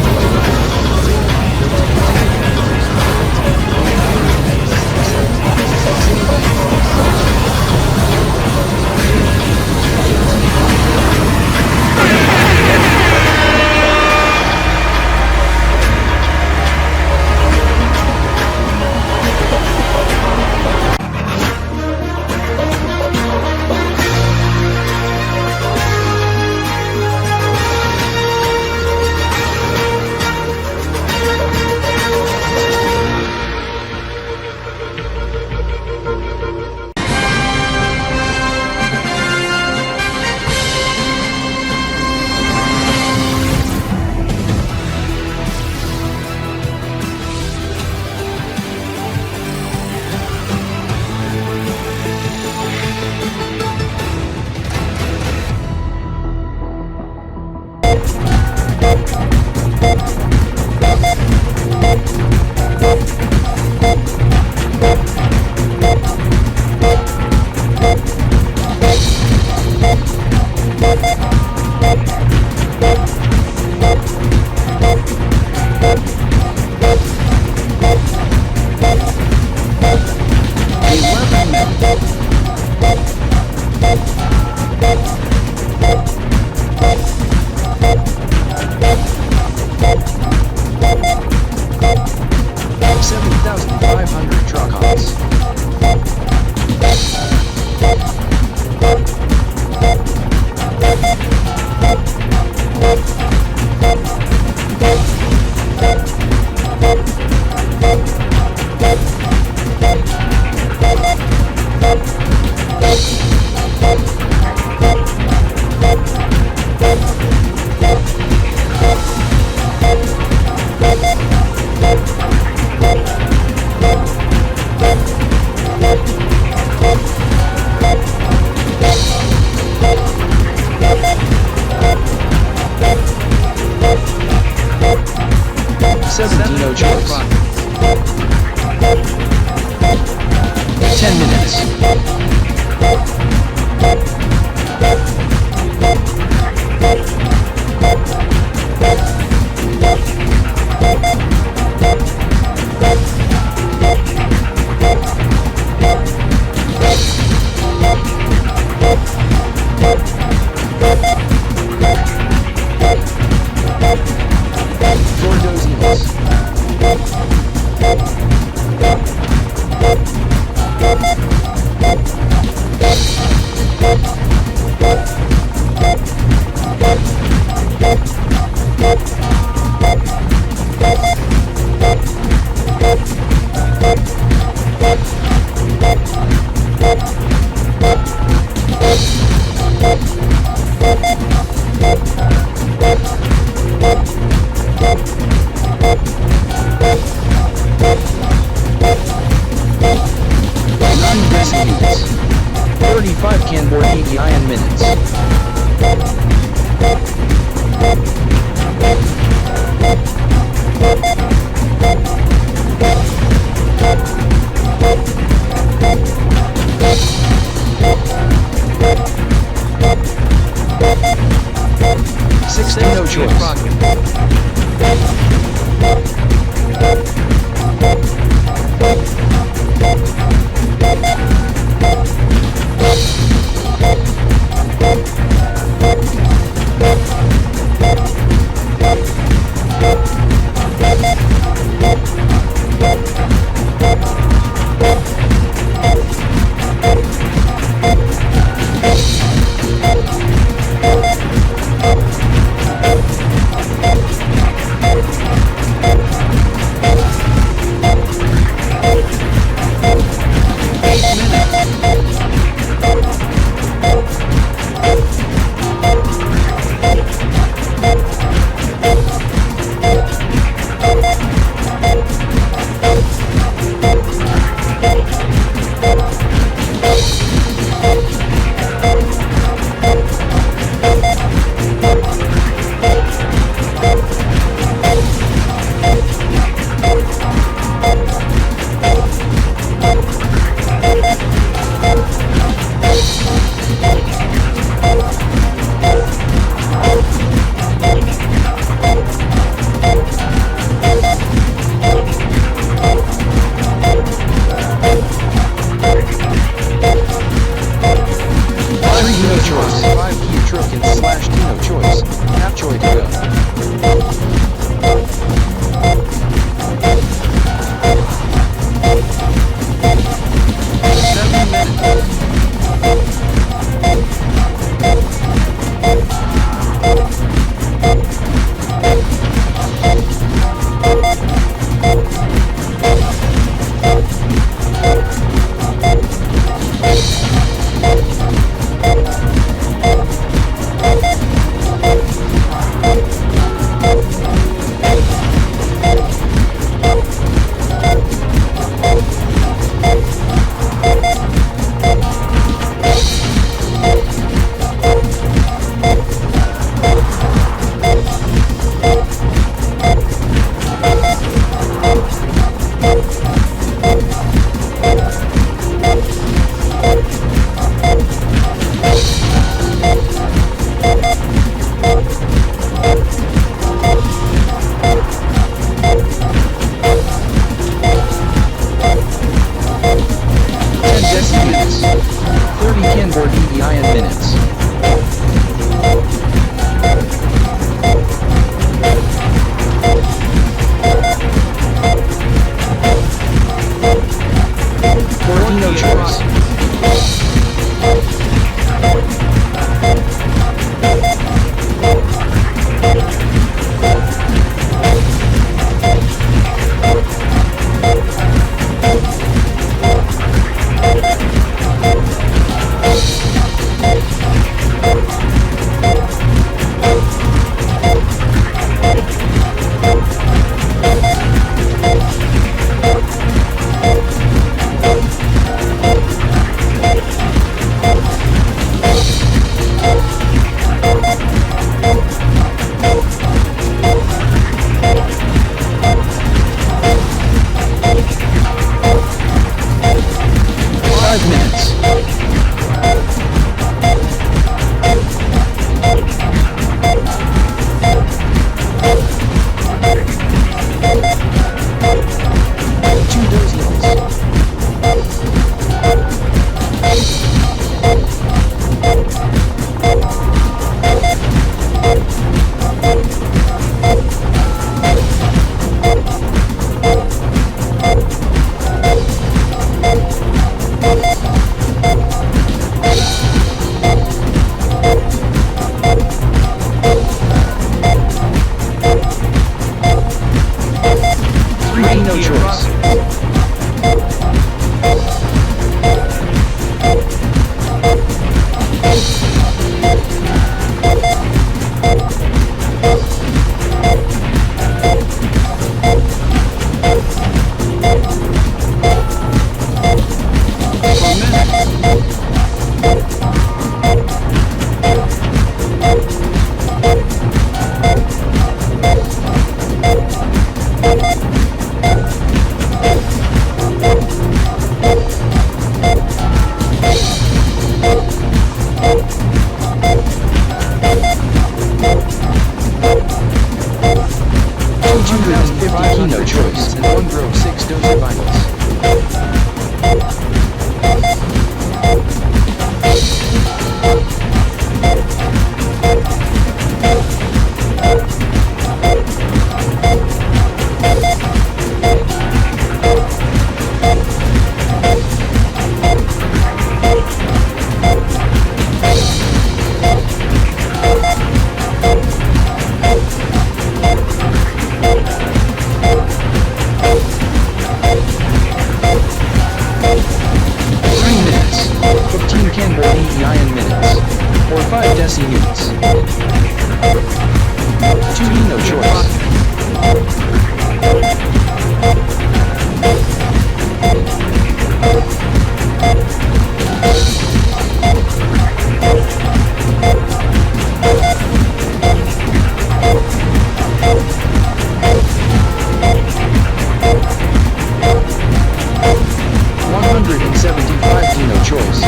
175 Dino choice.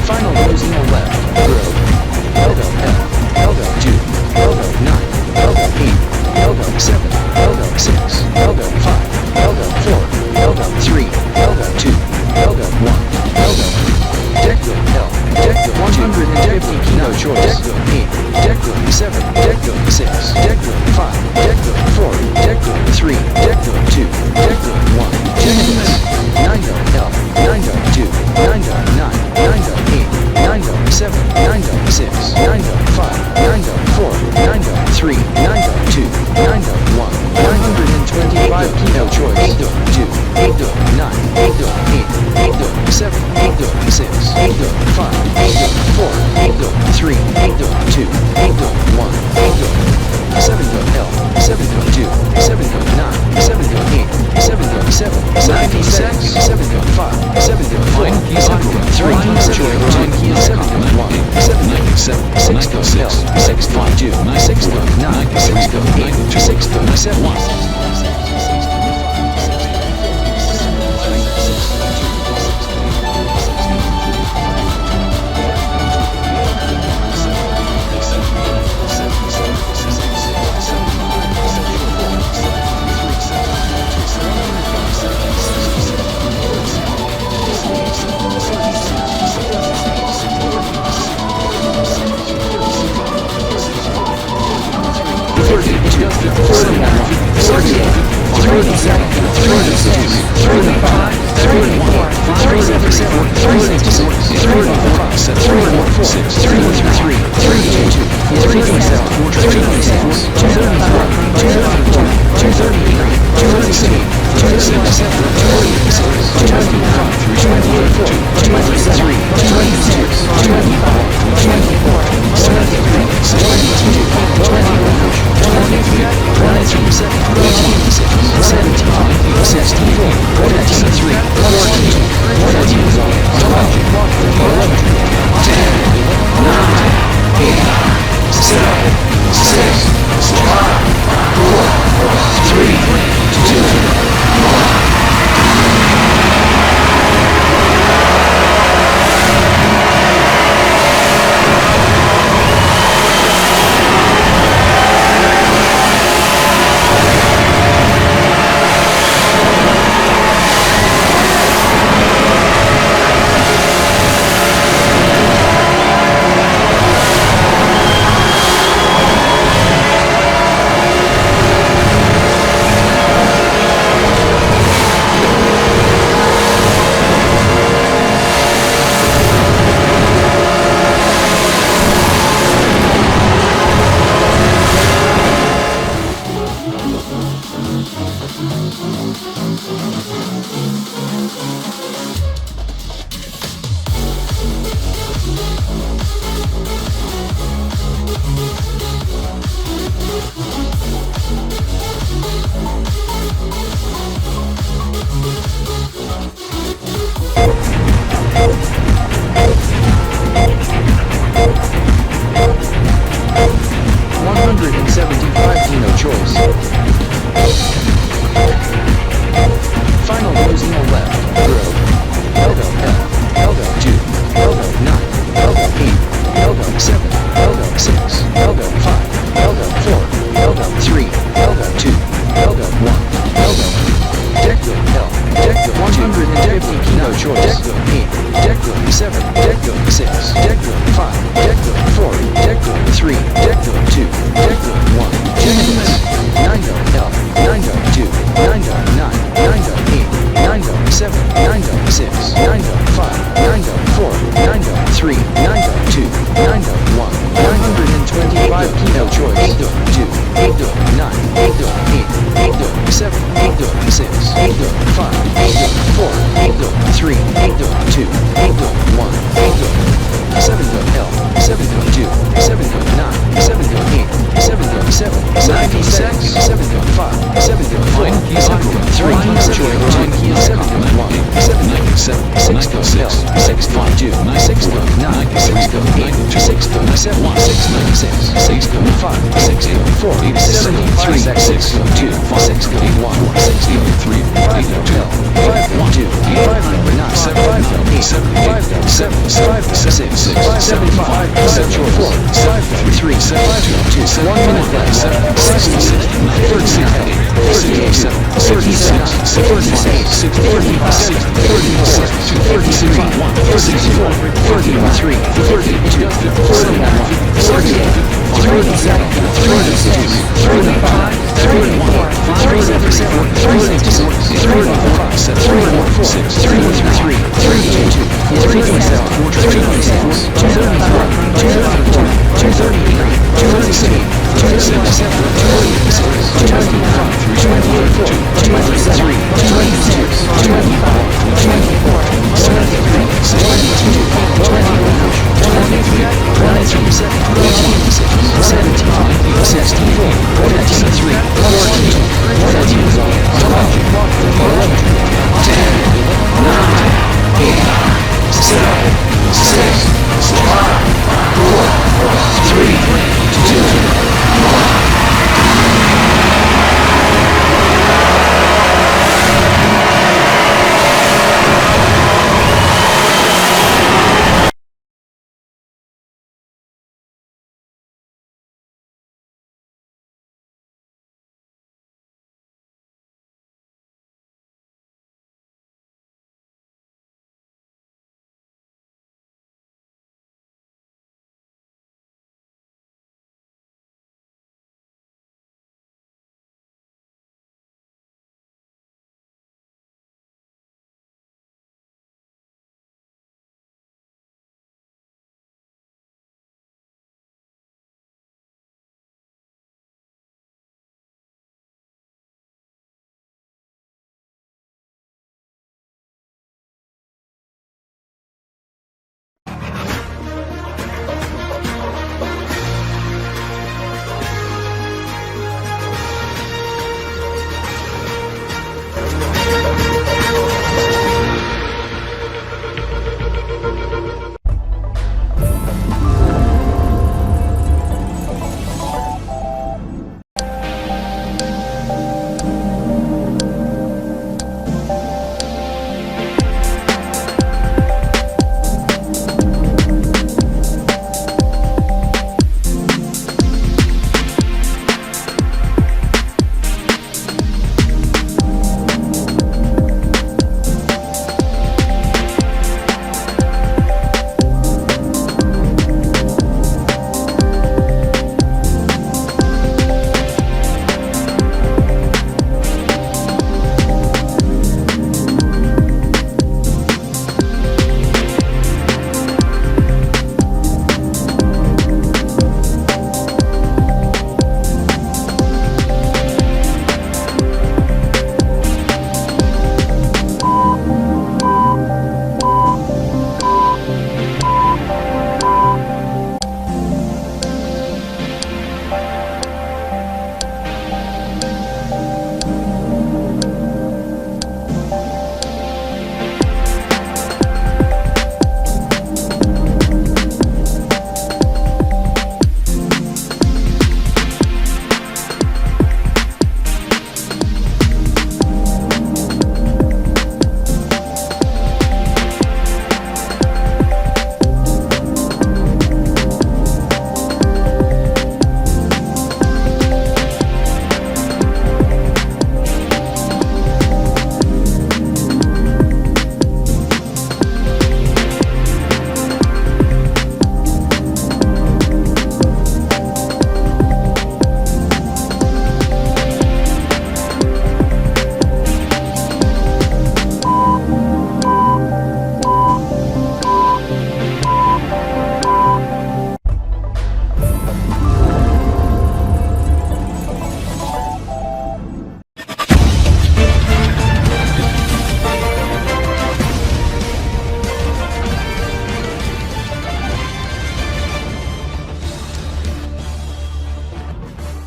Final goes no left, road. Elbow L, elbow 2, elbow 9, elbow 8, elbow 7, elbow 6, elbow 5, elbow 4, elbow 3, elbow 2, elbow 1, elbow. Deckwood L, Deckwood 150 Kino choice. Deckwood 8, Deckwood 7, Deckwood 6, Deckwood 5, Deckwood 4, Deckwood 3, Deckwood 2, Deckwood 1, Deckwood 9 L, 9 2, 9 9, 9 8, 9 7, 9 6, 9 5, 9 4, 9 3, 9 2, 9 1, 125 Kino choice. 8 2, 8 9, 8 8, 8 7, 8 6, 8 5, 8 4, 8 3, 8 2, 8 1, 8 7 L, 7 2, 7 9, 7 8, 7 7, 96, 7 5, 7 4, 7 3, 7 2, 7 1, 7 7, 6 L, 6 5 2, 6 9, 6 8, 6 7. 6, 7, 6, 9, 6, 6, 5, 6, 8, 4, 8, 7, 3, 6, 2, 6, 8, 1, 6, 3, 5, 12, 5, 1, 2, 5, 9, 7, 8, 7, 5, 7, 5, 6, 7, 5, 7, 4, 5, 3, 7, 2, 2, 1 minute left, 7, 6, 36, 38, 37, 36, 35, 36, 33, 64, 33, 32, 41, 38, 37, 36, 35, 34, 37, 36, 35, 34, 6, 33, 32, 37, 36, 234, 234, 238, 237, 277, 286, 295, 284, 283, 286, 225, 24, 73, 72, 21, 23, 27, 17, 64, 23, 14, 13, 12, 11, 10, 9, 8, 7, 6, 5, 4, 3, 2, 1.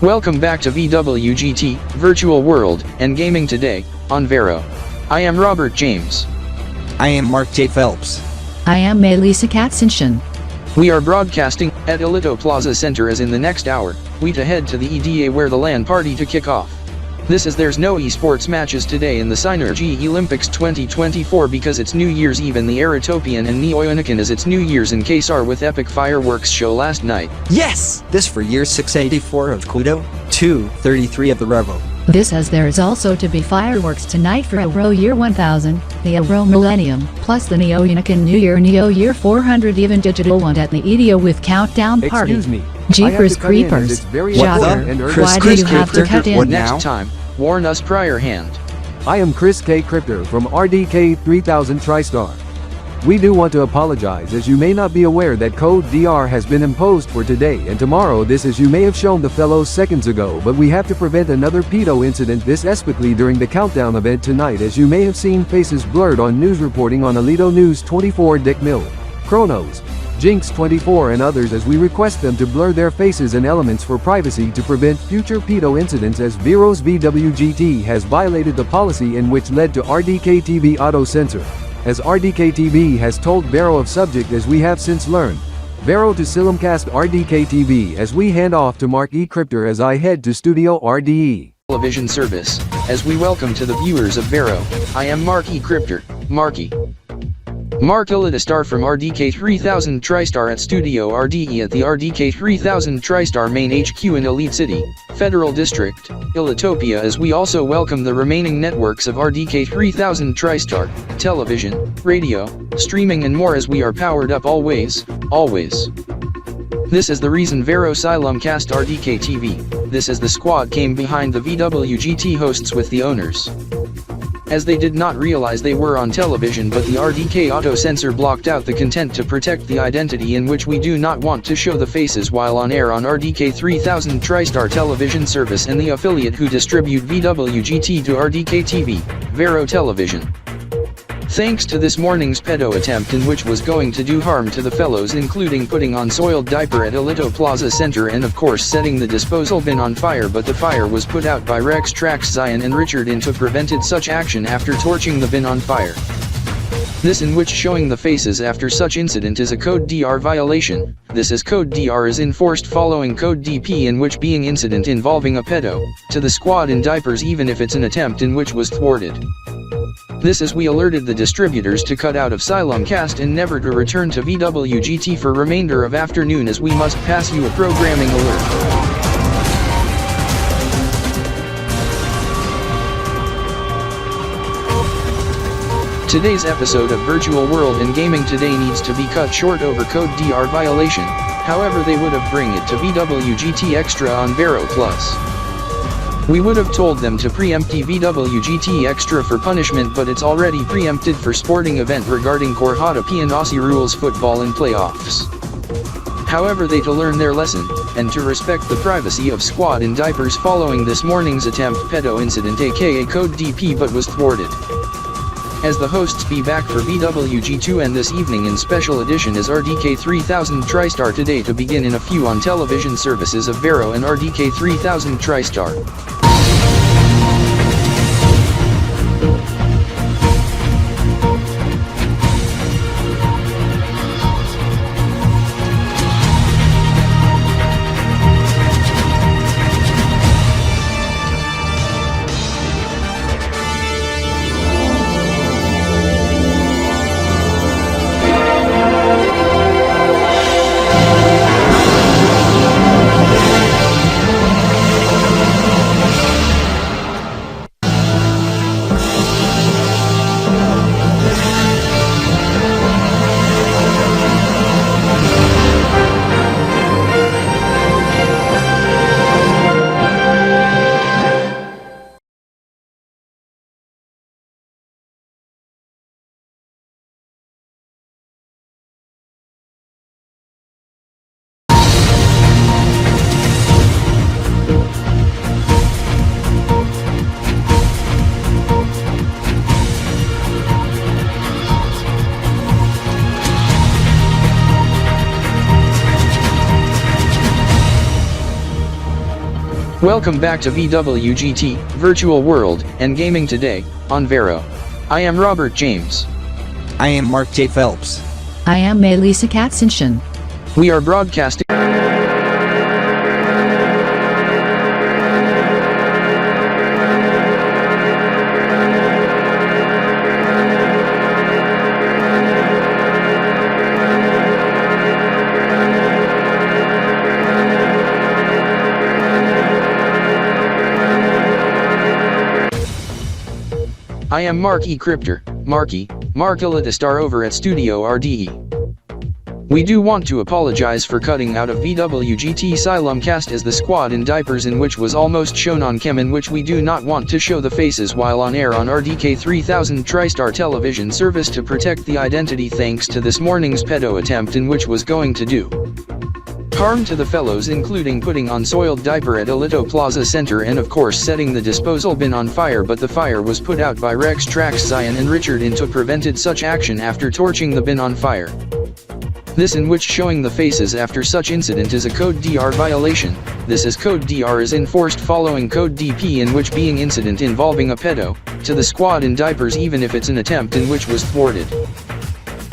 Welcome back to VWGT, Virtual World, and Gaming Today, on Vero. I am Robert James. I am Mark J. Phelps. I am Melissa Katzenschen. We are broadcasting at Iota Plaza Center as in the next hour, we to head to the EDA where the LAN party to kick off. This is there's no esports matches today in the Synergy Olympics 2024 because it's New Year's Eve in the Aerotopian and Neoyonican as it's New Year's in Kesar with epic fireworks show last night. Yes! This for year 684 of Kudo, 233 of the Revo. This as there is also to be fireworks tonight for Aero Year 1000, the Aero Millennium, plus the Neoyonican New Year Neo Year 400 even digital one at the EDO with countdown party. Excuse me. Jeepers creepers. Jocker, why do you have to cut in? Next time, warn us prior hand. I am Chris K. Kryptor from RDK-3000 TriStar. We do want to apologize as you may not be aware that code DR has been imposed for today and tomorrow this as you may have shown the fellows seconds ago but we have to prevent another pedo incident this especially during the countdown event tonight as you may have seen faces blurred on news reporting on Alito News 24 Dick Mill, Chronos, Jinx 24 and others as we request them to blur their faces and elements for privacy to prevent future pedo incidents as Vero's VWGT has violated the policy in which led to RDK-TV auto-censor. As RDK-TV has told Vero of subject as we have since learned. Vero to Silimcast RDK-TV as we hand off to Mark E Kryptor as I head to Studio RDE. Television service, as we welcome to the viewers of Vero, I am Mark E Kryptor, Marky. Mark Star from RDK-3000 TriStar at Studio RDE at the RDK-3000 TriStar main HQ in Elite City, Federal District, Ilotopia as we also welcome the remaining networks of RDK-3000 TriStar, television, radio, streaming and more as we are powered up always. This is the reason Vero Silum cast RDK TV, this is the squad came behind the VWGT hosts with the owners. As they did not realize they were on television but the RDK auto-censor blocked out the content to protect the identity in which we do not want to show the faces while on air on RDK-3000 TriStar television service and the affiliate who distribute VWGT to RDK TV, Vero Television. Thanks to this morning's pedo attempt in which was going to do harm to the fellows including putting on soiled diaper at Iota Plaza Center and of course setting the disposal bin on fire but the fire was put out by Rex Zion and Richard into prevented such action after torching the bin on fire. This in which showing the faces after such incident is a code DR violation, this is code DR is enforced following code DP in which being incident involving a pedo, to the squad in diapers even if it's an attempt in which was thwarted. This is we alerted the distributors to cut out of Silumcast and never to return to VWGT for remainder of afternoon as we must pass you a programming alert. Today's episode of Virtual World and Gaming Today needs to be cut short over code DR violation, however they would have bring it to VWGT Extra on Vero Plus. We would have told them to preempt VWGT Extra for punishment but it's already preempted for sporting event regarding Corjotopian AU-rules football in playoffs. However they to learn their lesson, and to respect the privacy of squad in diapers following this morning's attempt pedo incident aka code DP but was thwarted. As the hosts be back for VWG2 and this evening in special edition is RDK-3000 TriStar today to begin in a few on television services of Vero and RDK-3000 TriStar. Welcome back to VWGT, Virtual World, and Gaming Today, on Vero. I am Robert James. I am Mark J. Phelps. I am Melissa Katzenschen. We are broadcasting. I am Mark E Kryptor, Mark Iota+ over at Studio RDE. We do want to apologize for cutting out of VWGT Asylum cast as the squad in diapers in which was almost shown on cam, in which we do not want to show the faces while on air on RDK 3000 TriStar television service to protect the identity, thanks to this morning's pedo attempt in which was going to do harm to the fellows, including putting on soiled diaper at Alito Plaza Center and of course setting the disposal bin on fire, but the fire was put out by Rex Kystar and Richard and took prevented such action after torching the bin on fire. This in which showing the faces after such incident is a Code DR violation. This is Code DR is enforced following Code DP, in which being incident involving a pedo, to the squad in diapers even if it's an attempt in which was thwarted.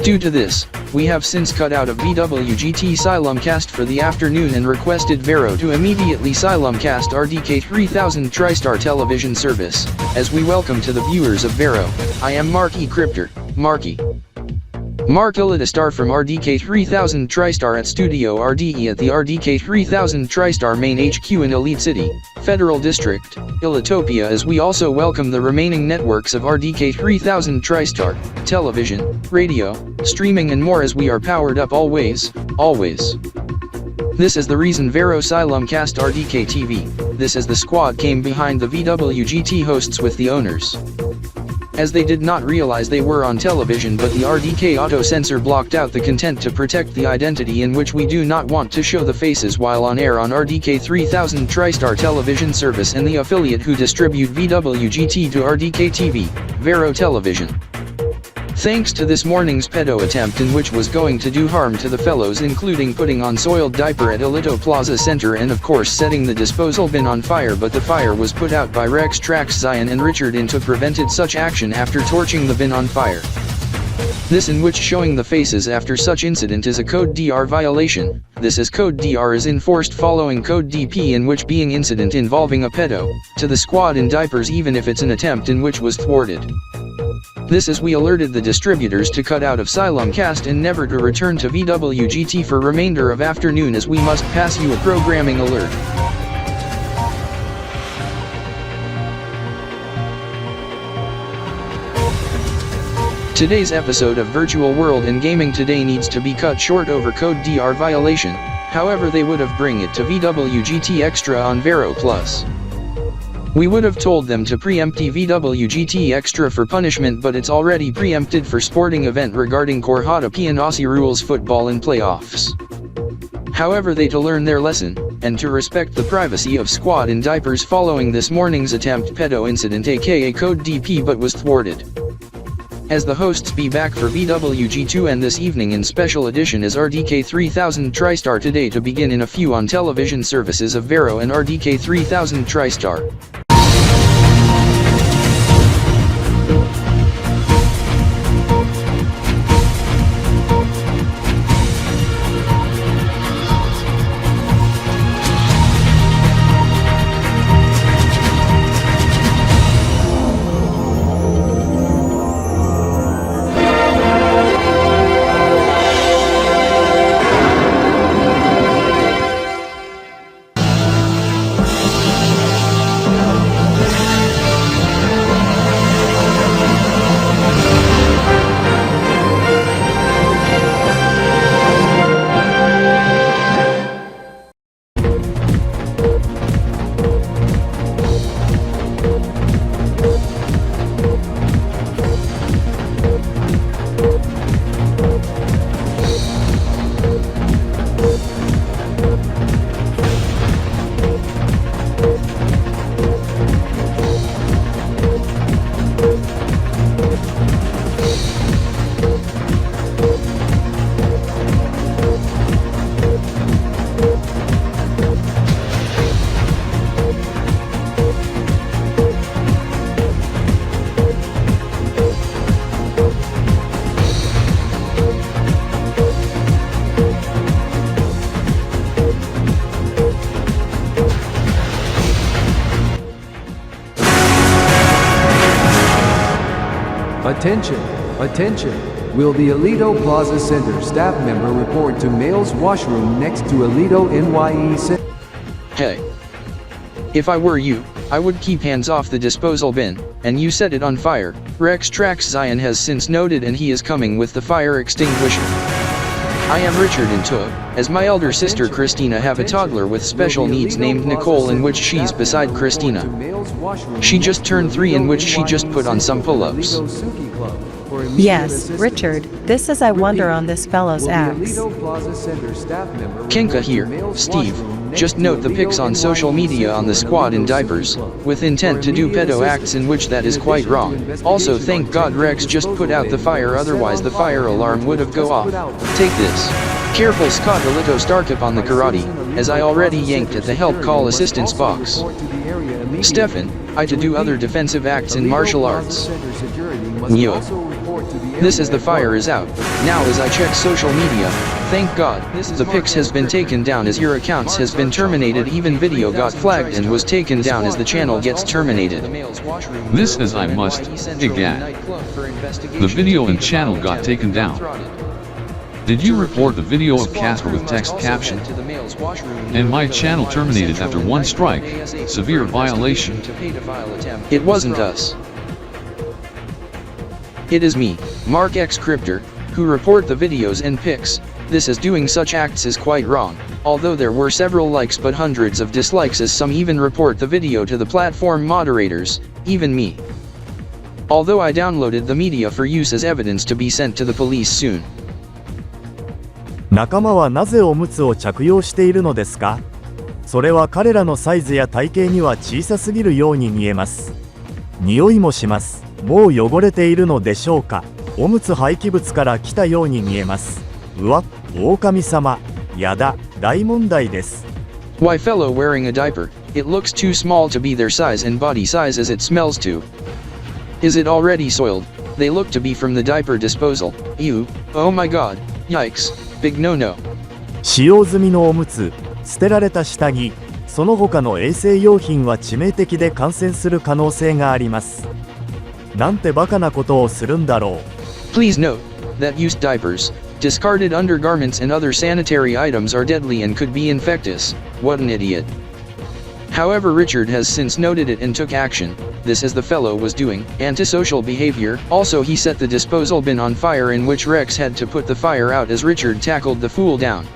Due to this, we have since cut out of VWGT Asylum cast for the afternoon and requested Vero to immediately Asylum cast RDK 3000 TriStar television service. As we welcome to the viewers of Vero, I am Mark E Kryptor, Mark Iota+ from RDK 3000 TriStar at Studio RDE at the RDK 3000 TriStar main HQ in Elite City, Federal District, Ilotopia, as we also welcome the remaining networks of RDK 3000 TriStar, television, radio, streaming and more, as we are powered up always. This is the reason Vero Asylum cast RDK TV. This is the squad came behind the VWGT hosts with the owners, as they did not realize they were on television, but the RDK AUTOCENSOR blocked out the content to protect the identity, in which we do not want to show the faces while on air on RDK 3000 TriStar television service and the affiliate who distribute VWGT to RDK TV, Vero Television. Thanks to this morning's pedo attempt in which was going to do harm to the fellows, including putting on soiled diaper at Alito Plaza Center and of course setting the disposal bin on fire, but the fire was put out by Rex Kystar and Richard and took prevented such action after torching the bin on fire. This in which showing the faces after such incident is a Code DR violation. This is Code DR is enforced following Code DP, in which being incident involving a pedo, to the squad in diapers even if it's an attempt in which was thwarted. This is we alerted the distributors to cut out of Asylum cast and never to return to VWGT for remainder of afternoon, as we must pass you a programming alert. Today's episode of Virtual World and Gaming Today needs to be cut short over Code DR violation, however they would have bring it to VWGT Extra on Vero Plus. We would have told them to preempt VWGT Extra for punishment, but it's already preempted for sporting event regarding Corjotopian AU-rules football and playoffs. However, they to learn their lesson, and to respect the privacy of squad in diapers following this morning's attempt pedo incident aka Code DP, but was thwarted. As the hosts be back for VWG2 and this evening in special edition is RDK 3000 TriStar today to begin in a few on television services of Vero and RDK 3000 TriStar. Attention! Attention! Will the Alito Plaza Center staff member report to male's washroom next to Alito NYE Center? Hey. If I were you, I would keep hands off the disposal bin, and you set it on fire. Rex Kystar has since noted and he is coming with the fire extinguisher. I am Richard and Took, as my elder sister Christina have a toddler with special needs named Nicole in which she's beside Christina. She just turned 3 in which she just put on some pull-ups. Yes, Richard, this is I wonder on this fellow's acts. Kinka here, Steve. Just note the pics on social media on the squad in diapers, with intent to do pedo acts in which that is quite wrong. Also thank God Rex just put out the fire, otherwise the fire alarm would have go off. Take this. Careful Scott Alito Starkup on the karate, as I already yanked at the help call assistance box. Stefan, I to do other defensive acts in martial arts. Yo. This is the fire is out. Now as I check social media, thank God, the pics has been taken down as your accounts has been terminated, even video got flagged and was taken down as the channel gets terminated. This as I must, again. The video and channel got taken down. Did you report the video of Casper with text caption? And my channel terminated after 1 strike, severe violation. It wasn't us. It is me, Mark X Kryptor, who report the videos and pics. This is doing such acts is quite wrong, although there were several likes but hundreds of dislikes as some even report the video to the platform moderators, even me. Although I downloaded the media for use as evidence to be sent to the police soon. 仲間はなぜおむつを着用しているのですか？それは彼らのサイズや体型には小さすぎるように見えます。匂いもします。もう汚れているのでしょうか？おむつ廃棄物から来たように見えます。うわ、狼様。やだ、大問題です。Why fellow wearing a diaper, it looks too small to be their size and body size as it smells too. Is it already soiled? They look to be from the diaper disposal. Ew, oh my god, yikes, big no-no. 使用済みのおむつ、捨てられた下着、その他の衛生用品は致命的で感染する可能性があります。なんてバカなことをするんだろう。Please note that used diapers, discarded undergarments and other sanitary items are deadly and could be infectious. What an idiot. However, Richard has since noted it and took action. This as the fellow was doing antisocial behavior. Also he set the disposal bin on fire in which Rex had to put the fire out as Richard tackled the fool down.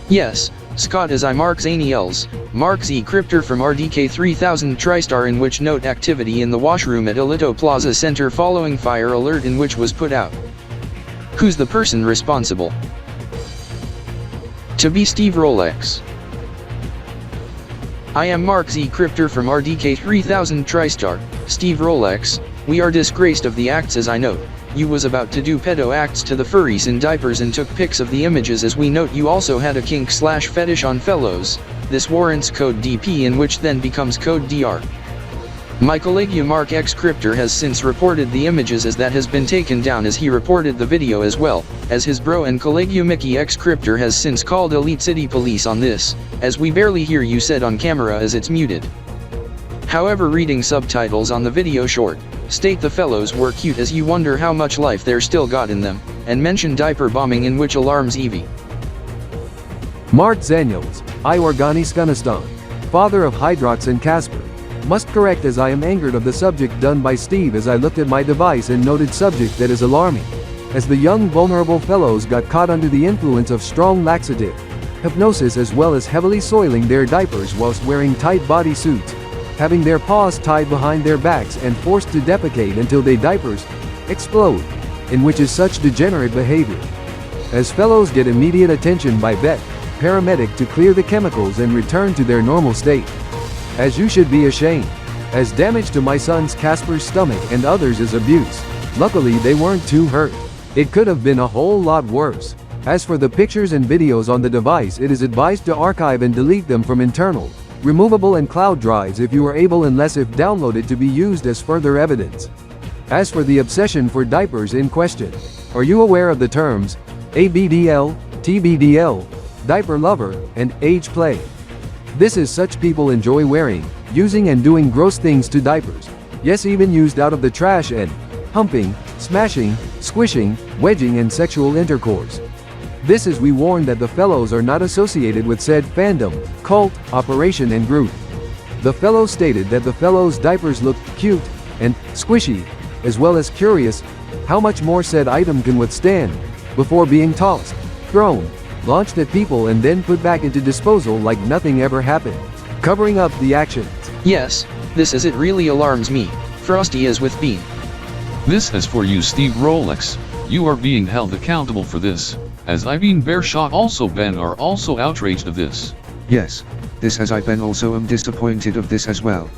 Yes, Scott as I Mark Zaniels, Mark Z Kryptor from RDK 3000 TriStar in which note activity in the washroom at Alito Plaza Center following fire alert in which was put out. Who's the person responsible? To be Steve Rolex. I am Mark Z Kryptor from RDK 3000 TriStar, Steve Rolex. We are disgraced of the acts as I note. You was about to do pedo acts to the furries in diapers and took pics of the images as we note you also had a kink/fetish on fellows. This warrants code DP in which then becomes code DR. My colleague Mark X Kryptor has since reported the images as that has been taken down as he reported the video as well, as his bro and colleague Mickey X Kryptor has since called Elite City Police on this, as we barely hear you said on camera as it's muted. However, reading subtitles on the video short, state the fellows were cute as you wonder how much life there still got in them, and mention diaper bombing in which alarms Evie. Mark Zaniels, I Afghanistan, father of Hydrox and Casper. Must correct as I am angered of the subject done by Steve as I looked at my device and noted subject that is alarming. As the young vulnerable fellows got caught under the influence of strong laxative, hypnosis as well as heavily soiling their diapers whilst wearing tight body suits, having their paws tied behind their backs and forced to defecate until their diapers explode, in which is such degenerate behavior. As fellows get immediate attention by vet, paramedic to clear the chemicals and return to their normal state. As you should be ashamed. As damage to my son's Casper's stomach and others is abuse. Luckily they weren't too hurt. It could have been a whole lot worse. As for the pictures and videos on the device, it is advised to archive and delete them from internal, removable and cloud drives if you are able, unless if downloaded to be used as further evidence. As for the obsession for diapers in question, are you aware of the terms ABDL, TBDL, diaper lover, and age play? This is such people enjoy wearing, using and doing gross things to diapers. Yes, even used out of the trash and humping, smashing, squishing, wedging and sexual intercourse. This is we warn that the fellows are not associated with said fandom, cult, operation and group. The fellows stated that the fellows' diapers looked cute and squishy, as well as curious how much more said item can withstand before being tossed, thrown, launched at people and then put back into disposal like nothing ever happened, covering up the actions. Yes, this is it really alarms me. Frosty is with Bean. This is for you, Steve Rolex. You are being held accountable for this, as I Bean Bearshot also Ben are also outraged of this. Yes, this as I Ben also am disappointed of this as well.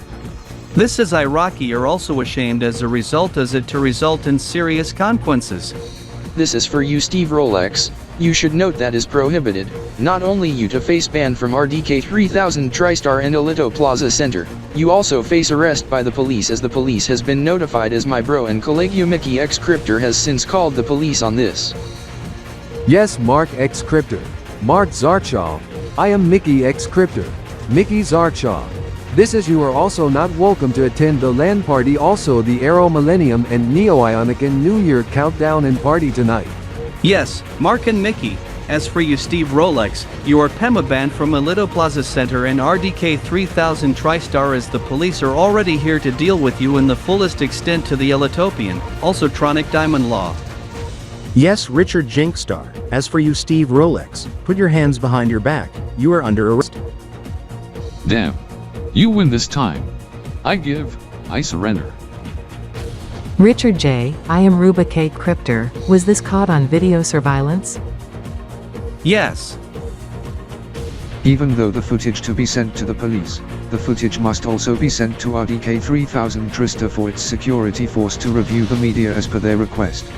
This as I Rocky are also ashamed as a result as it to result in serious consequences. This is for you, Steve Rolex. You should note that is prohibited, not only you to face ban from RDK 3000 TriStar and Alito Plaza Center, you also face arrest by the police as the police has been notified as my bro and colleague Mickey X Kryptor has since called the police on this. Yes, Mark X Kryptor. Mark Zarchaw. I am Mickey X Kryptor. Mickey Zarchaw. This is you are also not welcome to attend the LAN party, also the Aero Millennium and Neo Ionic and New Year countdown and party tonight. Yes, Mark and Mickey. As for you, Steve Rolex, you are PEMA banned from Alito Plaza Center and RDK 3000 TriStar as the police are already here to deal with you in the fullest extent to the Elitopian, also Tronic Diamond Law. Yes, Richard Jinkstar. As for you, Steve Rolex, put your hands behind your back. You are under arrest. Damn. You win this time. I surrender. Richard J. I am Ruba K. Kryptor. Was this caught on video surveillance? Yes. Even though the footage to be sent to the police, the footage must also be sent to RDK 3000 TriStar for its security force to review the media as per their request.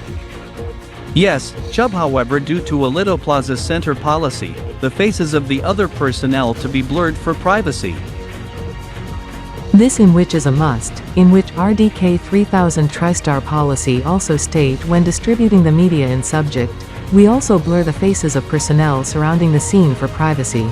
Yes, Chubb, however, due to Alito Plaza Center policy, the faces of the other personnel to be blurred for privacy. This in which is a must, in which RDK 3000 TriStar policy also state when distributing the media in subject, we also blur the faces of personnel surrounding the scene for privacy.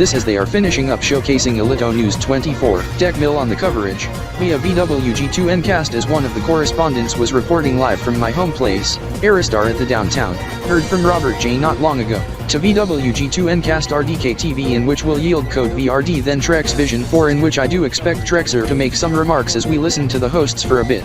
This as they are finishing up showcasing Alito News 24, Deck Mill on the coverage. Via VWG2 Ncast as one of the correspondents was reporting live from my home place, Aristar at the downtown. Heard from Robert J not long ago. To VWG2 Ncast RDK TV in which will yield code VRD then Trex Vision 4 in which I do expect Trexer to make some remarks as we listen to the hosts for a bit.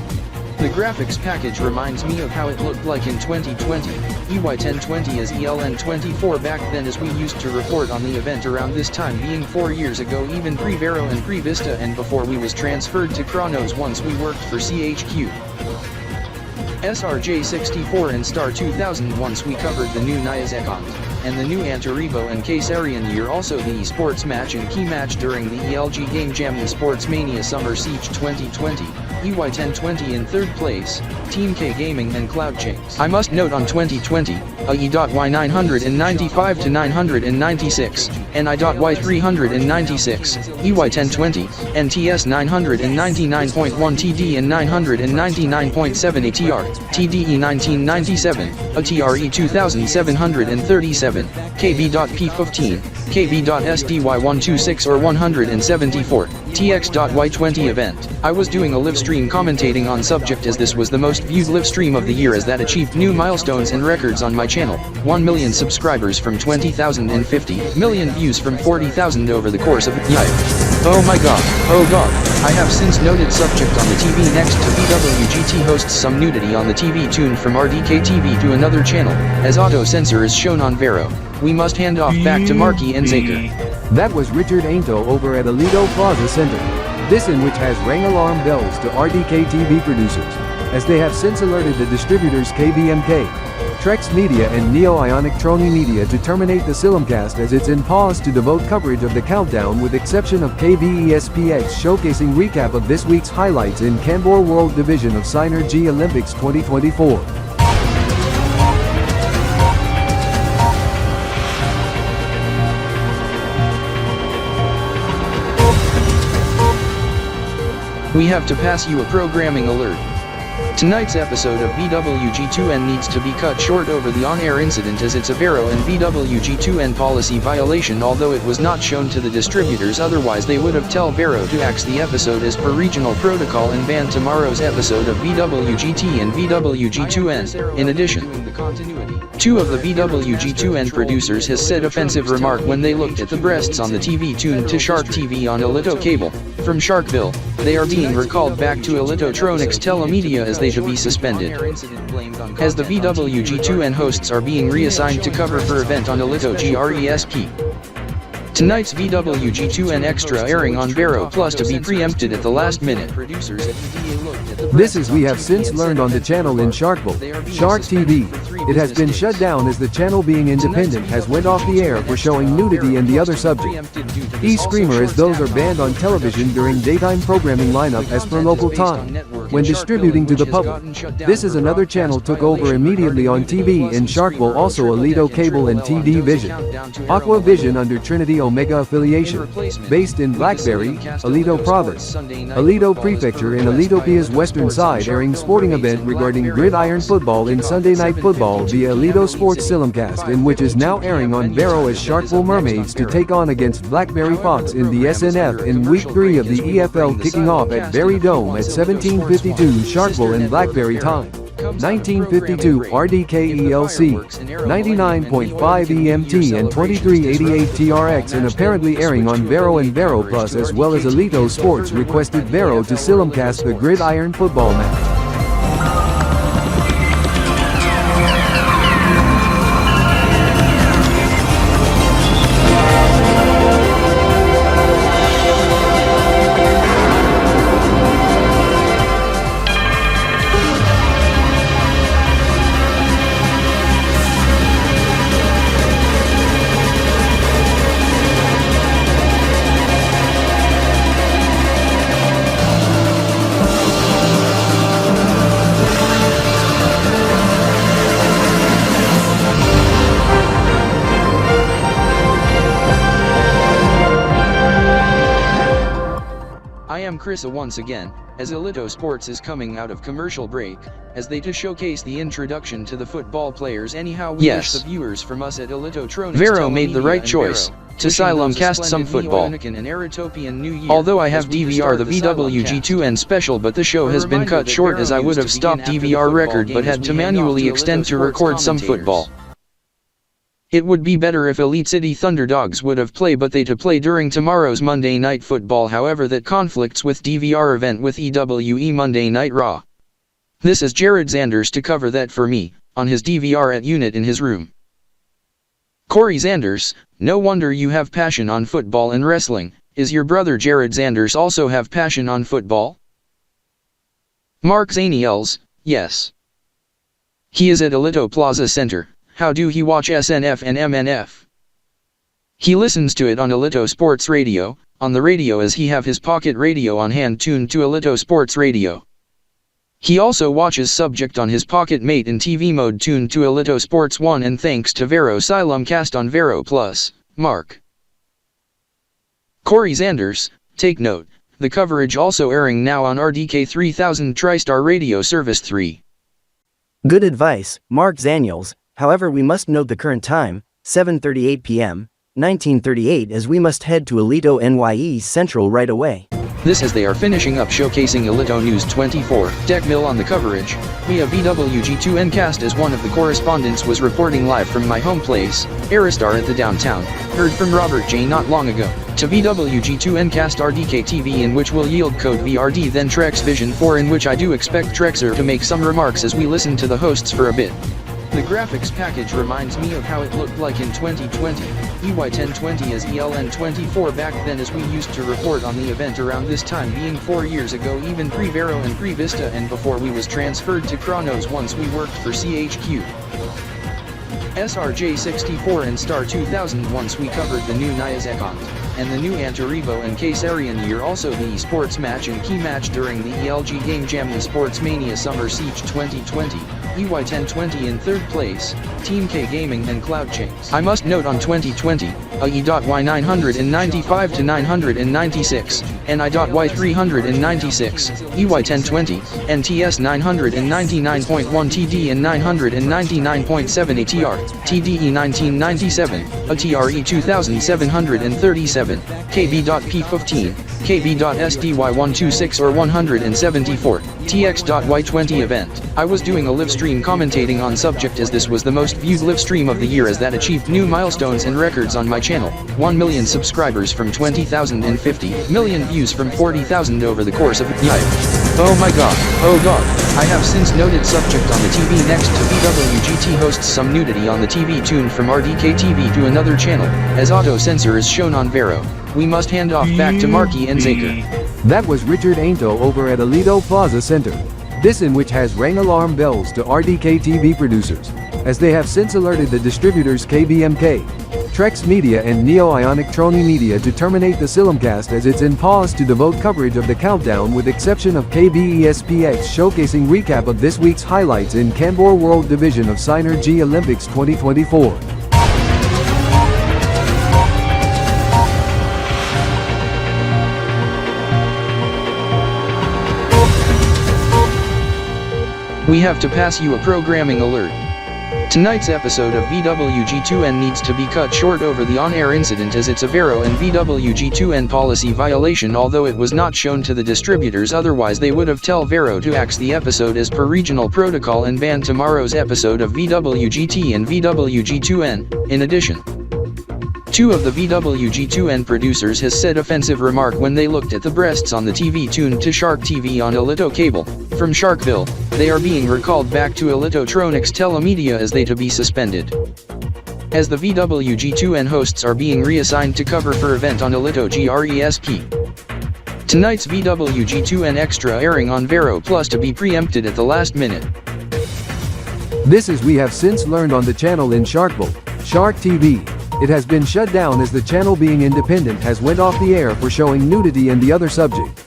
The graphics package reminds me of how it looked like in 2020, EY1020 as ELN24 back then as we used to report on the event around this time being 4 years ago even pre-Vero and pre-Vista and before we was transferred to Chronos once we worked for CHQ. SRJ64 and Star 2000 once we covered the new Nyazekont, and the new Antaribo and Kaysarian year also the esports match and key match during the ELG Game Jam Esports Mania Summer Siege 2020. EY1020 in 3rd place, Team K Gaming and Cloud Chains. I must note on 2020, AE.Y995 to 996, NI.Y396, EY1020, NTS 999.1 TD and 999.7 ATR, TDE 1997, ATRE 2737, KB.P15, KB.SDY126 or 174, TX.Y20 event. I was doing a live stream commentating on subject as this was the most viewed live stream of the year as that achieved new milestones and records on my channel. 1 million subscribers from 20,000 and 50 million views from 40,000 over the course of the year. Oh my god, oh god. I have since noted subject on the TV next to VWGT hosts some nudity on the TV tuned from RDK TV to another channel, as AUTOCENSOR is shown on Vero. We must hand off back to Marky and Zaker. That was Richard Ainto over at Alito Plaza Center. This in which has rang alarm bells to RDK TV producers, as they have since alerted the distributors KBMK, Trex Media and Neo-Ionic Trony Media to terminate the Silimcast as it's in pause to devote coverage of the countdown with exception of KVESPX showcasing recap of this week's highlights in Canberra World Division of Synergy Olympics 2024. We have to pass you a programming alert. Tonight's episode of VWG2N needs to be cut short over the on-air incident as it's a Vero and VWG2N policy violation although it was not shown to the distributors otherwise they would have tell Vero to axe the episode as per regional protocol and ban tomorrow's episode of VWGT and VWG2N. In addition, 2 of the VWG2N producers has said offensive remark when they looked at the breasts on the TV tuned to Shark TV on Alito cable. From Sharkville, they are being recalled back to Alitotronics Telemedia as they should be suspended. As the VWG2N hosts are being reassigned to cover for event on Alito GRESP. Tonight's VWG2N Extra airing on Vero Plus to be preempted at the last minute. This is we have since learned on the channel in Sharkville, Shark TV. It has been shut down as the channel being independent has went off the air for showing nudity and the other subject. E-Screamer as those are banned on television during daytime programming lineup as per local time, when distributing to the public. This is another channel took over immediately on TV in Sharkville also Alito Cable and TD Vision. Aqua Vision under Trinity Omega affiliation, based in Blackberry, Alito Province, Alito Prefecture in Alitopia's western side airing sporting event regarding gridiron football in Sunday Night Football via Alito Sports Silimcast in which is now airing on Vero as Sharkville Mermaids to take on against Blackberry Fox in the SNF in week 3 of the EFL kicking off at Berry Dome at 1752 Sharkville and Blackberry time. 1952 RDKELC, 99.5 EMT and 2388 TRX and apparently airing on Vero and Vero Plus as well as Alito Sports requested Vero to Silimcast the gridiron football match. Chrisa once again, as Alito Sports is coming out of commercial break, as they to showcase the introduction to the football players anyhow we wish the viewers from us at Alitotronics Vero made the right choice. to Cast some football. Although I have DVR the VWG2N special, but the show has been cut short as I would have stopped DVR record but had to manually extend to record some football. It would be better if Elite City Thunderdogs would have played, but they to play during tomorrow's Monday Night Football, however that conflicts with DVR event with EWE Monday Night Raw. This is Jared Zanders to cover that for me, on his DVR at unit in his room. Corey Zanders, no wonder you have passion on football and wrestling. Is your brother Jared Zanders also have passion on football? Mark Zaniels, yes. He is at Alito Plaza Center. How do he watch SNF and MNF? He listens to it on Alito Sports Radio, on the radio as he have his pocket radio on hand tuned to Alito Sports Radio. He also watches Subject on his pocket mate in TV mode tuned to Alito Sports 1, and thanks to Vero Cast on Vero Plus, Mark. Corey Zanders, take note, the coverage also airing now on RDK 3000 TriStar Radio Service 3. Good advice, Mark Zaniels. However, we must note the current time, 7:38 p.m., 1938, as we must head to Alito NYE Central right away. This as they are finishing up showcasing Alito News 24. Deck Mill on the coverage. Via VWG2N cast as one of the correspondents was reporting live from my home place, Aristar at the downtown. Heard from Robert J not long ago. To VWG2N cast RDK TV, in which will yield code VRD, then Trex Vision 4, in which I do expect Trexer to make some remarks as we listen to the hosts for a bit. The graphics package reminds me of how it looked like in 2020, EY1020 as ELN24 back then, as we used to report on the event around this time, being 4 years ago, even pre-Vero and pre-Vista, and before we was transferred to Chronos once we worked for CHQ. SRJ64 and Star 2000 once we covered the new Niazekant, and the new Antarivo and Kaysarian year, also the esports match and key match during the ELG Game Jam Esports Mania Summer Siege 2020, EY1020 in third place, Team K Gaming and Cloud Chains. I must note on 2020, AE.Y995 to 996, NI.Y396, EY1020, NTS 999.1 TD and 999.7 ATR, TDE 1997, ATRE 2737, KB.P15, KB.SDY126 or 174, TX.Y20 event. I was doing a live stream commentating on Subject, as this was the most viewed live stream of the year, as that achieved new milestones and records on my channel. 1 million subscribers from 20,000 and 50 million views from 40,000 over the course of the year. Oh my god, oh god. I have since noted Subject on the TV next to VWGT hosts some nudity on the TV tuned from RDK TV to another channel, as AUTOCENSOR is shown on Vero. We must hand off back to Marky and Zaker. That was Richard Ainto over at Alito Plaza Center. This in which has rang alarm bells to RDK TV producers, as they have since alerted the distributors KBMK, Trex Media and Neo-Ionic Trony Media to terminate the Silimcast, as it's in pause to devote coverage of the countdown, with exception of KBESPX showcasing recap of this week's highlights in Canberra World Division of Synergy Olympics 2024. We have to pass you a programming alert. Tonight's episode of VWG2N needs to be cut short over the on-air incident, as it's a Vero and VWG2N policy violation, although it was not shown to the distributors, otherwise they would have tell Vero to axe the episode as per regional protocol and ban tomorrow's episode of VWGT and VWG2N. In addition, two of the VWG2N producers has said offensive remark when they looked at the breasts on the TV tuned to Shark TV on Alito Cable. From Sharkville, they are being recalled back to Alitotronics Telemedia as they to be suspended, as the VWG2N hosts are being reassigned to cover for event on Alito GRESP. Tonight's VWG2N extra airing on Vero Plus to be preempted at the last minute. This is we have since learned on the channel in Sharkville, Shark TV. It has been shut down as the channel, being independent, has went off the air for showing nudity and the other subject.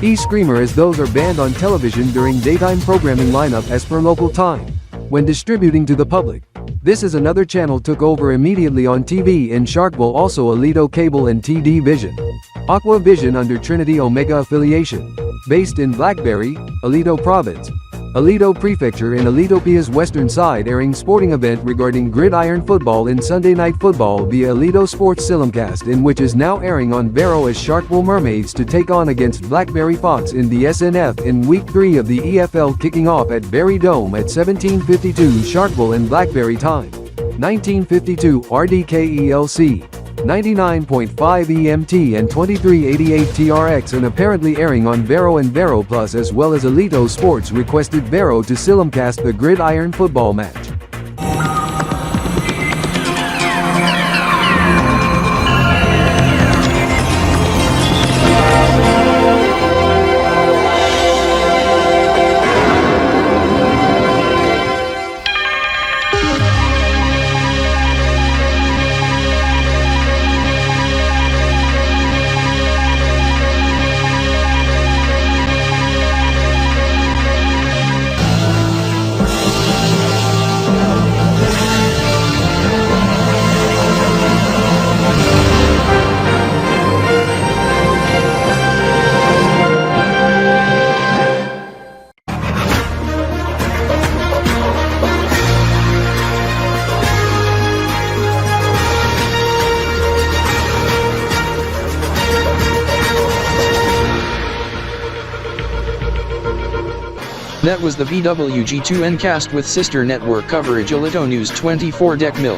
E-Screamer, as those are banned on television during daytime programming lineup as per local time, when distributing to the public. This is another channel took over immediately on TV in Sharkville, also Alito Cable and TD Vision. Aqua Vision under Trinity Omega affiliation, based in Blackberry, Alito Province. Alito Prefecture in Alitopia's western side airing sporting event regarding gridiron football in Sunday Night Football via Alito Sports Simulcast, in which is now airing on Vero as Sharkwell Mermaids to take on against Blackberry Fox in the SNF in Week 3 of the EFL, kicking off at Berry Dome at 17:52 Sharkwell and Blackberry time. 1952 RDKELC. 99.5 EMT and 2388 TRX, and apparently airing on Vero and Vero Plus, as well as Alito Sports requested Vero to simulcast the gridiron football match. That was the VWG2N cast with sister network coverage Alito News 24 Deck Mill.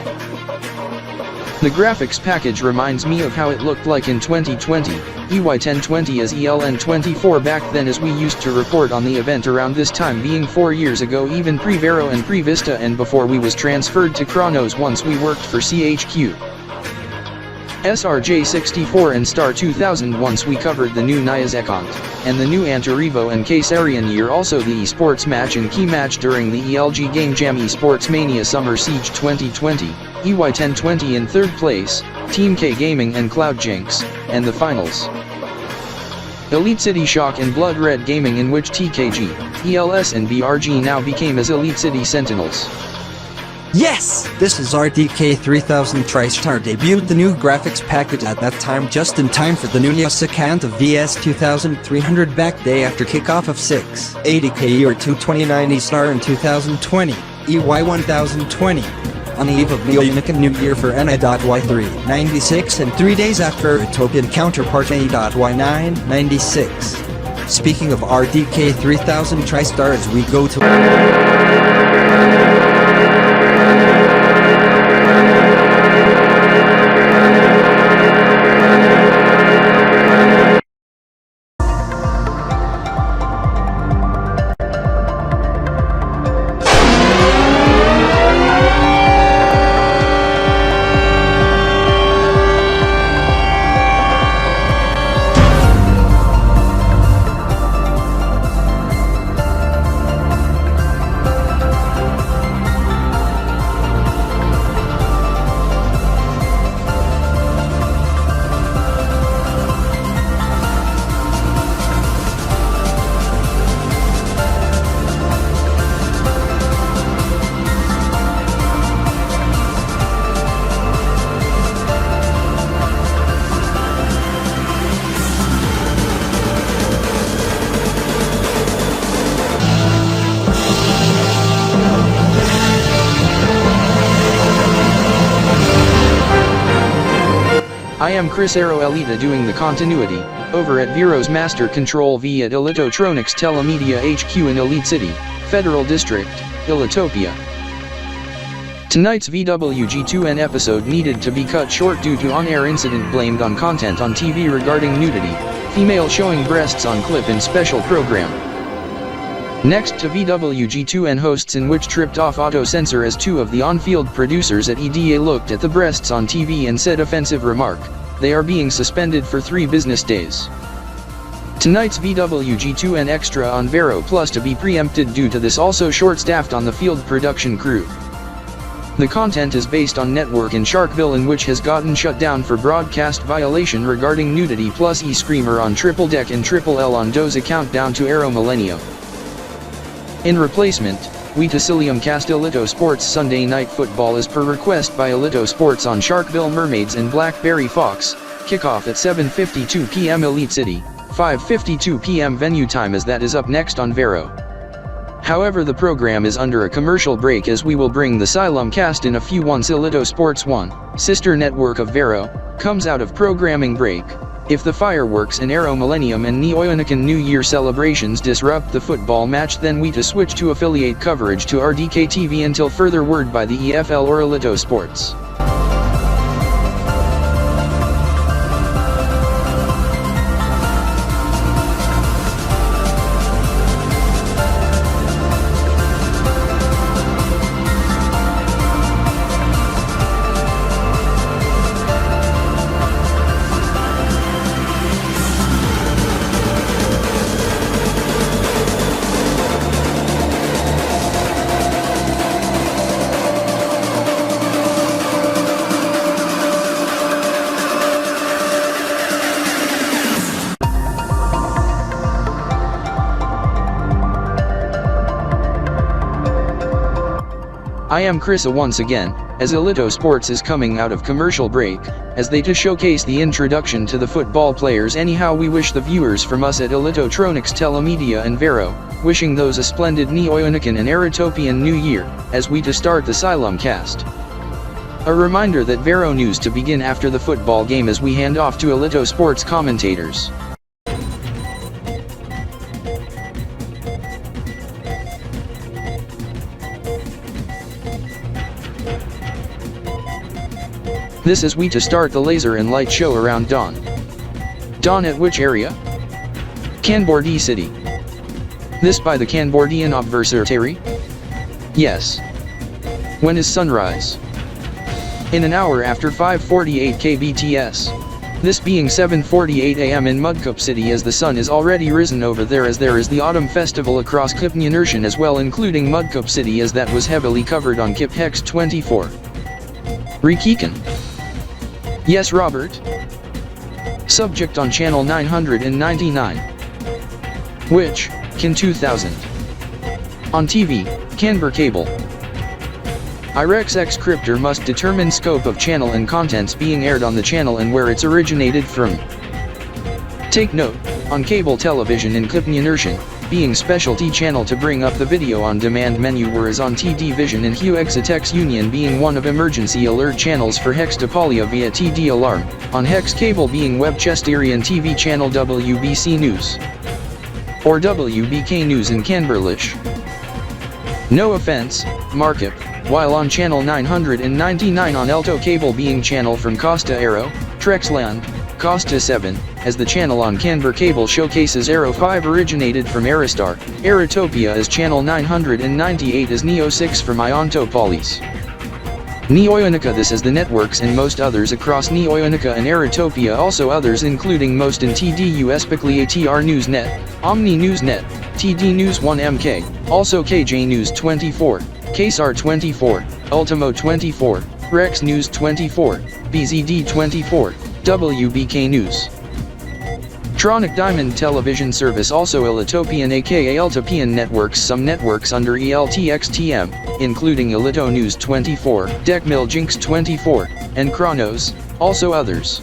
The graphics package reminds me of how it looked like in 2020, EY1020 as ELN24 back then, as we used to report on the event around this time, being 4 years ago, even pre-Vero and pre-Vista, and before we was transferred to Chronos once we worked for CHQ. SRJ64 and Star 2000 once we covered the new Niazekant, and the new Antarivo and Kaysarian year, also the esports match and key match during the ELG Game Jam Esports Mania Summer Siege 2020, EY1020 in third place, Team K Gaming and Cloud Jinx, and the finals. Elite City Shock and Blood Red Gaming, in which TKG, ELS and BRG now became as Elite City Sentinels. Yes! This is RDK 3000 TriStar debuted the new graphics package at that time, just in time for the new Niazekant of VS 2300 back day after kickoff of 6 ADK or 229 Star in 2020, EY 1020. On the eve of the Unican New Year for NI.Y3 96 and 3 days after Utopian counterpart A.Y9 96. Speaking of RDK 3000 TriStar, as we go to I am Chris Aero Elita doing the continuity, over at Vero's Master Control V at Elitotronics Telemedia HQ in Elite City, Federal District, Elitopia. Tonight's VWG2N episode needed to be cut short due to on-air incident blamed on content on TV regarding nudity, female showing breasts on clip in special program. Next to VWG2N hosts, in which tripped off AUTOCENSOR as two of the on-field producers at EDA looked at the breasts on TV and said offensive remark. They are being suspended for 3 business days. Tonight's VWG2N extra on Vero Plus to be preempted due to this, also short-staffed on the field production crew. The content is based on network in Sharkville, in which has gotten shut down for broadcast violation regarding nudity, plus E-Screamer on Triple Deck and Triple L on Doe's account down to Aero Millennium. In replacement, we Tacilium cast Alito Sports Sunday Night Football as per request by Alito Sports on Sharkville Mermaids and Blackberry Fox, kickoff at 7:52 p.m. Elite City, 5:52 p.m. venue time, as that is up next on Vero. However, the program is under a commercial break as we will bring the Xylem cast in a few once Alito Sports 1, sister network of Vero, comes out of programming break. If the fireworks and Aero Millennium and Neo-Onican New Year celebrations disrupt the football match, then we to switch to affiliate coverage to RDK TV until further word by the EFL or Alito Sports. I am Chrisa once again, as Alito Sports is coming out of commercial break, as they to showcase the introduction to the football players. Anyhow, we wish the viewers from us at Alitotronics Telemedia and Vero, wishing those a splendid Neo-Onican and Erotopian New Year, as we to start the Xylem cast. A reminder that Vero news to begin after the football game as we hand off to Alito Sports commentators. This is we to start the laser and light show around dawn. Dawn at which area? Canbordi City. This by the Canbordian Observatory? Yes. When is sunrise? In an hour after 5:48 kbts. This being 7:48 am in Mudcup City, as the sun is already risen over there, as there is the autumn festival across Kipnyanurshan as well, including Mudcup City, as that was heavily covered on Kip Hex 24. Rikikan. Yes, Robert. Subject on channel 999. Which, Kin 2000. On TV, Canberra Cable. Rex Kystar must determine scope of channel and contents being aired on the channel and where it's originated from. Take note, on cable television in Kipnyanurshan, being specialty channel to bring up the video on demand menu, whereas on TD Vision and HUXATEX Union being one of emergency alert channels for Hex Topolia via TD Alarm, on Hex Cable being Webchesterian TV channel WBC News or WBK News in Canberlish. No offense, Markup, while on channel 999 on Elto Cable being channel from Costa Aero, Trexland, Costa 7, as the channel on Canberra Cable showcases Aero 5 originated from Aerostar, Aerotopia as channel 998 as Neo 6 from Iontopolis. Neo-Ionica, this is the networks and most others across Neo-Ionica and Aerotopia, also others including most in TDU Espically ATR Newsnet, Omni Newsnet, TD News 1MK, also KJ News 24, KSAR 24, Ultimo 24, Rex News 24, BZD 24, WBK News. Tronic Diamond Television Service, also Alitopian aka Altopian Networks, some networks under ELTXTM, including Alito News 24, Deckmill Jinx 24, and Chronos, also others.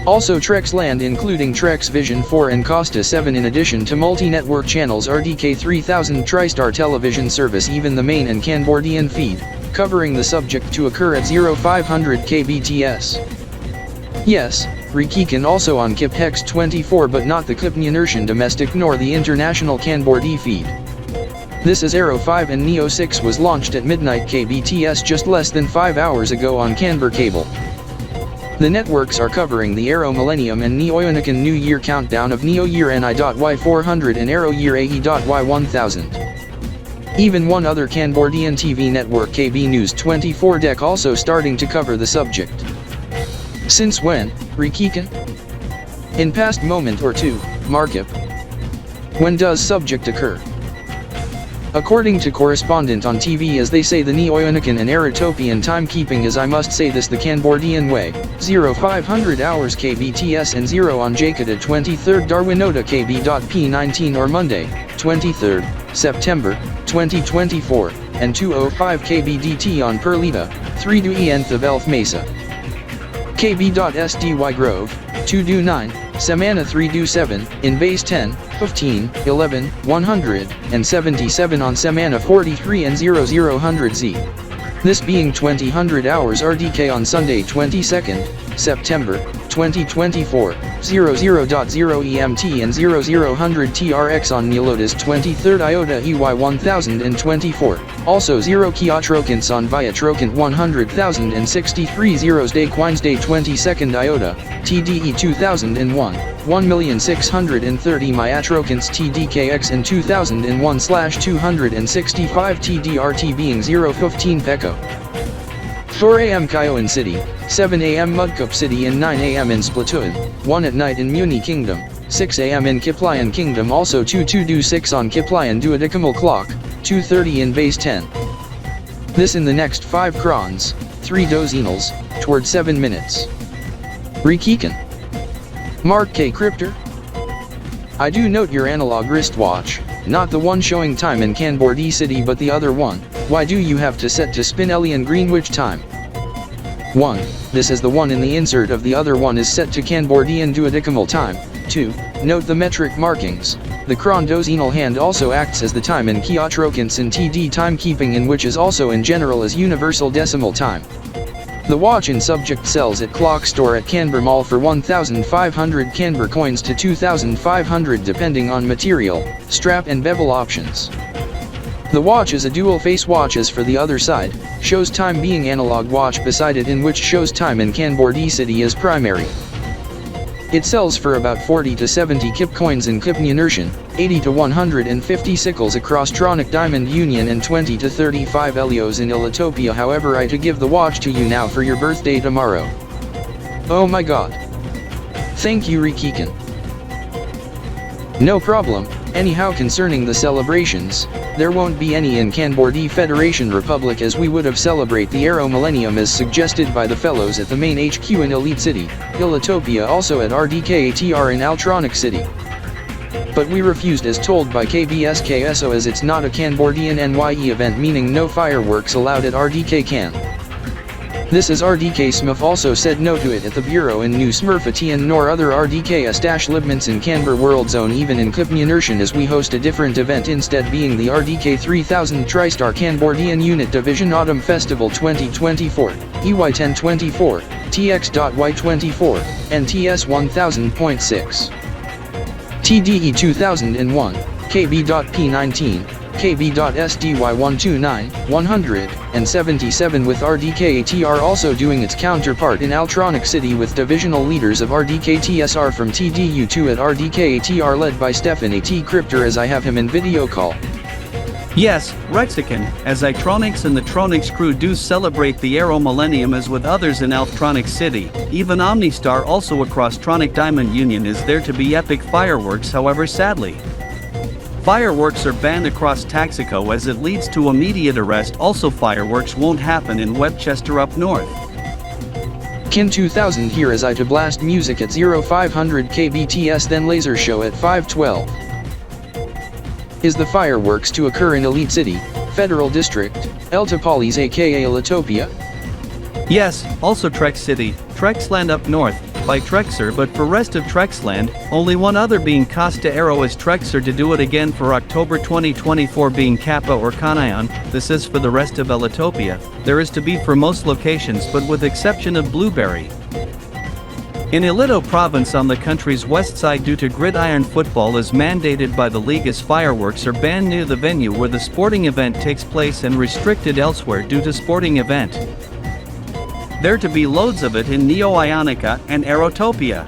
Also Trexland including Trex Vision 4 and Costa 7, in addition to multi-network channels RDK 3000 TriStar Television Service, even the main and Canbordian feed, covering the subject to occur at 0500 kbts. Yes, Rikikan also on Kip Hex 24, but not the Kipnyanurshan domestic nor the international Canbordi feed. This is Aero 5 and Neo 6 was launched at midnight kbts just less than 5 hours ago on Canberra Cable. The networks are covering the Aero Millennium and Neo-Onican New Year countdown of Neo Year NI.Y400 and Aero Year AE.Y1000. Even one other Canbordian TV network, KB News 24 Deck, also starting to cover the subject. Since when, Rikikan? In past moment or two, Markup. When does subject occur? According to correspondent on TV, as they say the Neo-Onican and Aerotopian timekeeping is, I must say this, the Canbordian way, 0500 hours kbts and 0 on Jakarta 23rd Darwin+Foxtrot KB.P19 or Monday, 23rd September 2024, and 205 kbdt on Perlita, 3 do 9th of Elf Mesa. KB.SDY Grove, 2 do 9, Semana 3-7, in base 10, 15, 11, 100, and 77 on Semana 43 and 0000Z. This being 2000 hours RDK on Sunday 22nd, September, 2024, 00.0 EMT and 0000 TRX on Nilota's 23rd Iota EY 1024, also 0 Kiotrokins on Via Trokant 100,063 zeros Day Quinesday 22nd Iota, TDE 2001, 1,630 Myatrokins TDKX and 2001/265 TDRT being 015 Peko. 4 AM Kiowan City, 7 AM Mudcup City and 9 AM in Splatoon, 1 at night in Muni Kingdom, 6 AM in Kiplayan Kingdom also 2226 on Kiplayan Duodecimal Clock, 2:30 in base 10. This in the next 5 crons, 3 dozenals, toward 7 minutes. Rekikan. Mark K. Kryptor. I do note your analog wristwatch, not the one showing time in Canbordy City but the other one. Why do you have to set to Spinelli and Greenwich time? 1. This is the one in the insert of the other one is set to Canbordy and duodecimal time. 2. Note the metric markings. The cron dozenal hand also acts as the time in Kiotrokins and TD timekeeping in which is also in general as universal decimal time. The watch in subject sells at Clock Store at Canberra Mall for 1,500 Canberra coins to 2,500 depending on material, strap and bevel options. The watch is a dual face watch as for the other side, shows time being analog watch beside it in which shows time in Canbordy City as primary. It sells for about 40 to 70 Kip coins in Kipnianertian, 80 to 150 sickles across Tronic Diamond Union and 20 to 35 Elios in Ilotopia. However, I to give the watch to you now for your birthday tomorrow. Oh my god. Thank you Rekikan. No problem. Anyhow, concerning the celebrations, there won't be any in Canbordy Federation Republic as we would have celebrate the Aero Millennium as suggested by the fellows at the main HQ in Elite City, Ilotopia also at RDKATR in Altronic City. But we refused as told by KBSKSO as it's not a Canbordian NYE event, meaning no fireworks allowed at RDK-KAN. This is RDK-SMF also said no to it at the Bureau in New Smurfatian nor other RDKS-Libments in Canberra World Zone even in Kipnianertian as we host a different event instead being the RDK 3000 TriStar Canbordian Unit Division Autumn Festival 2024, EY 1024, TX.Y24, and TS 1000.6. TDE 2001, KB.P19, KB.SDY129, 100, and 77 with RDKATR also doing its counterpart in Altronic City with divisional leaders of RDKTSR from TDU2 at RDKATR led by Stefan E Kryptor as I have him in video call. Yes, Rexican, as Itronics and the TrexCrew do celebrate the Aero Millennium as with others in Altronic City, even Omnistar also across Tronic Diamond Union is there to be epic fireworks. However, sadly, fireworks are banned across Taxico as it leads to immediate arrest. Also, fireworks won't happen in Webchester up north. Kin 2000 here as I to blast music at 0500 kbts then laser show at 512. Is the fireworks to occur in Elite City, Federal District, Eltopolis aka Elitopia? Yes, also Trex City, Trexland up north, by Trexer, but for rest of Trexland, only one other being Costa Aero as Trexer to do it again for October 2024 being Kappa or Kanayan. This is for the rest of Elitopia, there is to be for most locations but with exception of Blueberry. In Ilito province on the country's west side due to gridiron football is mandated by the league as fireworks are banned near the venue where the sporting event takes place and restricted elsewhere due to sporting event. There to be loads of it in Neo-Ionica and Aerotopia.